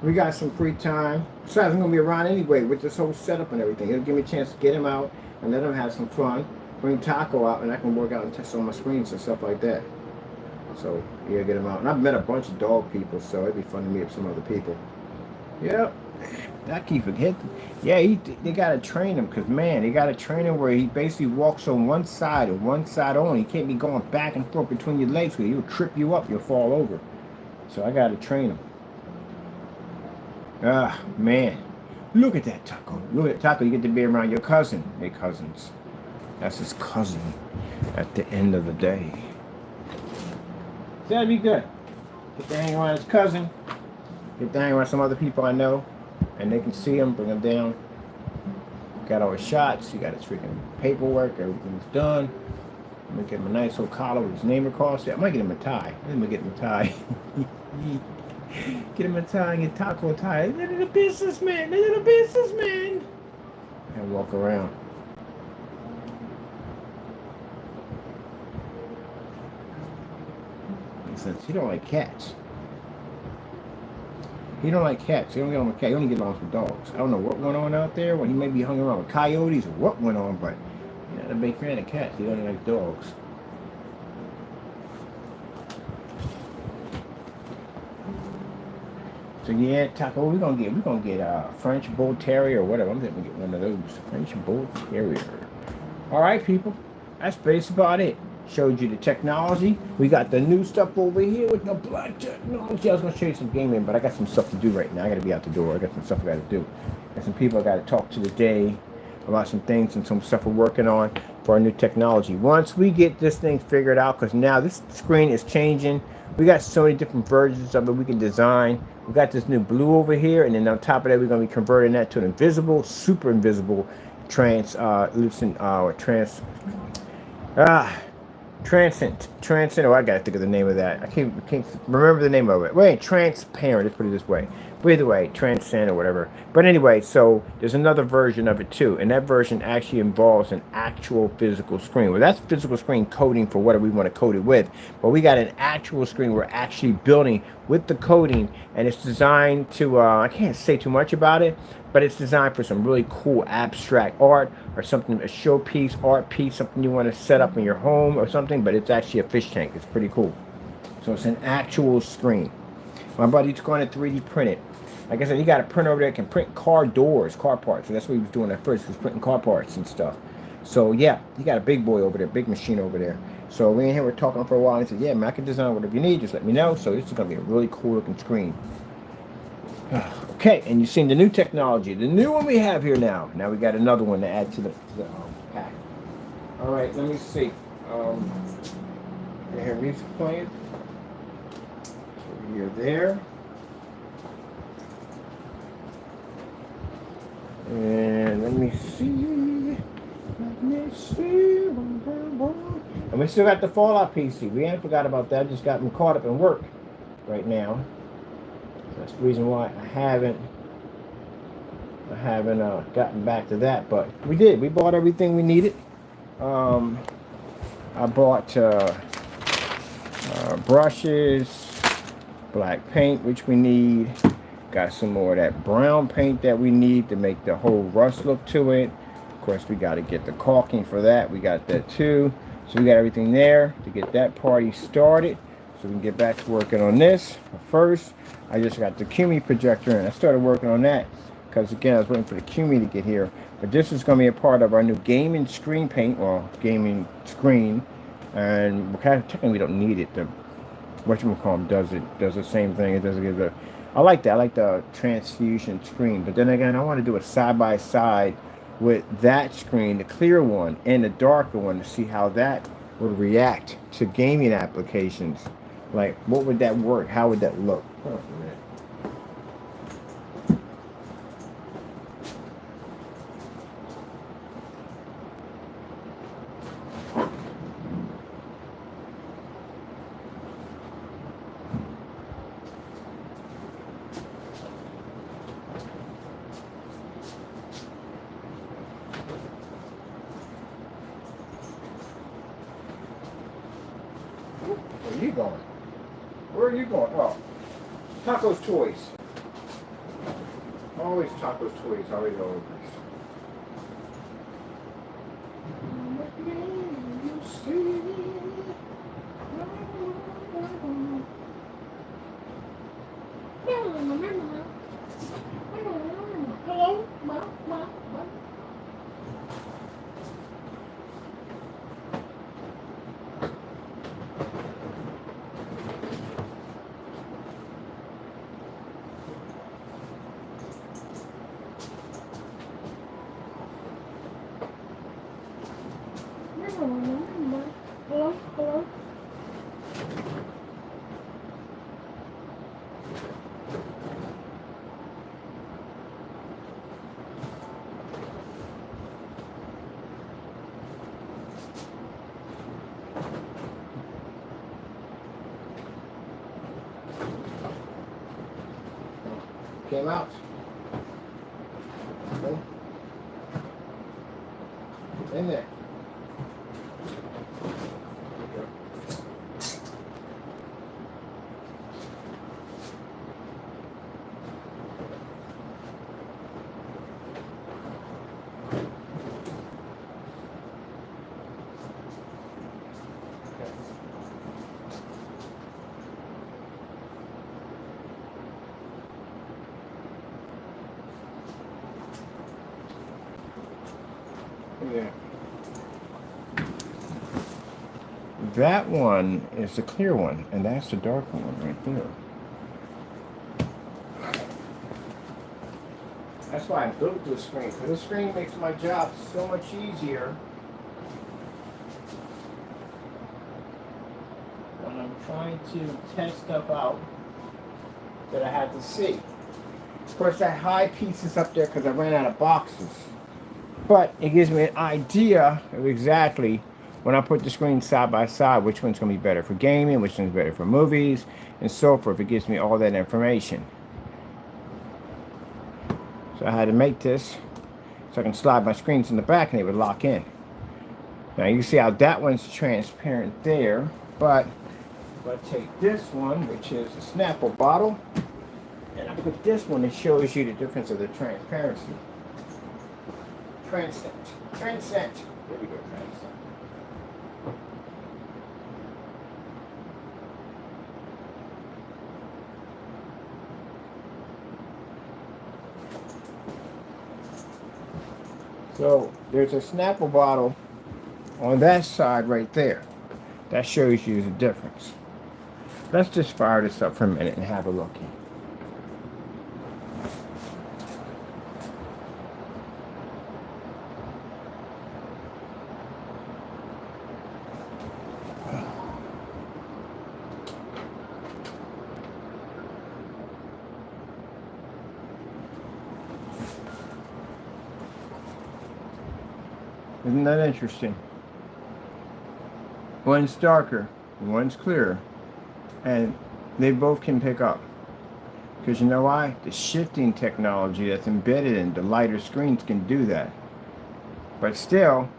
We got some free time. Besides, I'm going to be around anyway with this whole setup and everything. It'll give me a chance to get him out and let him have some fun. Bring Taco out and I can work out and test on my screens and stuff like that. So yeah, get him out. And I've met a bunch of dog people, so it'd be fun to meet some other people. Yep. I keep forgetting. Yeah, they gotta train him because man, they gotta train him where he basically walks on one side and one side only. He can't be going back and forth between your legs because he'll trip you up. You'll fall over. So I gotta train him. Ah, man, look at that Taco. Look at Taco. You get to be around your cousin. Hey, cousins. That's his cousin. At the end of the day. So that'd be good. Get to hang around his cousin. Get to hang around some other people I know. And they can see him, bring him down. Got all his shots. He got his freaking paperwork. Everything's done. I'm gonna get him a nice little collar with his name across it. I might get him a tie. I'm gonna get him a tie. Get him a tie and get Taco a tie. The little businessman. The little businessman. And walk around. Since he don't like cats. He don't like cats. He don't get on with cats. He only get along with dogs. I don't know what went on out there when he maybe hung around with coyotes or what went on, but he's not a big fan of cats. He only likes dogs. So yeah, Taco, we're gonna get a French Bull Terrier or whatever. I'm gonna get one of those. French Bull Terrier. Alright people, that's basically about it. Showed you the technology. We got the new stuff over here with the black technology. I was gonna show you some gaming, but I got some stuff to do right now. I gotta be out the door. I got some stuff I gotta do. Got some people I gotta talk to today about some things and some stuff we're working on for our new technology. Once we get this thing figured out, because now this screen is changing. We got so many different versions of it we can design. We got this new blue over here, and then on top of that, we're gonna be converting that to an invisible, super invisible, translucent, transcend. Oh, I gotta think of the name of that. I can't remember the name of it. Wait, transparent. Let's put it this way. But either way, transcend or whatever. But anyway, so there's another version of it too, and that version actually involves an actual physical screen. Well, that's physical screen coding for whatever we want to code it with. But we got an actual screen we're actually building with the coding, and it's designed to. I can't say too much about it, but it's designed for some really cool abstract art or something, a showpiece, art piece, something you want to set up in your home or something. But it's actually a fish tank. It's pretty cool. So it's an actual screen. My buddy's going to 3D print it. Like I said, he got a printer over there that can print car doors, car parts. So that's what he was doing at first. He was printing car parts and stuff. So yeah, he got a big boy over there, big machine over there. So we in here, we're talking for a while. And he said, yeah, man, I can design whatever you need. Just let me know. So this is going to be a really cool looking screen. Okay, and you've seen the new technology. The new one we have here now. Now we got another one to add to the pack. All right, let me see. I hear music playing. So you're there. And let me see. And we still got the Fallout PC. We ain't forgot about that. Just got me caught up in work right now. That's the reason why I haven't gotten back to that. But we did. We bought everything we needed. I bought brushes, black paint, which we need. Got some more of that brown paint that we need to make the whole rust look to it. Of course, we got to get the caulking for that. We got that too. So we got everything there to get that party started. So we can get back to working on this. But first, I just got the Cumi projector and I started working on that. Because again, I was waiting for the Cumi to get here. But this is going to be a part of our new gaming screen paint, or gaming screen. And technically we don't need it. The whatchamacallit does the same thing. It doesn't give the... I like that. I like the transfusion screen. But then again, I want to do a side-by-side with that screen, the clear one, and the darker one, to see how that would react to gaming applications. Like, what would that work? How would that look? Hold on a minute. Where are you going? Where are you going? Oh, Taco's Toys. Always Taco's Toys. Always always. Hello, hello. Came out. Okay. In there. Yeah. That one is the clear one, and that's the dark one right there. That's why I built this screen, because this screen makes my job so much easier when I'm trying to test stuff out that I have to see. Of course, that high piece is up there because I ran out of boxes. But it gives me an idea of exactly, when I put the screens side by side, which one's going to be better for gaming, which one's better for movies, and so forth. It gives me all that information. So I had to make this so I can slide my screens in the back and they would lock in. Now you see how that one's transparent there, but if I take this one, which is a Snapple bottle, and I put this one, it shows you the difference of the transparency. Transcend. Transcend. There we go, transcend. So there's a Snapple bottle on that side right there. That shows you the difference. Let's just fire this up for a minute and have a look. Isn't that interesting? One's darker, one's clearer, and they both can pick up. Because you know why? The shifting technology that's embedded in the lighter screens can do that. But still,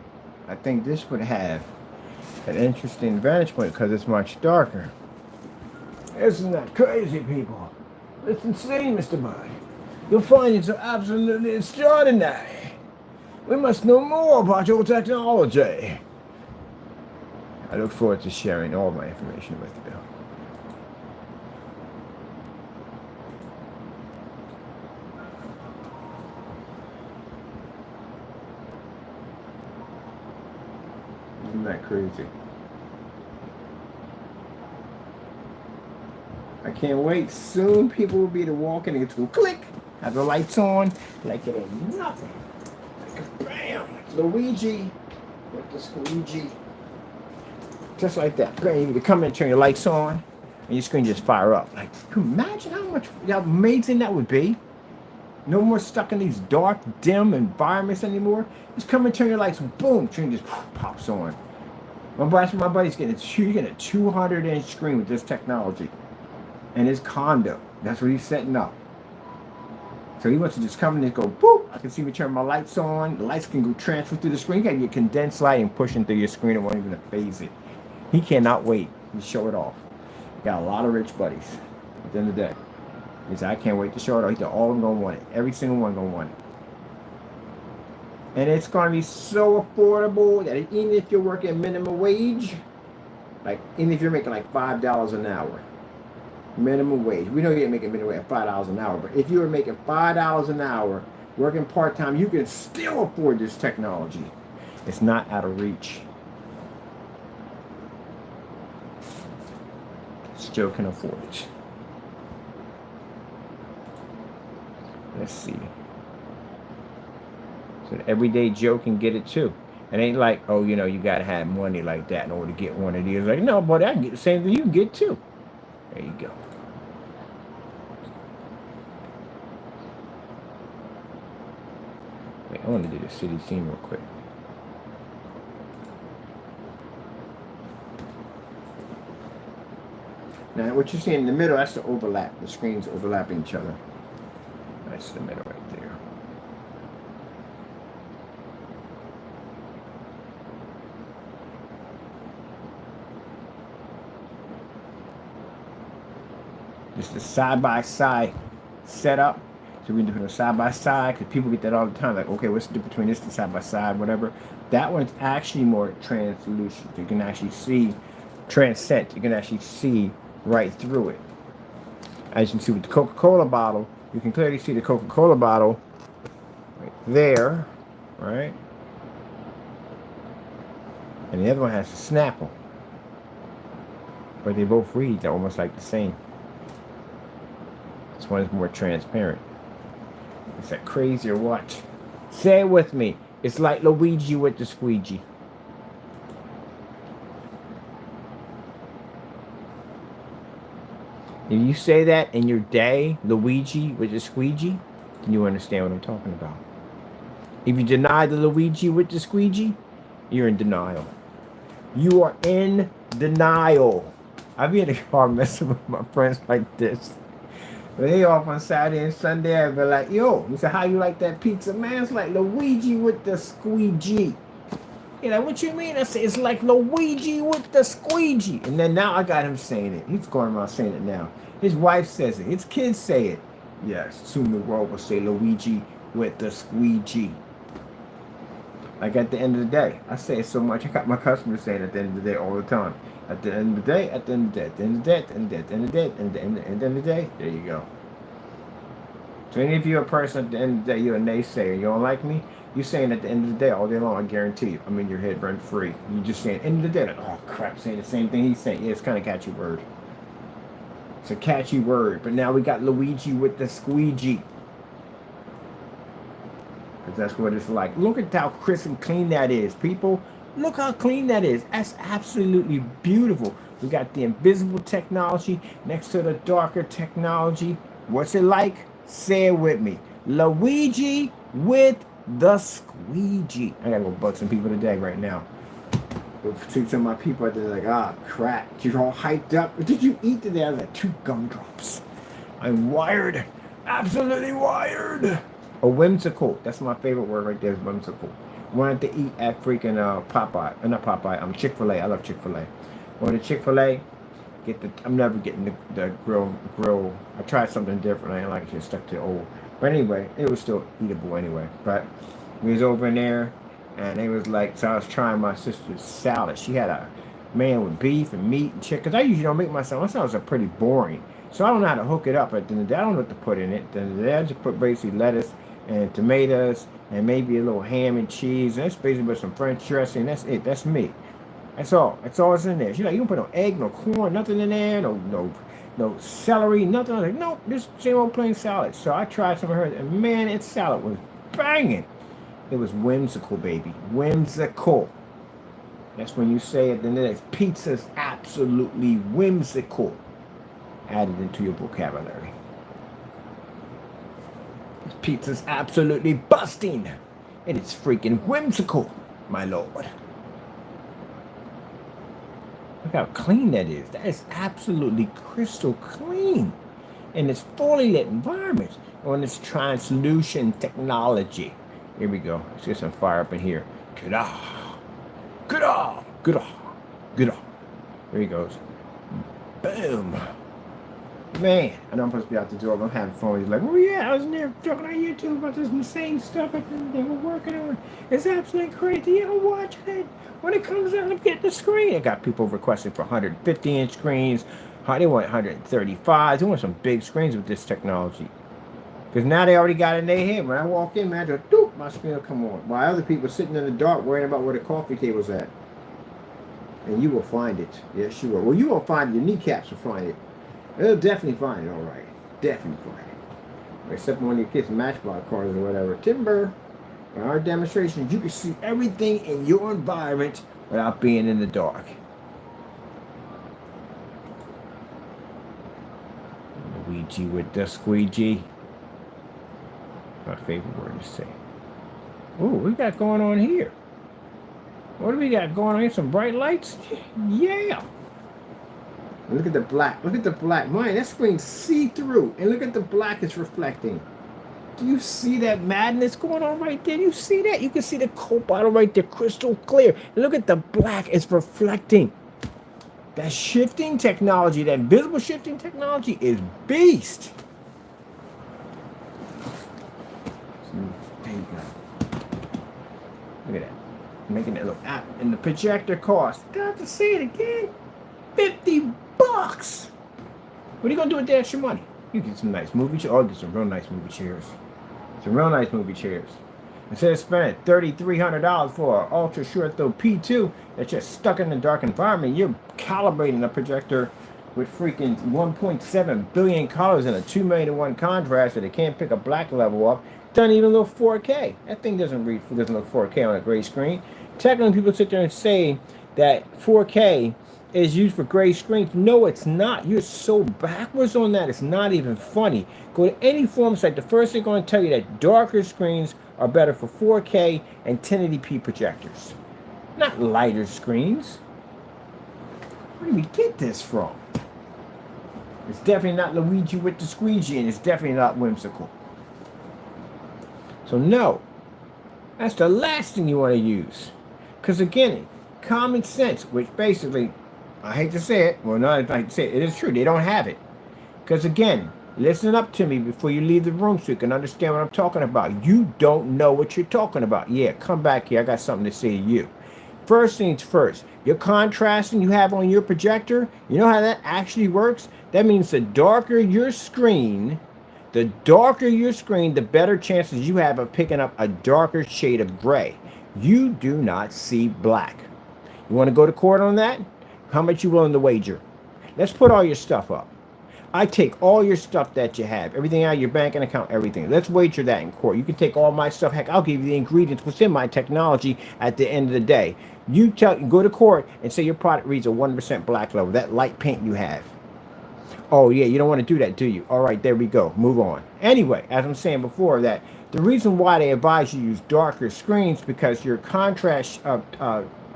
I think this would have an interesting vantage point because it's much darker. Isn't that crazy, people? It's insane, Mr. Bud. You'll find it's absolutely extraordinary. We must know more about your technology. I look forward to sharing all my information with you. Isn't that crazy? I can't wait. Soon people will be able to walk in and get to click, have the lights on, like it ain't nothing. Like a bam, Luigi with the squeegee. Just like that. You come in and turn your lights on, and your screen just fire up. Like, can you imagine how amazing that would be? No more stuck in these dark, dim environments anymore. Just come and turn your lights, boom, screen just pops on. My buddy's getting a 200-inch screen with this technology. In his condo. That's what he's setting up. So he wants to just come in and go, boop. I can see me turn my lights on. The lights can go transfer through the screen. You got your condensed light and pushing through your screen. It won't even phase it. He cannot wait to show it off. Got a lot of rich buddies at the end of the day. He said, I can't wait to show it off. He said, all of them going to want it. Every single one going to want it. And it's going to be so affordable that even if you're working minimum wage, like even if you're making like $5 an hour, minimum wage. We know you're making minimum wage at $5 an hour, but if you were making $5 an hour, working part-time, you can still afford this technology. It's not out of reach. Still can afford it. Let's see. So the everyday Joe can get it too. It ain't like, oh, you know, you gotta have money like that in order to get one of these. Like, no, but I can get the same thing you can get too. There you go. Wait, I want to do the city scene real quick. Now, what you see in the middle, that's the overlap. The screens overlapping each other. That's the middle right there. Just the side-by-side setup. So we can do it side-by-side, because people get that all the time. Like, okay, what's the difference between this and side-by-side, whatever. That one's actually more translucent. You can actually see, transcend. You can actually see right through it. As you can see with the Coca-Cola bottle, you can clearly see the Coca-Cola bottle right there, right? And the other one has a Snapple. But they both read, they're almost like the same. This one is more transparent. Is that crazy or what? Say it with me. It's like Luigi with the squeegee. If you say that in your day, Luigi with the squeegee, then you understand what I'm talking about. If you deny the Luigi with the squeegee, you're in denial. You are in denial. I be in the car messing with my friends like this. When they off on Saturday and Sunday, I be like, yo, he said, how you like that pizza? Man, it's like Luigi with the squeegee. You know, what you mean? I said, it's like Luigi with the squeegee. And then now I got him saying it. He's going around saying it now. His wife says it. His kids say it. Yes, soon the world will say Luigi with the squeegee. Like at the end of the day, I say it so much. I got my customers saying it at the end of the day all the time. At the end of the day, at the end of the day, at the end of the day, at the end of the day, at the end of the day, at the end of the day, there you go. So any of you are a person at the end of the day, you're a naysayer, you don't like me, you're saying at the end of the day all day long, I guarantee you, I'm in your head rent free. You're just saying, end of the day, like, oh crap, saying the same thing he's saying. Yeah, it's kind of a catchy word. It's a catchy word, but now we got Luigi with the squeegee. Because that's what it's like. Look at how crisp and clean that is, people. Look how clean that is. That's absolutely beautiful. We got the invisible technology next to the darker technology. What's it like? Say it with me. Luigi with the squeegee. I gotta go bug some people today right now. See some of my people, they're like, ah, crap. You're all hyped up. What did you eat today? I was like, 2 gumdrops. I'm wired. Absolutely wired. A whimsical. That's my favorite word right there, is whimsical. Wanted to eat at freaking Popeye. Not Popeye, Chick-fil-A. I love Chick-fil-A. Wanted Chick-fil-A. I'm never getting the grill. I tried something different. I didn't like it. Just stuck to the old. But anyway, it was still eatable anyway. But we was over in there, and it was like, so I was trying my sister's salad. She had a man with beef and meat and chicken. Because I usually don't make my salad. My salads are pretty boring. So I don't know how to hook it up. At the end of the day, I don't know what to put in it. Then I just put basically lettuce and tomatoes and maybe a little ham and cheese. And that's basically with some French dressing. That's it. That's me. That's all. That's all that's in there. She's like, you don't put no egg, no corn, nothing in there, no celery, nothing. I was like, nope, just same old plain salad. So I tried some of hers, and man, its salad was banging. It was whimsical, baby. Whimsical. That's when you say at the next, pizza's absolutely whimsical. Added into your vocabulary. Pizza's absolutely busting. It is freaking whimsical, my lord. Look how clean that is. That is absolutely crystal clean in this fully lit environment on this translucent technology. Here we go. Let's get some fire up in here. Good-ah. Good-ah. Good-ah. Good-ah. There he goes. Boom. Man, I know I'm supposed to be out the door, but I'm having fun with it. Like, oh yeah, I was in there talking on YouTube about this insane stuff that they were working on. It's absolutely crazy. I'm watching it. When it comes out, I'm getting the screen. I got people requesting for 150-inch screens. They want 135. They want some big screens with this technology. Because now they already got it in their head. When I walk in, man, just, doop, my screen will come on. While other people sitting in the dark worrying about where the coffee table's at. And you will find it. Yes, you will. Well, you won't find it. Your kneecaps will find it. They'll definitely find it, all right. Definitely find it. Except when your kids Matchbox cars or whatever. Timber, in our demonstrations, you can see everything in your environment without being in the dark. Luigi with the squeegee. My favorite word to say. Ooh, what we got going on here? What do we got going on here? Some bright lights? Yeah. Look at the black. Look at the black. Man, that screen's see-through. And look at the black it's reflecting. Do you see that madness going on right there? Do you see that? You can see the Coke bottle right there, crystal clear. And look at the black it's reflecting. That shifting technology, that visible shifting technology is beast. There you go. Look at that. Making it look out. And the projector cost. Got to see it again. $50. What are you gonna do with the extra money? You get some nice movie chairs. Oh, get some real nice movie chairs. Some real nice movie chairs. Instead of spending $3,300 for an ultra short throw P2 that's just stuck in the dark environment, you're calibrating a projector with freaking 1.7 billion colors and a 2 million to 1 contrast that it can't pick a black level up. Doesn't even look 4K. That thing doesn't look 4K on a gray screen. Technically, people sit there and say that 4K is used for gray screens. No, it's not. You're so backwards on that. It's not even funny. Go to any forum site. The first thing they're going to tell you that darker screens are better for 4K and 1080p projectors. Not lighter screens. Where do we get this from? It's definitely not Luigi with the squeegee, and it's definitely not whimsical. So no, that's the last thing you want to use. Because again, common sense, which basically, I hate to say it, well, no, I hate to say it, it is true, they don't have it. Because again, listen up to me before you leave the room so you can understand what I'm talking about. You don't know what you're talking about. Yeah, come back here, I got something to say to you. First things first, your contrasting you have on your projector, you know how that actually works? That means the darker your screen, the better chances you have of picking up a darker shade of gray. You do not see black. You want to go to court on that? How much you willing to wager? Let's put all your stuff up. I take all your stuff that you have, everything out of your banking account, everything. Let's wager that in court. You can take all my stuff. Heck, I'll give you the ingredients within my technology at the end of the day. You go to court and say your product reads a 1% black level, that light paint you have. Oh, yeah, you don't want to do that, do you? All right, there we go. Move on. Anyway, as I'm saying before, that the reason why they advise you to use darker screens because your contrast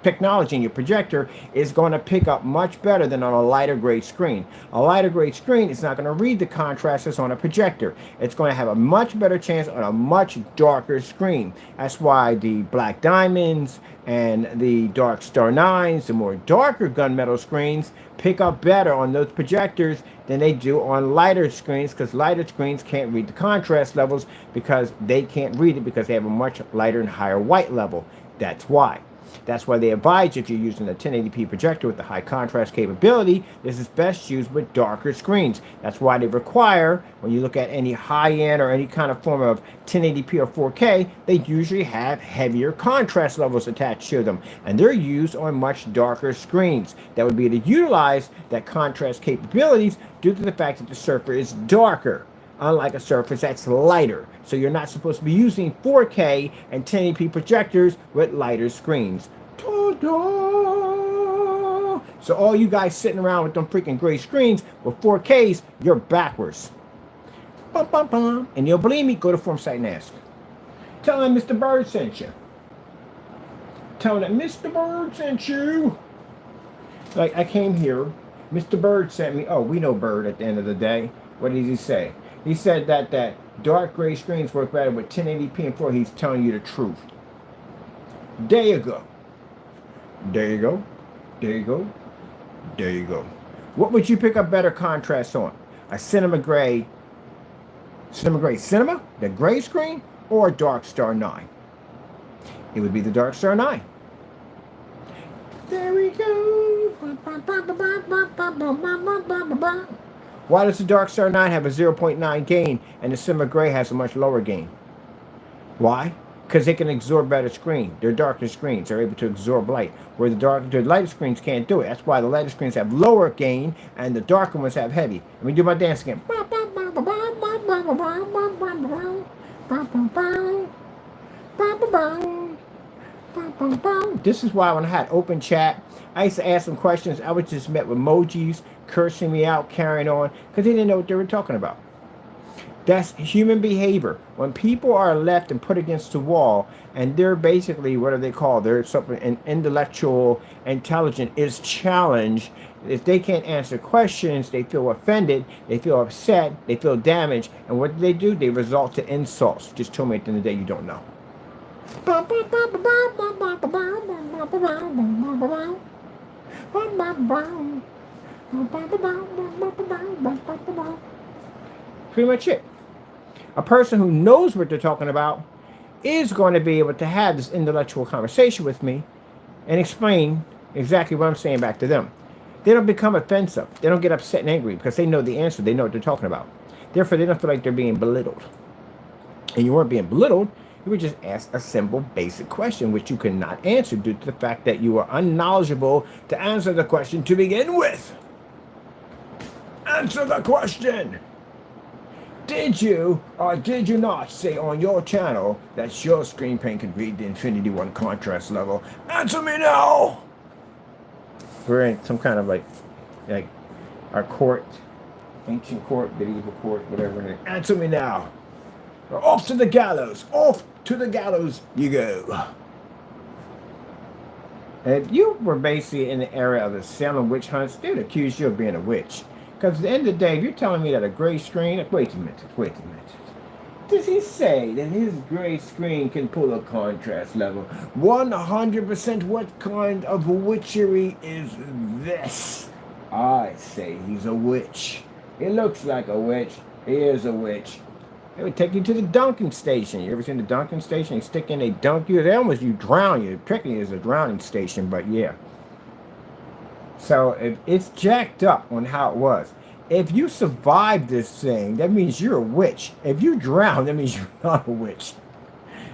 technology in your projector is going to pick up much better than on a lighter gray screen. A lighter gray screen is not going to read the contrast that's on a projector. It's going to have a much better chance on a much darker screen. That's why the Black Diamonds and the Dark Star 9s, the more darker gunmetal screens, pick up better on those projectors than they do on lighter screens, because lighter screens can't read the contrast levels because they can't read it because they have a much lighter and higher white level. That's why. That's why they advise you, if you're using a 1080p projector with the high contrast capability, this is best used with darker screens. That's why they require, when you look at any high-end or any kind of form of 1080p or 4K, they usually have heavier contrast levels attached to them. And they're used on much darker screens. That would be to utilize that contrast capabilities due to the fact that the surface is darker, unlike a surface that's lighter. So you're not supposed to be using 4K and 1080p projectors with lighter screens. Told So all you guys sitting around with them freaking gray screens with 4Ks, you're backwards. And you'll believe me, go to Form Site and ask. Tell them Mr. Bird sent you. Tell them that Mr. Bird sent you. Like, I came here, Mr. Bird sent me. Oh, we know Bird at the end of the day. What did he say? He said that dark gray screens work better with 1080p and 4. He's telling you the truth. There you go. There you go. There you go. There you go. What would you pick up better contrast on? A Cinema, the gray screen, or a Dark Star 9? It would be the Dark Star 9. There we go. Why does the Dark Star 9 have a 0.9 gain and the Cinema Gray has a much lower gain? Why? Because they can absorb better screen. They're darker screens. They're able to absorb light, where the lighter screens can't do it. That's why the lighter screens have lower gain and the darker ones have heavy. Let me do my dance again. This is why when I had open chat, I used to ask them questions. I was just met with emojis, cursing me out, carrying on, because they didn't know what they were talking about. That's human behavior. When people are left and put against the wall, and they're basically, what are they called? They're something, an intellectual intelligence is challenged. If they can't answer questions, they feel offended, they feel upset, they feel damaged, and what do? They resort to insults. Just told me at the end of the day you don't know. Pretty much it. A person who knows what they're talking about is going to be able to have this intellectual conversation with me and explain exactly what I'm saying back to them. They don't become offensive. They don't get upset and angry because they know the answer. They know what they're talking about. Therefore, they don't feel like they're being belittled. And you weren't being belittled. You were just asked a simple, basic question, which you cannot answer due to the fact that you are unknowledgeable to answer the question to begin with. Answer the question. Did you or did you not say on your channel that your screen paint could read the Infinity 1 contrast level? Answer me now! We're in some kind of like our court, ancient court, medieval court, whatever. Answer me now! Or off to the gallows! Off to the gallows you go! And if you were basically in the area of the Salem witch hunts, they would accuse you of being a witch. Because at the end of the day, if you're telling me that a gray screen... Wait a minute. Does he say that his gray screen can pull a contrast level? 100%. What kind of witchery is this? I say he's a witch. He looks like a witch. He is a witch. They would take you to the dunking station. You ever seen the dunking station? They stick in, they dunk you. They almost you drown you. Picking is a drowning station, but yeah. So if it's jacked up on how it was. If you survive this thing, that means you're a witch. If you drown, that means you're not a witch.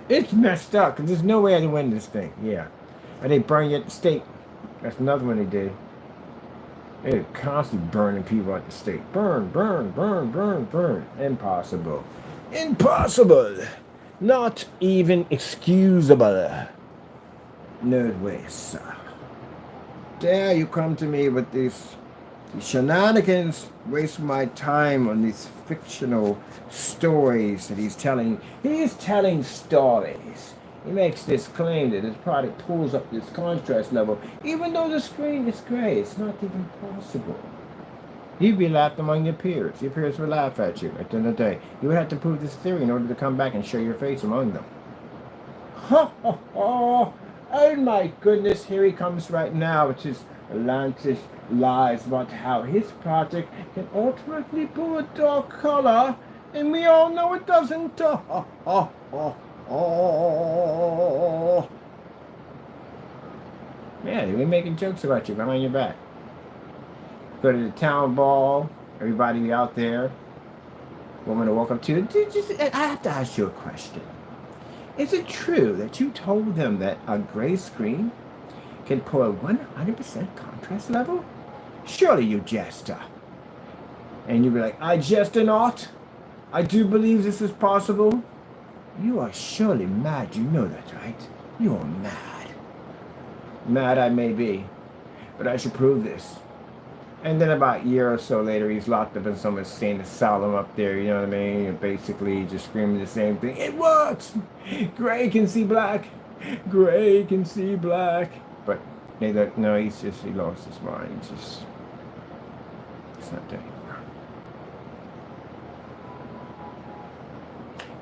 It's messed up because there's no way to win this thing. Yeah. And they burn you at the stake. That's another one they did. They're constantly burning people at the stake. Burn, burn, burn, burn, burn. Impossible. Impossible. Not even excusable. No way, sir. Dare you come to me with these shenanigans, waste my time on these fictional stories that he's telling. He is telling stories. He makes this claim that his product pulls up this contrast level, even though the screen is gray. It's not even possible. You'd be laughed among your peers. Your peers would laugh at you at the end of the day. You would have to prove this theory in order to come back and show your face among them. Ha ha ha! Oh my goodness, here he comes right now with his outlandish lies about how his project can ultimately pull a dark color, and we all know it doesn't. Man, they've been making jokes about you behind your back. Go to the town ball, everybody be out there, woman to walk up to. I have to ask you a question. Is it true that you told them that a gray screen can pull a 100% contrast level? Surely you jester. And you'd be like, I jester not. I do believe this is possible. You are surely mad. You know that, right? You are mad. Mad I may be, but I should prove this. And then about a year or so later, he's locked up in some insane asylum up there, you know what I mean? And basically just screaming the same thing. It works! Gray can see black! Gray can see black! But they don't, no, he lost his mind. It's not that anymore.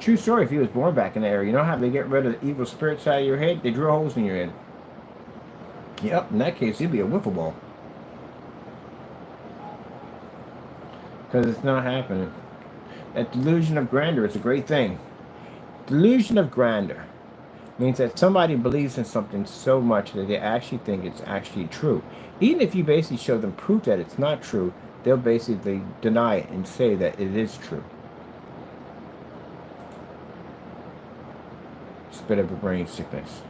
True story, if he was born back in the area, you know how they get rid of the evil spirits out of your head? They drill holes in your head. Yep, in that case, he'd be a wiffle ball. Because it's not happening. That delusion of grandeur is a great thing. Delusion of grandeur means that somebody believes in something so much that they actually think it's actually true. Even if you basically show them proof that it's not true, they'll basically deny it and say that it is true. It's a bit of a brain sickness.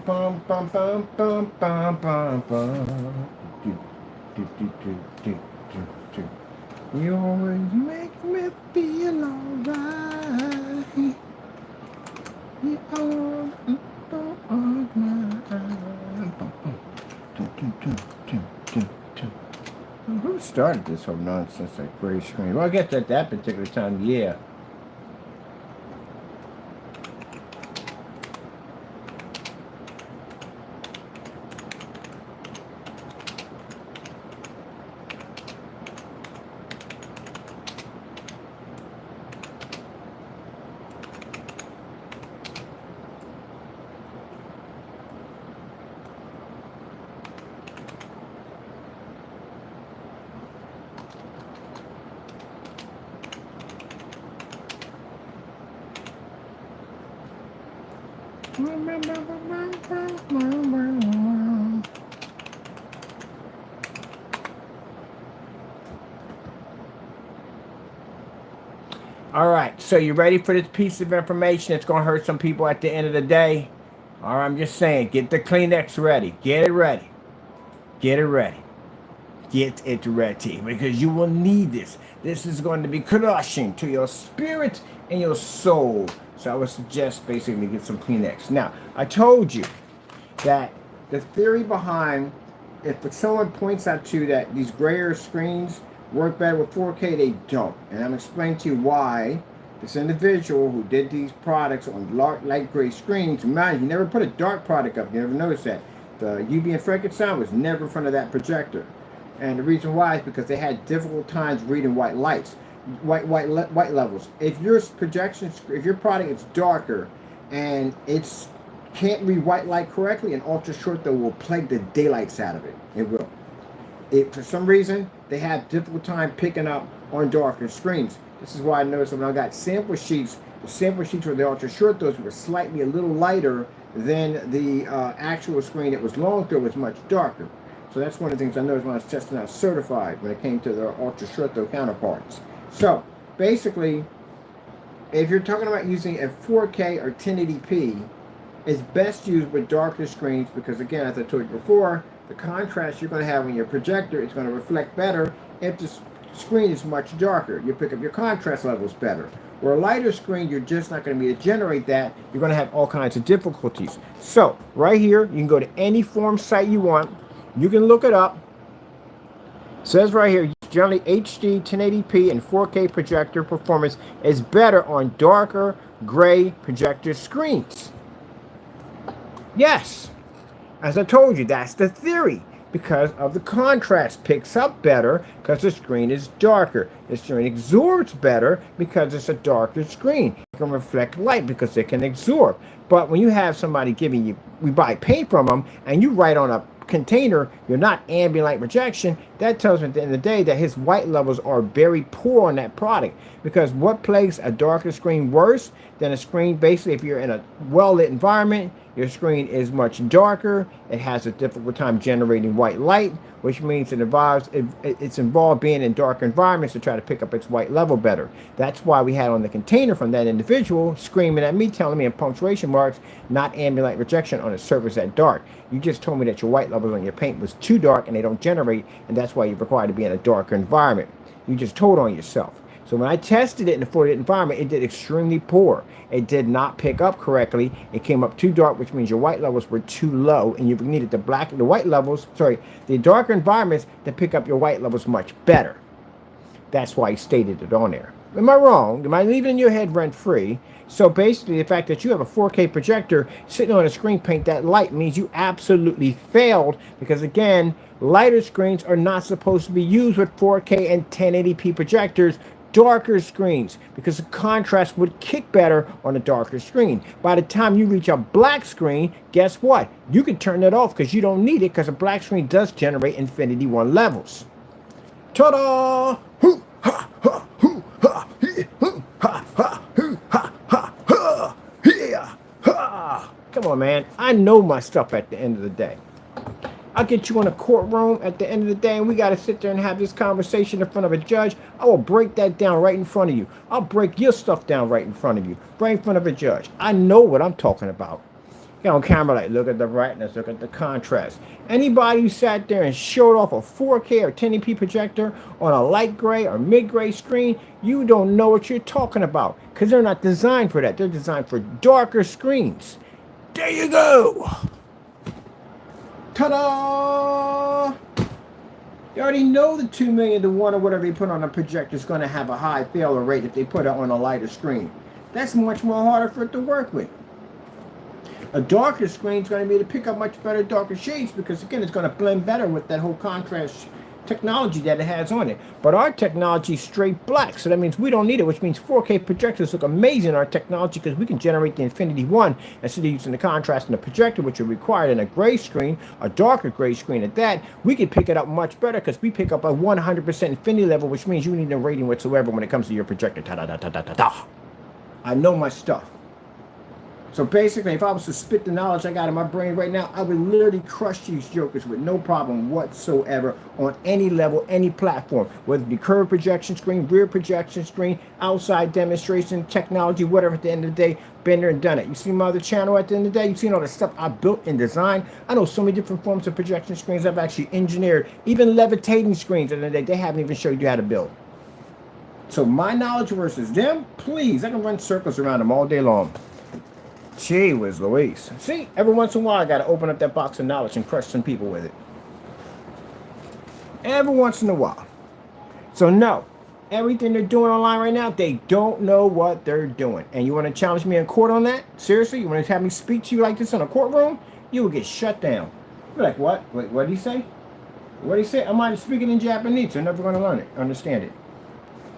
Bum, bum, bum, bum, bum, bum, bum. You always make me feel alright. You always Who started this whole nonsense like gray screen? Well, I guess at that particular time, yeah. All right, so you ready for this piece of information? It's going to hurt some people at the end of the day. All right, I'm just saying, get the Kleenex ready. Get it ready. Get it ready. Get it ready, because you will need this. This is going to be crushing to your spirit and your soul. So I would suggest basically get some Kleenex. Now, I told you that the theory behind, if someone points out to you that these grayer screens work better with 4K, they don't. And I'm explaining to you why this individual who did these products on light gray screens, mind you, never put a dark product up. You never noticed that. The UV and Frankenstein was never in front of that projector. And the reason why is because they had difficult times reading white lights, white levels. If your projection, if your product is darker and it's can't read white light correctly, an ultra short though will plague the daylights out of it. It will. For some reason, they have difficult time picking up on darker screens. This is why I noticed when I got sample sheets, the sample sheets for the ultra short those were slightly a little lighter than the actual screen that was long throw was much darker. So that's one of the things I noticed when I was testing out certified when it came to their ultra short throw counterparts. So basically, if you're talking about using a 4K or 1080p, it's best used with darker screens because, again, as I told you before, the contrast you're going to have on your projector is going to reflect better if the screen is much darker. You pick up your contrast levels better. Where a lighter screen, you're just not going to be able to generate that. You're going to have all kinds of difficulties. So right here, you can go to any form site you want. You can look it up. It says right here, generally HD, 1080p, and 4K projector performance is better on darker gray projector screens. Yes, as I told you, that's the theory. Because of the contrast, picks up better because the screen is darker. The screen absorbs better because it's a darker screen. It can reflect light because it can absorb. But when you have somebody giving you, we buy paint from them, and you write on a container, you're not ambient light rejection, that tells me at the end of the day that his white levels are very poor on that product. Because what plays a darker screen worse than a screen, basically if you're in a well-lit environment, your screen is much darker, it has a difficult time generating white light, which means it's involved being in dark environments to try to pick up its white level better. That's why we had on the container from that individual screaming at me, telling me in punctuation marks, not ambient light rejection on a surface that dark. You just told me that your white levels on your paint was too dark and they don't generate, and that's why you're required to be in a darker environment. You just told on yourself. So when I tested it in the 48 environment, it did extremely poor. It did not pick up correctly. It came up too dark, which means your white levels were too low, and you needed the white levels, the darker environments to pick up your white levels much better. That's why he stated it on there. Am I wrong? Am I leaving in your head rent free? So basically, the fact that you have a 4K projector sitting on a screen paint that light means you absolutely failed, because again, lighter screens are not supposed to be used with 4K and 1080p projectors. Darker screens, because the contrast would kick better on a darker screen. By the time you reach a black screen, guess what? You can turn that off because you don't need it, because a black screen does generate Infinity 1 levels. Ta-da! Hoo, ha, ha, hoo, ha, hee, hoo, ha, ha, hoo, ha, ha, ha, yeah, ha. Come on, man. I know my stuff at the end of the day. I'll get you in a courtroom at the end of the day, and we got to sit there and have this conversation in front of a judge. I will break that down right in front of you. I'll break your stuff down right in front of you, right in front of a judge. I know what I'm talking about. Get on camera, like, look at the brightness, look at the contrast. Anybody who sat there and showed off a 4K or 1080p projector on a light gray or mid-gray screen, you don't know what you're talking about, because they're not designed for that. They're designed for darker screens. There you go. Ta-da! You already know the 2 million to 1 or whatever they put on a projector is going to have a high failure rate if they put it on a lighter screen. That's much more harder for it to work with. A darker screen is going to be able to pick up much better darker shades, because again, it's going to blend better with that whole contrast technology that it has on it. But our technology is straight black, so that means we don't need it, which means 4K projectors look amazing in our technology, because we can generate the Infinity 1 instead of using the contrast in the projector, which are required in a gray screen, a darker gray screen at that. We can pick it up much better, because we pick up a 100% Infinity level, which means you need no rating whatsoever when it comes to your projector. Ta-da-da-da-da-da. I know my stuff. So basically, if I was to spit the knowledge I got in my brain right now, I would literally crush these jokers with no problem whatsoever on any level, any platform, whether it be curved projection screen, rear projection screen, outside demonstration, technology, whatever. At the end of the day, been there and done it. You see my other channel at the end of the day? You've seen all the stuff I built and designed. I know so many different forms of projection screens I've actually engineered, even levitating screens at the end of the day, they haven't even showed you how to build. So my knowledge versus them, please, I can run circles around them all day long. Gee whiz Louise. See, every once in a while I got to open up that box of knowledge and crush some people with it. Every once in a while. So no, everything they're doing online right now, they don't know what they're doing. And you want to challenge me in court on that? Seriously? You want to have me speak to you like this in a courtroom? You will get shut down. You're like, what? Wait, what did he say? What did he say? I might be speaking in Japanese, so I'm never going to learn it, understand it.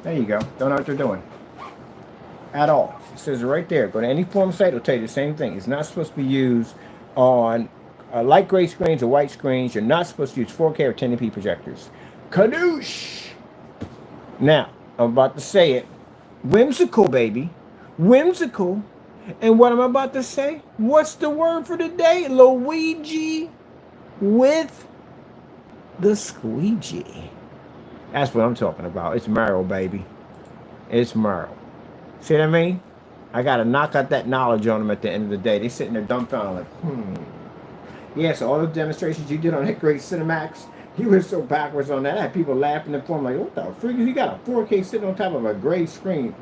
There you go. Don't know what they're doing. At all. It says it right there. Go to any forum site, it'll tell you the same thing. It's not supposed to be used on light gray screens or white screens. You're not supposed to use 4K or 1080p projectors. Kadoosh! Now, I'm about to say it. Whimsical, baby. Whimsical. And what I'm about to say, what's the word for the day? Luigi with the squeegee. That's what I'm talking about. It's Mario, baby. It's Mario. See what I mean? I got to knock out that knowledge on them at the end of the day. They sitting there dumbfounded like, Yeah, so all the demonstrations you did on that great Cinemax, you were so backwards on that. I had people laughing and form like, what the freak? You got a 4K sitting on top of a gray screen.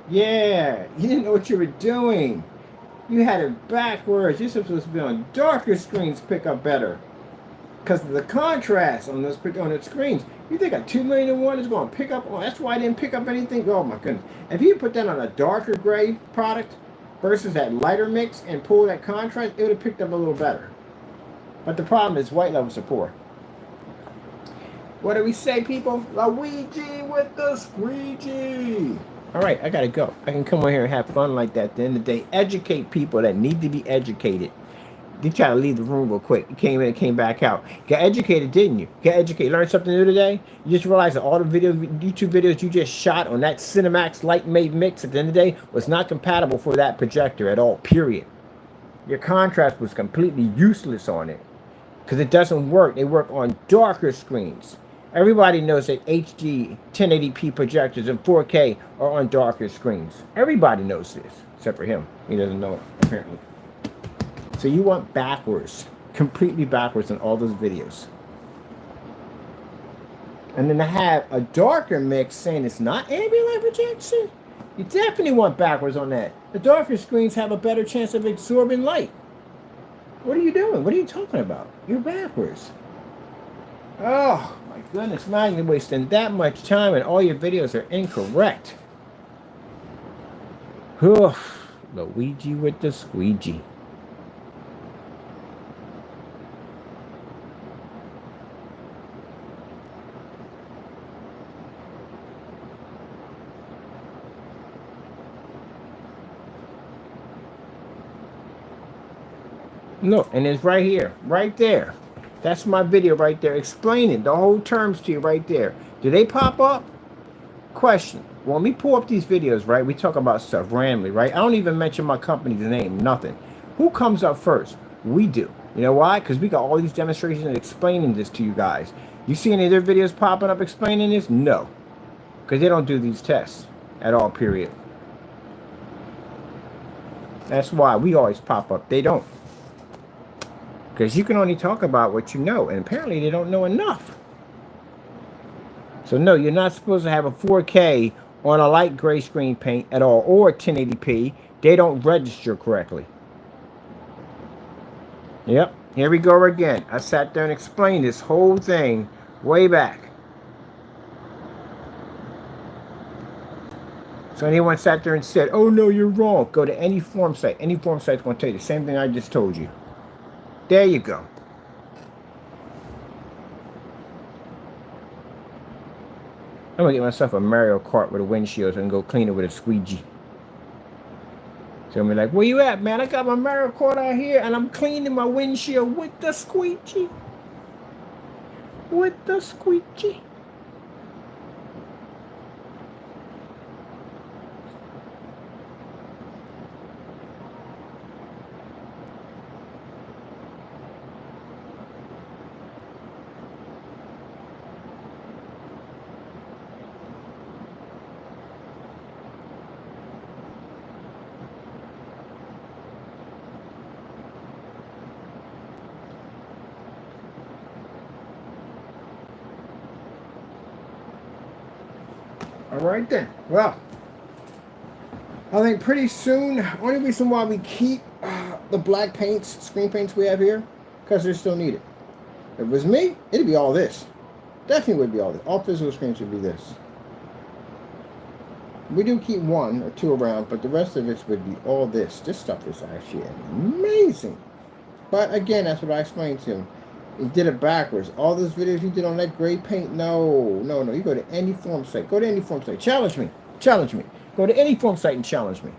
Yeah, you didn't know what you were doing. You had it backwards. You're supposed to be on darker screens to pick up better, because of the contrast on those screens. You think a 2 million to 1 is going to pick up? Oh, that's why I didn't pick up anything. Oh my goodness! If you put that on a darker gray product versus that lighter mix and pull that contrast, it would have picked up a little better. But the problem is white levels are poor. What do we say, people? Luigi with the squeegee. All right, I gotta go. I can come over here and have fun like that. At the end of the day, educate people that need to be educated. You try to leave the room real quick. You came in and came back out. Got educated, didn't you? Got educated. Learned something new today? You just realized that all the YouTube videos you just shot on that Cinemax light made mix at the end of the day was not compatible for that projector at all, period. Your contrast was completely useless on it, because it doesn't work. They work on darker screens. Everybody knows that HD 1080p projectors and 4K are on darker screens. Everybody knows this, except for him. He doesn't know it, apparently. So you want backwards, completely backwards in all those videos. And then to have a darker mix saying it's not ambient light projection, you definitely want backwards on that. The darker screens have a better chance of absorbing light. What are you doing? What are you talking about? You're backwards. Oh my goodness, man, you're wasting that much time and all your videos are incorrect. Oof, Luigi with the squeegee. Look, and it's right here, right there. That's my video right there explaining the whole terms to you right there. Do they pop up? Question. When we pull up these videos, right, we talk about stuff randomly, right? I don't even mention my company's name, nothing. Who comes up first? We do. You know why? Because we got all these demonstrations explaining this to you guys. You see any of their videos popping up explaining this? No. Because they don't do these tests at all, period. That's why we always pop up. They don't. Because you can only talk about what you know, and apparently they don't know enough. So no, you're not supposed to have a 4K on a light gray screen paint at all, or 1080p. They don't register correctly. Yep, here we go again. I sat there and explained this whole thing way back. So anyone sat there and said, oh no, you're wrong, go to any forum site. Any forum site's going to tell you the same thing I just told you. There you go. I'm going to get myself a Mario Kart with a windshield and go clean it with a squeegee. So I'm like, where you at, man? I got my Mario Kart out here and I'm cleaning my windshield with the squeegee. With the squeegee. All right then. Well, I think pretty soon, only reason why we keep the black paints, screen paints we have here, because they're still needed. If it was me, it'd be all this. Definitely would be all this. All physical screens would be this. We do keep one or two around, but the rest of it would be all this. This stuff is actually amazing. But again, that's what I explained to him. He did it backwards. All those videos you did on that gray paint, no. You go to any forum site. Go to any forum site. Challenge me. Challenge me. Go to any forum site and challenge me.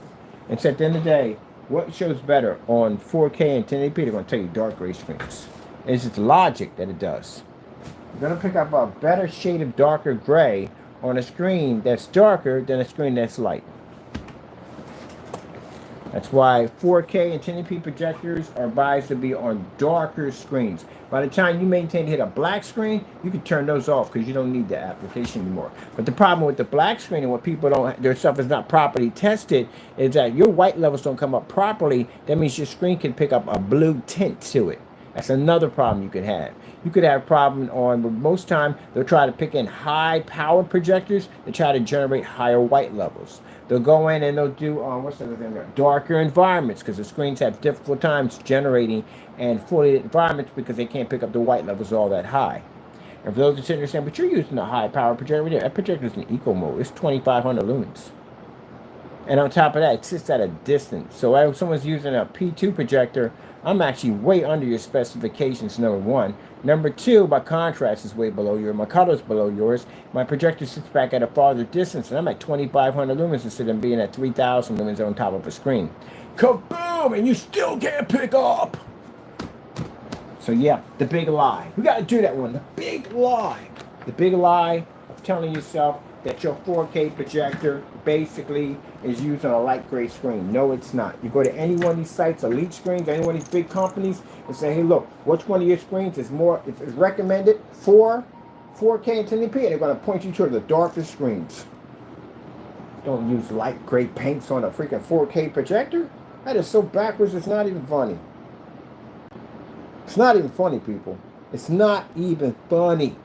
And so at the end of the day, what shows better on 4K and 1080p? They're going to tell you dark gray screens. It's just logic that it does. You're going to pick up a better shade of darker gray on a screen that's darker than a screen that's light. That's why 4K and 1080p projectors are advised to be on darker screens. By the time you maintain to hit a black screen, you can turn those off because you don't need the application anymore. But the problem with the black screen and what people don't, their stuff is not properly tested, is that your white levels don't come up properly. That means your screen can pick up a blue tint to it. That's another problem you could have. You could have a problem on, but most time they'll try to pick in high power projectors to try to generate higher white levels. They'll go in and they'll do, what's the other thing there? Darker environments, because the screens have difficult times generating and fully lit environments because they can't pick up the white levels all that high. And for those that sitting there saying, but you're using a high power projector, that projector is in eco mode. It's 2,500 lumens. And on top of that, it sits at a distance. So if someone's using a P2 projector, I'm actually way under your specifications, number one. Number two, my contrast is way below yours. My color is below yours. My projector sits back at a farther distance, and I'm at 2,500 lumens instead of being at 3,000 lumens on top of a screen. Kaboom! And you still can't pick up! So yeah, the big lie. We got to do that one. The big lie. The big lie of telling yourself that your 4K projector basically is used on a light gray screen. No, it's not. You go to any one of these sites, Elite Screens, any one of these big companies, and say, hey, look, which one of your screens is more is recommended for 4K and 1080p? And they're going to point you to the darkest screens. Don't use light gray paints on a freaking 4K projector. That is so backwards, it's not even funny. It's not even funny, people. It's not even funny.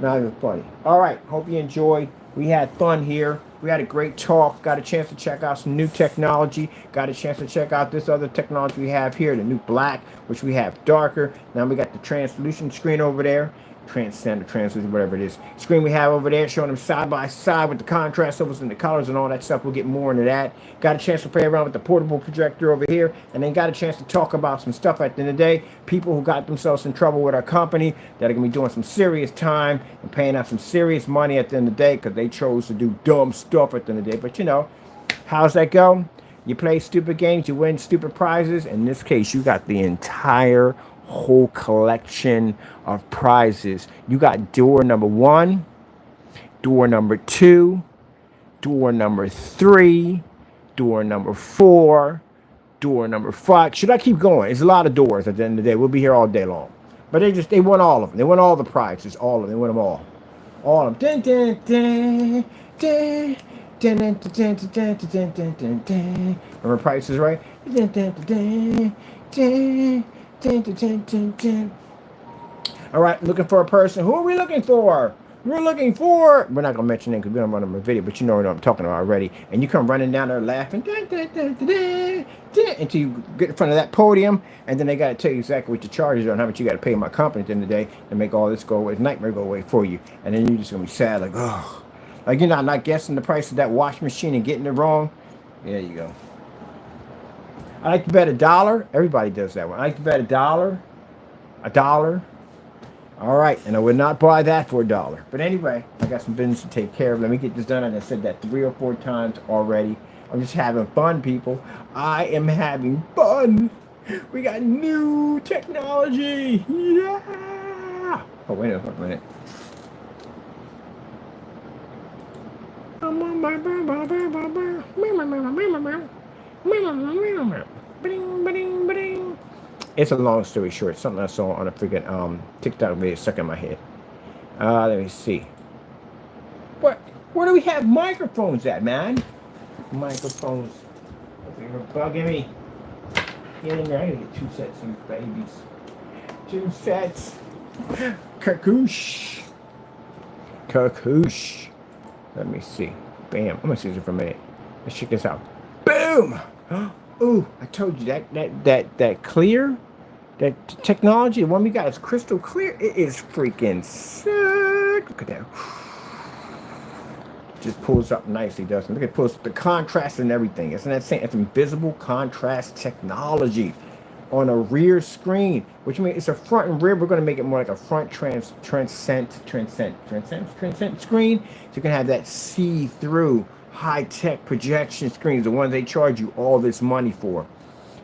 Not even funny. All right. Hope you enjoyed. We had fun here. We had a great talk. Got a chance to check out some new technology. Got a chance to check out this other technology we have here, the new black, which we have darker. Now we got the translucent screen over there. Transcend, translucent, whatever it is. Screen we have over there showing them side by side with the contrast levels and the colors and all that stuff. We'll get more into that. Got a chance to play around with the portable projector over here, and then got a chance to talk about some stuff at the end of the day. People who got themselves in trouble with our company that are going to be doing some serious time and paying out some serious money at the end of the day because they chose to do dumb stuff at the end of the day. But you know, how's that go? You play stupid games, you win stupid prizes. In this case, you got the entire whole collection of prizes. You got door number 1, door number 2, door number 3, door number 4, door number 5. Should I keep going? It's a lot of doors at the end of the day. We'll be here all day long. But they won all of them. They won all the prizes. All of them. They won them all. All of them. Remember Price is Right? All right, looking for a person. Who are we looking for? We're looking for... We're not going to mention them because we don't run them a video, but you know what I'm talking about already. And you come running down there laughing until you get in front of that podium, and then they got to tell you exactly what your charges are and how much you got to pay my company at the end of the day to make all this go away, nightmare go away for you. And then you're just going to be sad, like, oh. Like, you're not guessing the price of that wash machine and getting it wrong. There you go. I like to bet $1. Everybody does that one. I like to bet $1. $1. All right, and I would not buy that for $1. But anyway, I got some business to take care of. Let me get this done. And I said that 3 or 4 times already. I'm just having fun, people. I am having fun. We got new technology. Yeah. Oh, wait a minute. It's a long story short. Something I saw on a freaking TikTok video stuck in my head. Let me see. Where do we have microphones at, man? Microphones. You're bugging me. Get in there. I gotta get 2 sets of these babies. 2 sets. Kakoosh. Kakoosh. Let me see. Bam. I'm gonna see this for a minute. Let's check this out. Boom. Ooh, I told you that clear, that technology, the one we got is crystal clear. It is freaking sick. Look at that. Just pulls up nicely, doesn't it? Look at it, pulls up the contrast and everything. Isn't that saying it's invisible contrast technology on a rear screen, which means it's a front and rear. We're going to make it more like a front transcend screen, so you can have that see-through high-tech projection screens, the ones they charge you all this money for.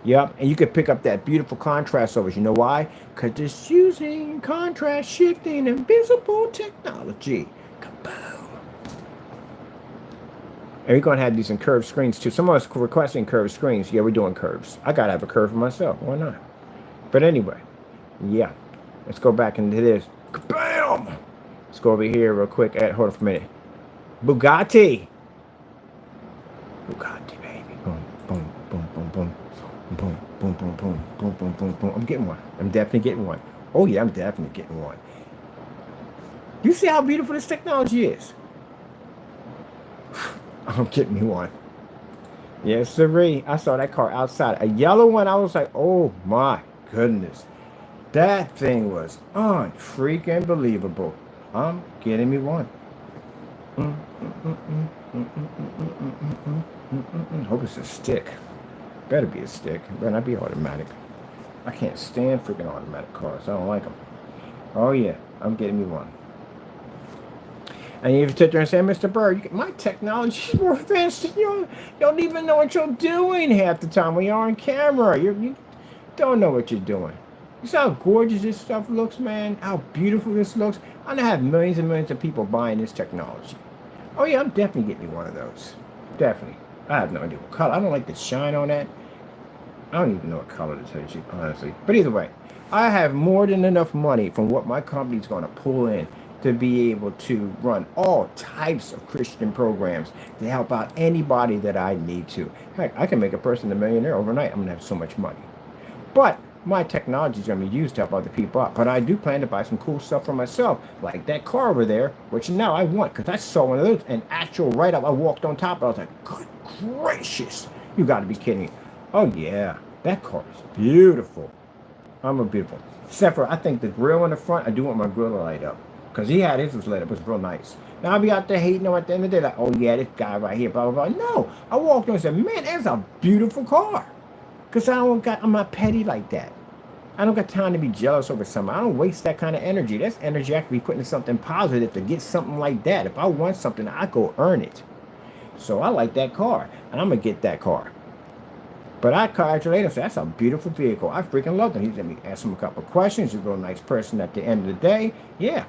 Yep, and you can pick up that beautiful contrast over. You know why? Because it's using contrast shifting invisible technology. Kaboom. And we're going to have these in curved screens too. Some of us requesting curved screens. Yeah, we're doing curves. I got to have a curve for myself. Why not? But anyway, yeah. Let's go back into this. Kabam! Let's go over here real quick. Hold on for a minute. Bugatti. Bugatti, baby. Boom, boom, boom, boom, boom. Boom, boom, boom, boom, boom, boom, boom, boom. I'm getting one. I'm definitely getting one. Oh, yeah, I'm definitely getting one. You see how beautiful this technology is? I'm getting me one. Yes, sirree. I saw that car outside. A yellow one. I was like, oh, my goodness. That thing was unfreaking believable. I'm getting me one. Hope it's a stick. Better be a stick. Better not be automatic. I can't stand freaking automatic cars. I don't like them. Oh, yeah. I'm getting me one. And you sit there and say, Mr. Bird, my technology is more advanced than you. You don't even know what you're doing half the time when you're on camera. You don't know what you're doing. You see how gorgeous this stuff looks, man? How beautiful this looks? I'm going to have millions and millions of people buying this technology. Oh, yeah, I'm definitely getting one of those. Definitely. I have no idea what color. I don't like the shine on that. I don't even know what color to tell you, honestly. But either way, I have more than enough money from what my company's going to pull in to be able to run all types of Christian programs to help out anybody that I need to. Heck, I can make a person a millionaire overnight. I'm going to have so much money. But my technology is going to be used to help other people out. But I do plan to buy some cool stuff for myself, like that car over there, which now I want, because I saw one of those, an actual write-up. I walked on top, I was like, good gracious, you got to be kidding me. Oh yeah, that car is beautiful. I'm a beautiful. Except for, I think the grill in the front, I do want my grill to light up. Because he had his was lit up, it was real nice. Now I'll be out there hating him at the end of the day, like, oh yeah, this guy right here, blah, blah, blah. No, I walked on and said, man, that's a beautiful car. Because I'm not petty like that. I don't got time to be jealous over something. I don't waste that kind of energy. That's energy I could be putting in something positive to get something like that. If I want something, I go earn it. So I like that car, and I'm going to get that car. But I congratulate him and said, that's a beautiful vehicle. I freaking loved him. He let me ask him a couple of questions. He's a real nice person at the end of the day. Yeah.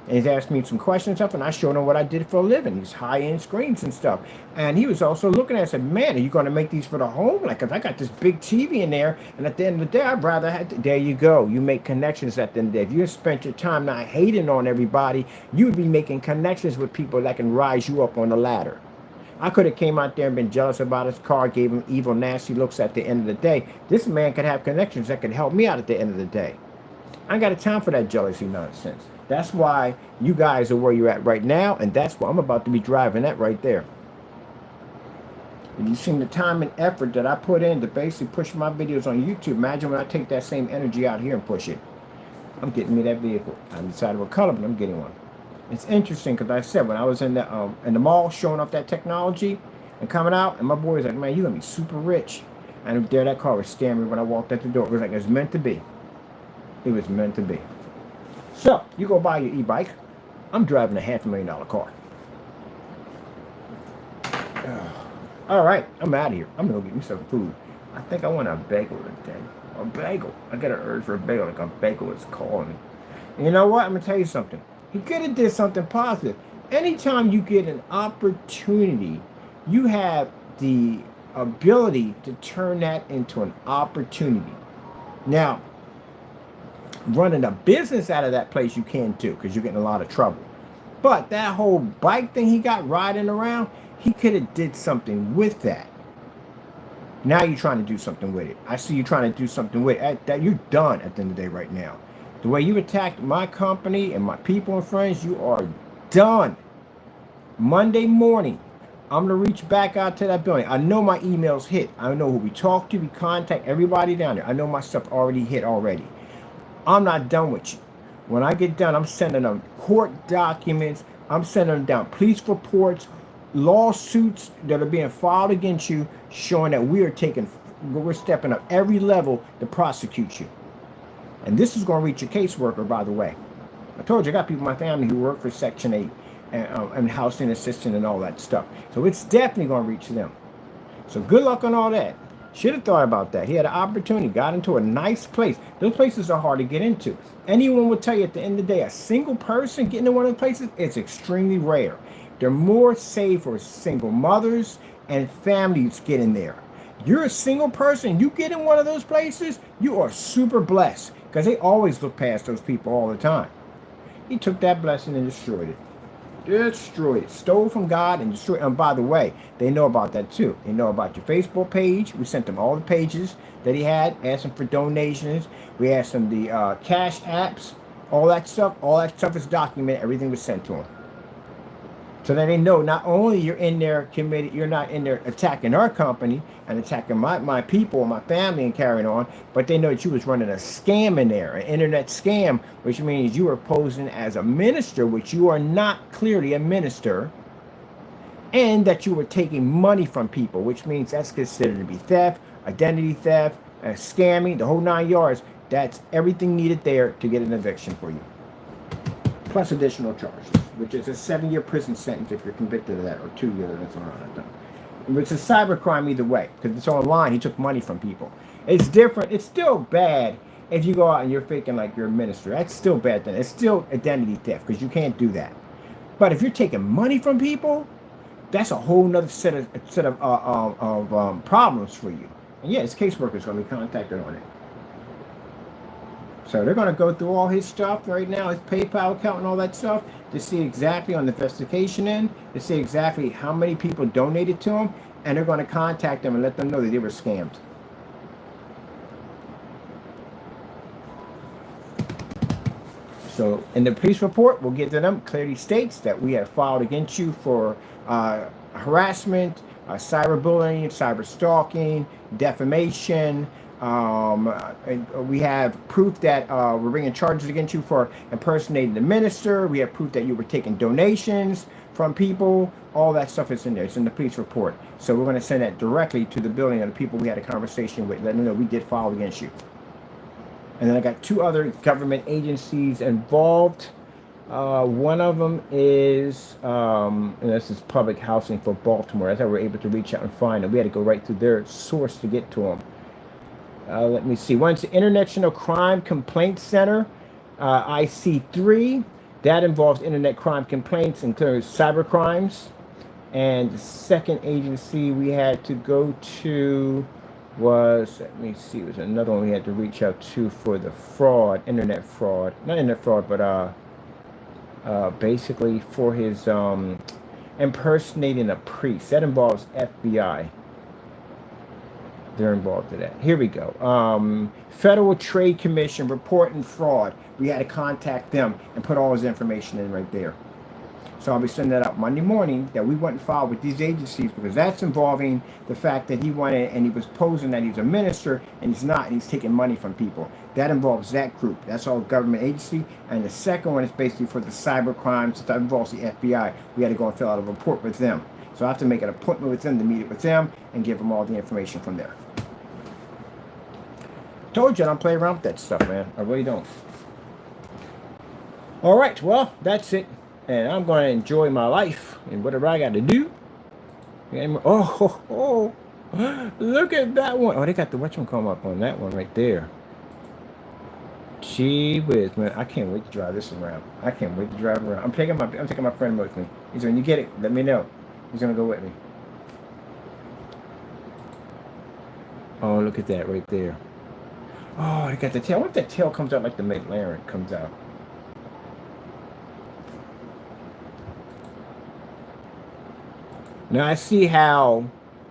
And he's asked me some questions and stuff, and I showed him what I did for a living, these high-end screens and stuff. And he was also looking at it and said, man, are you going to make these for the home? Like, 'cause I got this big TV in there, and at the end of the day, I'd rather have to, there you go. You make connections at the end of the day. If you spent your time not hating on everybody, you would be making connections with people that can rise you up on the ladder. I could have came out there and been jealous about his car, gave him evil, nasty looks at the end of the day. This man could have connections that could help me out at the end of the day. I ain't got a time for that jealousy nonsense. That's why you guys are where you're at right now, and that's why I'm about to be driving that right there. And you've seen the time and effort that I put in to basically push my videos on YouTube. Imagine when I take that same energy out here and push it. I'm getting me that vehicle. I haven't decided what color, but I'm getting one. It's interesting because I said when I was in the mall showing off that technology and coming out, and my boy was like, man, you're going to be super rich. And there that car was staring me when I walked out the door. It was like, it was meant to be. It was meant to be. So, you go buy your e-bike. I'm driving a $500,000 car. All right, I'm out of here. I'm going to go get me some food. I think I want a bagel today. A bagel. I got an urge for a bagel, like a bagel is calling me. And you know what? I'm going to tell you something. He could have did something positive. Anytime you get an opportunity, you have the ability to turn that into an opportunity. Now, running a business out of that place you can too, because you're getting a lot of trouble. But that whole bike thing he got riding around, he could have did something with that. Now you're trying to do something with it. I see you trying to do something with it. That you're done at the end of the day right now. The way you attacked my company and my people and friends, you are done. Monday morning, I'm going to reach back out to that building. I know my emails hit. I know who we talk to. We contact everybody down there. I know my stuff already hit already. I'm not done with you. When I get done, I'm sending them court documents. I'm sending them down police reports, lawsuits that are being filed against you, showing that we're stepping up every level to prosecute you. And this is going to reach a caseworker, by the way. I told you I got people in my family who work for Section 8 and housing assistant and all that stuff. So it's definitely going to reach them. So good luck on all that. Should have thought about that. He had an opportunity, got into a nice place. Those places are hard to get into. Anyone would tell you at the end of the day, a single person getting into one of the places, it's extremely rare. They're more safe for single mothers and families getting there. You're a single person, you get in one of those places, you are super blessed. Because they always look past those people all the time. He took that blessing and destroyed it. Destroyed it. Stole from God and destroyed it. And by the way, they know about that too. They know about your Facebook page. We sent them all the pages that he had. Asked them for donations. We asked them the cash apps. All that stuff. All that stuff is documented. Everything was sent to them. So that they know not only you're in there committed, you're not in there attacking our company and attacking my people, my family and carrying on, but they know that you was running a scam in there, an internet scam, which means you were posing as a minister, which you are not clearly a minister, and that you were taking money from people, which means that's considered to be theft, identity theft, scamming, the whole 9 yards. That's everything needed there to get an eviction for you. Plus additional charges, which is a 7-year prison sentence if you're convicted of that, or 2 years, that's around that. It's a cybercrime either way, because it's online. He took money from people. It's different. It's still bad if you go out and you're faking like you're a minister. That's still bad then. It's still identity theft, because you can't do that. But if you're taking money from people, that's a whole nother set of problems for you. And yeah, his caseworker's going to be contacted on it. So they're going to go through all his stuff right now, his PayPal account and all that stuff, to see exactly on the investigation end, to see exactly how many people donated to him, and they're going to contact them and let them know that they were scammed. So in the police report, we'll get to them, clearly states that we have filed against you for harassment, cyberbullying, cyber stalking, defamation. And we have proof that we're bringing charges against you for impersonating the minister. We have proof that you were taking donations from people. All that stuff is in there. It's in the police report. So we're going to send that directly to the building of the people we had a conversation with, letting them know we did file against you. And then I got 2 other government agencies involved. One of them is, and this is public housing for Baltimore. That's how we're able to reach out and find them. We had to go right through their source to get to them. Let me see. One's the International Crime Complaint Center, IC3. That involves internet crime complaints, including cyber crimes. And the second agency we had to go to was, let me see, it was another one we had to reach out to for the fraud, internet fraud. Not internet fraud, but basically for his impersonating a priest. That involves FBI. They're involved in that. Here we go. Federal Trade Commission reporting fraud. We had to contact them and put all his information in right there. So I'll be sending that out Monday morning, that we went and filed with these agencies, because that's involving the fact that he went in and he was posing that he's a minister, and he's not, and he's taking money from people. That involves that group. That's all government agency. And the second one is basically for the cyber crimes. That involves the FBI. We had to go and fill out a report with them. So I have to make an appointment with them to meet it with them and give them all the information from there. Told you I don't play around with that stuff, man. I really don't. All right, well, that's it. And I'm going to enjoy my life and whatever I got to do. And, oh, look at that one. Oh, they got the whatchamacallit come up on that one right there. Gee whiz, man. I can't wait to drive this around. I can't wait to drive around. I'm taking my friend with me. He said, when you get it, let me know. He's going to go with me. Oh, look at that right there. Oh, they got the tail. I wonder if that tail comes out like the McLaren comes out. Now I see how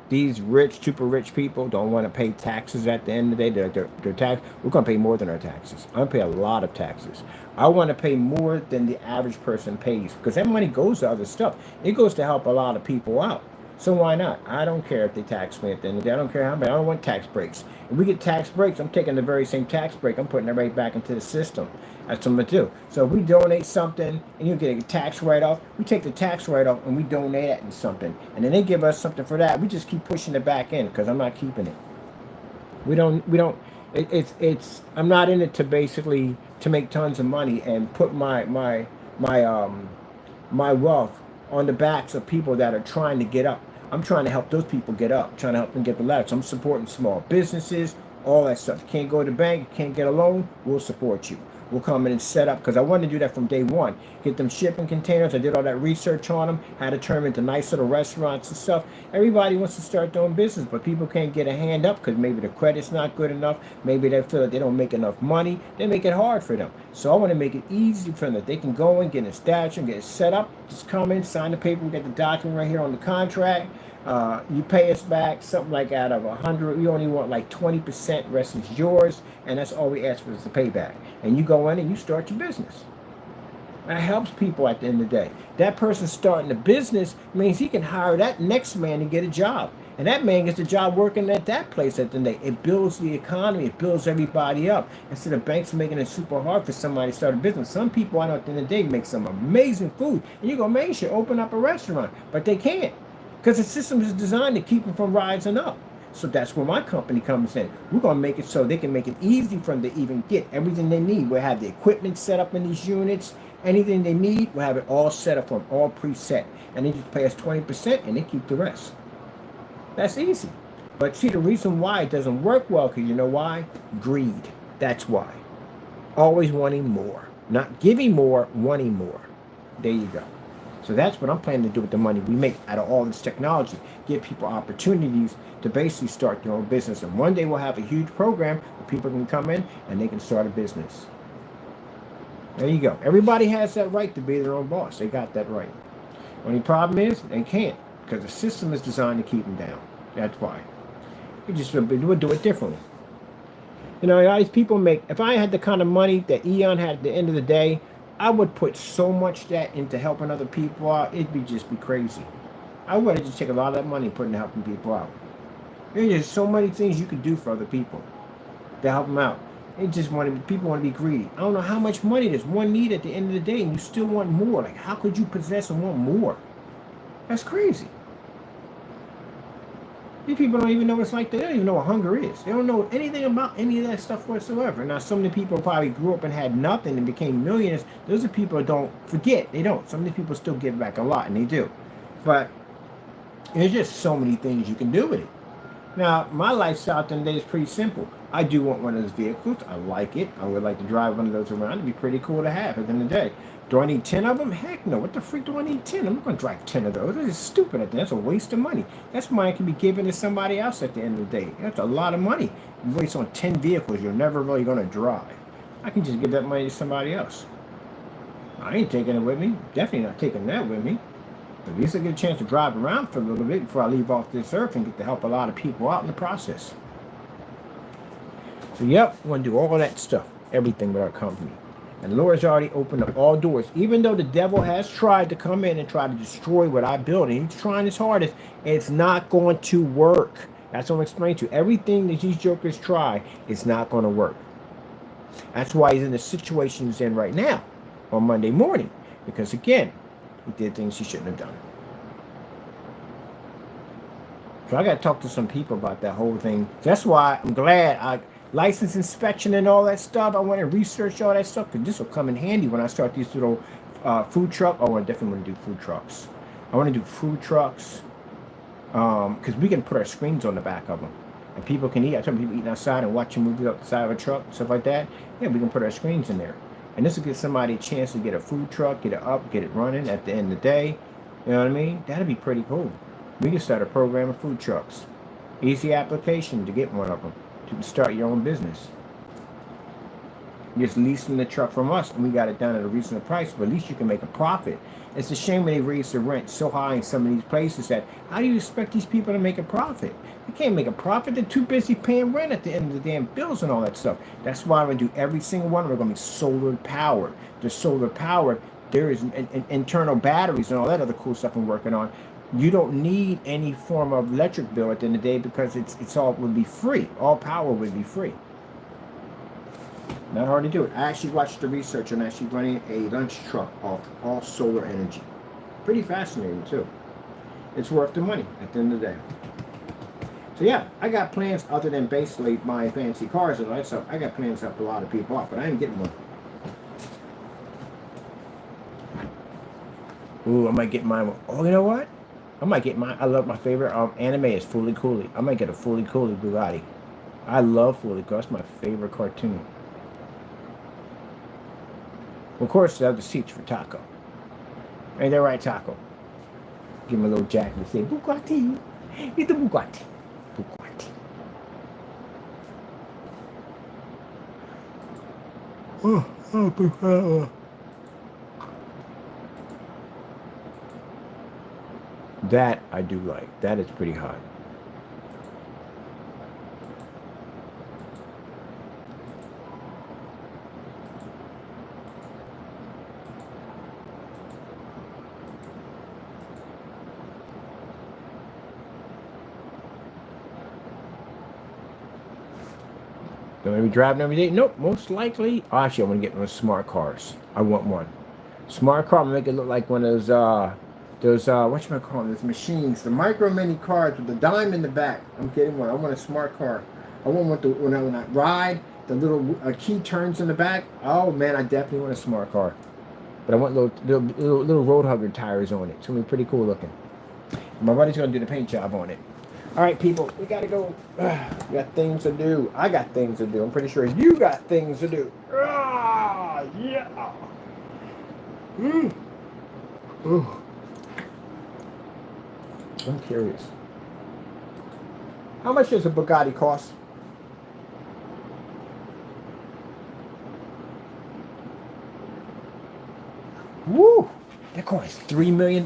these rich, super rich people don't want to pay taxes at the end of the day. Their tax, we're going to pay more than our taxes. I'm going to pay a lot of taxes. I want to pay more than the average person pays, because that money goes to other stuff. It goes to help a lot of people out. So why not? I don't care if they tax me at the end of the day. I don't care how many. I don't want tax breaks. If we get tax breaks, I'm taking the very same tax break. I'm putting it right back into the system. That's what I'm going to do. So if we donate something and you get a tax write-off, we take the tax write-off and we donate it in something. And then they give us something for that. We just keep pushing it back in, because I'm not keeping it. I'm not in it to basically to make tons of money and put my wealth on the backs of people that are trying to get up. I'm trying to help those people get up, trying to help them get the ladder. So I'm supporting small businesses, all that stuff. You can't go to the bank, you can't get a loan, we'll support you. We'll come in and set up, because I wanted to do that from day one. Get them shipping containers. I did all that research on them, how to turn them into nice little restaurants and stuff. Everybody wants to start doing business, but people can't get a hand up because maybe the credit's not good enough. Maybe they feel that they don't make enough money. They make it hard for them. So I want to make it easy for them, that they can go and get established and get it set up. Just come in, sign the paper, we get the document right here on the contract. You pay us back something like out of 100, we only want like 20%, rest is yours, and that's all we ask for is the payback. And you go in and you start your business. That helps people at the end of the day. That person starting a business means he can hire that next man to get a job. And that man gets a job working at that place at the end of the day. It builds the economy. It builds everybody up. Instead of banks making it super hard for somebody to start a business. Some people I know at the end of the day make some amazing food. And you go, man, you should open up a restaurant. But they can't. Because the system is designed to keep them from rising up. So that's where my company comes in. We're going to make it so they can make it easy for them to even get everything they need. We'll have the equipment set up in these units. Anything they need, we'll have it all set up for them, all preset. And they just pay us 20% and they keep the rest. That's easy. But see, the reason why it doesn't work well, because you know why? Greed. That's why. Always wanting more. Not giving more, wanting more. There you go. So that's what I'm planning to do with the money we make out of all this technology. Give people opportunities to basically start their own business. And one day we'll have a huge program where people can come in and they can start a business. There you go. Everybody has that right to be their own boss. They got that right. Only problem is they can't, because the system is designed to keep them down. That's why. We just we'll do it differently. You know, guys, people make, if I had the kind of money that Eon had at the end of the day, I would put so much that into helping other people out, it'd be just be crazy. I would have just taken a lot of that money and put into helping people out. There's just so many things you could do for other people to help them out. People want to be greedy. I don't know how much money does one need at the end of the day, and you still want more. Like, how could you possess and want more? That's crazy. These people don't even know what it's like. They don't even know what hunger is. They don't know anything about any of that stuff whatsoever. Now, some of the people probably grew up and had nothing and became millionaires. Those are people that don't forget. They don't. Some of the people still give back a lot, and they do. But there's just so many things you can do with it. Now, my lifestyle today is pretty simple. I do want one of those vehicles. I like it. I would like to drive one of those around. It'd be pretty cool to have at the end of the day. Do I need 10 of them? Heck no. What the freak do I need 10? I'm not going to drive 10 of those. That's stupid. That's a waste of money. That's money can be given to somebody else at the end of the day. That's a lot of money. You waste on 10 vehicles you're never really going to drive. I can just give that money to somebody else. I ain't taking it with me. Definitely not taking that with me. At least I get a chance to drive around for a little bit before I leave off this earth and get to help a lot of people out in the process. So, yep, I want to do all of that stuff. Everything with our company. And the Lord's already opened up all doors. Even though the devil has tried to come in and try to destroy what I built, and he's trying his hardest, it's not going to work. That's what I'm explaining to you. Everything that these jokers try, it's not going to work. That's why he's in the situation he's in right now on Monday morning. Because, again, he did things he shouldn't have done. So I got to talk to some people about that whole thing. That's why I'm glad license inspection and all that stuff. I want to research all that stuff because this will come in handy when I start these little food truck. Oh, I definitely want to do food trucks. I want to do food trucks because we can put our screens on the back of them. And people can eat. I tell people eating outside and watching movies up the side of a truck, stuff like that. Yeah, we can put our screens in there. And this will give somebody a chance to get a food truck, get it up, get it running at the end of the day. You know what I mean? That'd be pretty cool. We can start a program of food trucks. Easy application to get one of them. To start your own business. You're just leasing the truck from us, and we got it done at a reasonable price, but at least you can make a profit. It's a shame when they raise the rent so high in some of these places that how do you expect these people to make a profit? They can't make a profit. They're too busy paying rent at the end of the damn bills and all that stuff. That's why I'm going to do every single one. We're going to be solar powered. They're solar powered. There is internal batteries and all that other cool stuff I'm working on. You don't need any form of electric bill at the end of the day because it's all would be free. All power would be free. Not hard to do it. I actually watched the research on actually running a lunch truck off all solar energy. Pretty fascinating too. It's worth the money at the end of the day. So yeah, I got plans other than basically buying fancy cars and all that stuff. I got plans to help a lot of people out, but I ain't getting one. Ooh, I might get mine. Oh, you know what? I might get mine. I love my favorite anime is Fooly Cooly. I might get a Fooly Cooly Bugatti. I love Fooly Cooly. That's my favorite cartoon. Of course, the other seats for Taco. Ain't that right, Taco? Give him a little jacket and say, Bugatti. It's the Bugatti. Bugatti. That I do like. That is pretty hot. Don't want to be driving every day? Nope, most likely. Oh, actually, I want to get one of those smart cars. I want one. Smart car, I'm going to make it look like one of those whatchamacallit, those machines, the micro mini cars with the dime in the back. I'm getting one. I want a smart car. I want one when I ride, the little key turns in the back. Oh, man, I definitely want a smart car. But I want little road hugger tires on it. It's going to be pretty cool looking. My buddy's going to do the paint job on it. All right, people, we got to go. We got things to do. I got things to do. I'm pretty sure you got things to do. Yeah. Ooh. I'm curious. How much does a Bugatti cost? Woo! That car is $3 million.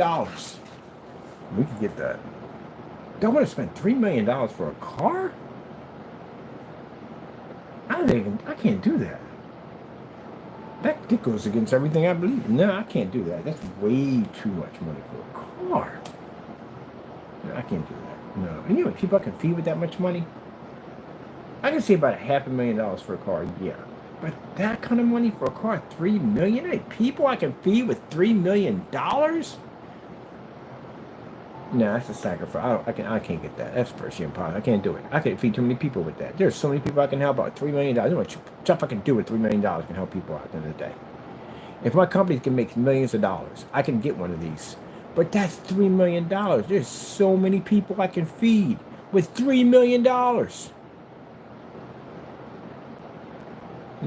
We could get that. Don't want to spend $3 million for a car? I I can't do that. That goes against everything I believe. No, I can't do that. That's way too much money for a car. No, I can't do that. No. And you know what people I can feed with that much money? I can see about $500,000 for a car, yeah. But that kind of money for a car, $3 million? Hey, people I can feed with $3 million? No, that's a sacrifice. I can't get that. That's virtually impossible. I can't do it. I can't feed too many people with that. There's so many people I can help out. $3 million. You know what stuff I can do with $3 million can help people out at the end of the day. If my company can make millions of dollars, I can get one of these. But that's $3 million. There's so many people I can feed with $3 million. No,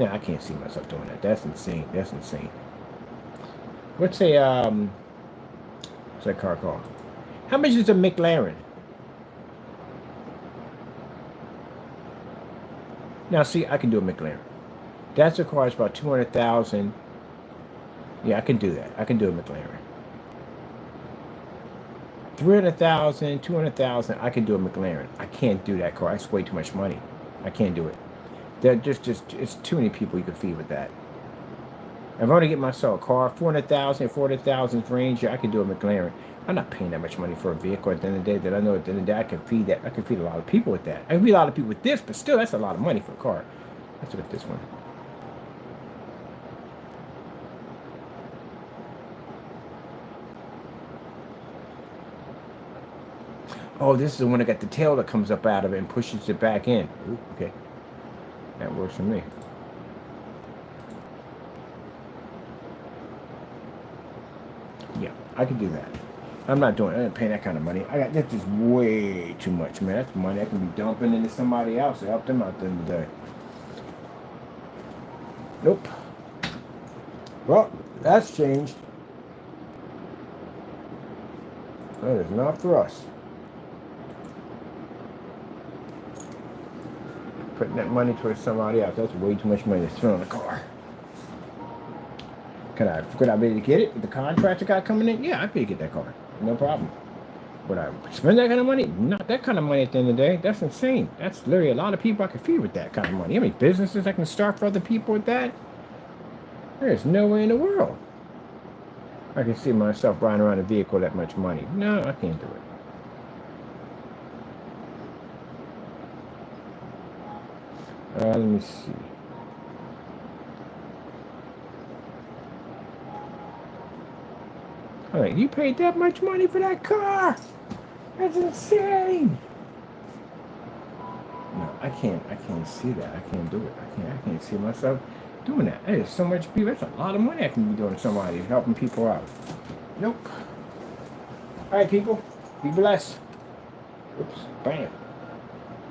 I can't see myself doing that. That's insane. That's insane. What's that car called? How much is a McLaren? Now, see, I can do a McLaren. That's a car. It's about 200,000. Yeah, I can do that. I can do a McLaren. 300,000, 200,000. I can do a McLaren. I can't do that car. That's way too much money. I can't do it. It's too many people you can feed with that. If I want to get myself a car, 400,000, 400,000 range, I can do a McLaren. I'm not paying that much money for a vehicle at the end of the day that I know at the end of the day I can feed that. I can feed a lot of people with that. I can feed a lot of people with this, but still, that's a lot of money for a car. Let's look at this one. Oh, this is the one that got the tail that comes up out of it and pushes it back in. Ooh, okay. That works for me. Yeah, I can do that. I'm not paying that kind of money. That's just way too much, man. That's money I can be dumping into somebody else to help them out at the end of the day. Nope. Well, that's changed. That is not for us. Putting that money towards somebody else. That's way too much money to throw in a car. Could I be able to get it with the contract I got coming in? Yeah, I'd be able to get that car. No problem. Would I spend that kind of money? Not that kind of money at the end of the day. That's insane. That's literally a lot of people I can feed with that kind of money. How many businesses I can start for other people with that? There's no way in the world I can see myself buying around a vehicle that much money. No, I can't do it. Let me see. All right, you paid that much money for that car? That's insane. No, I can't see that. I can't do it. I can't see myself doing that. There's so much people. That's a lot of money I can be doing to somebody, helping people out. Nope. All right, people. Be blessed. Oops. Bam.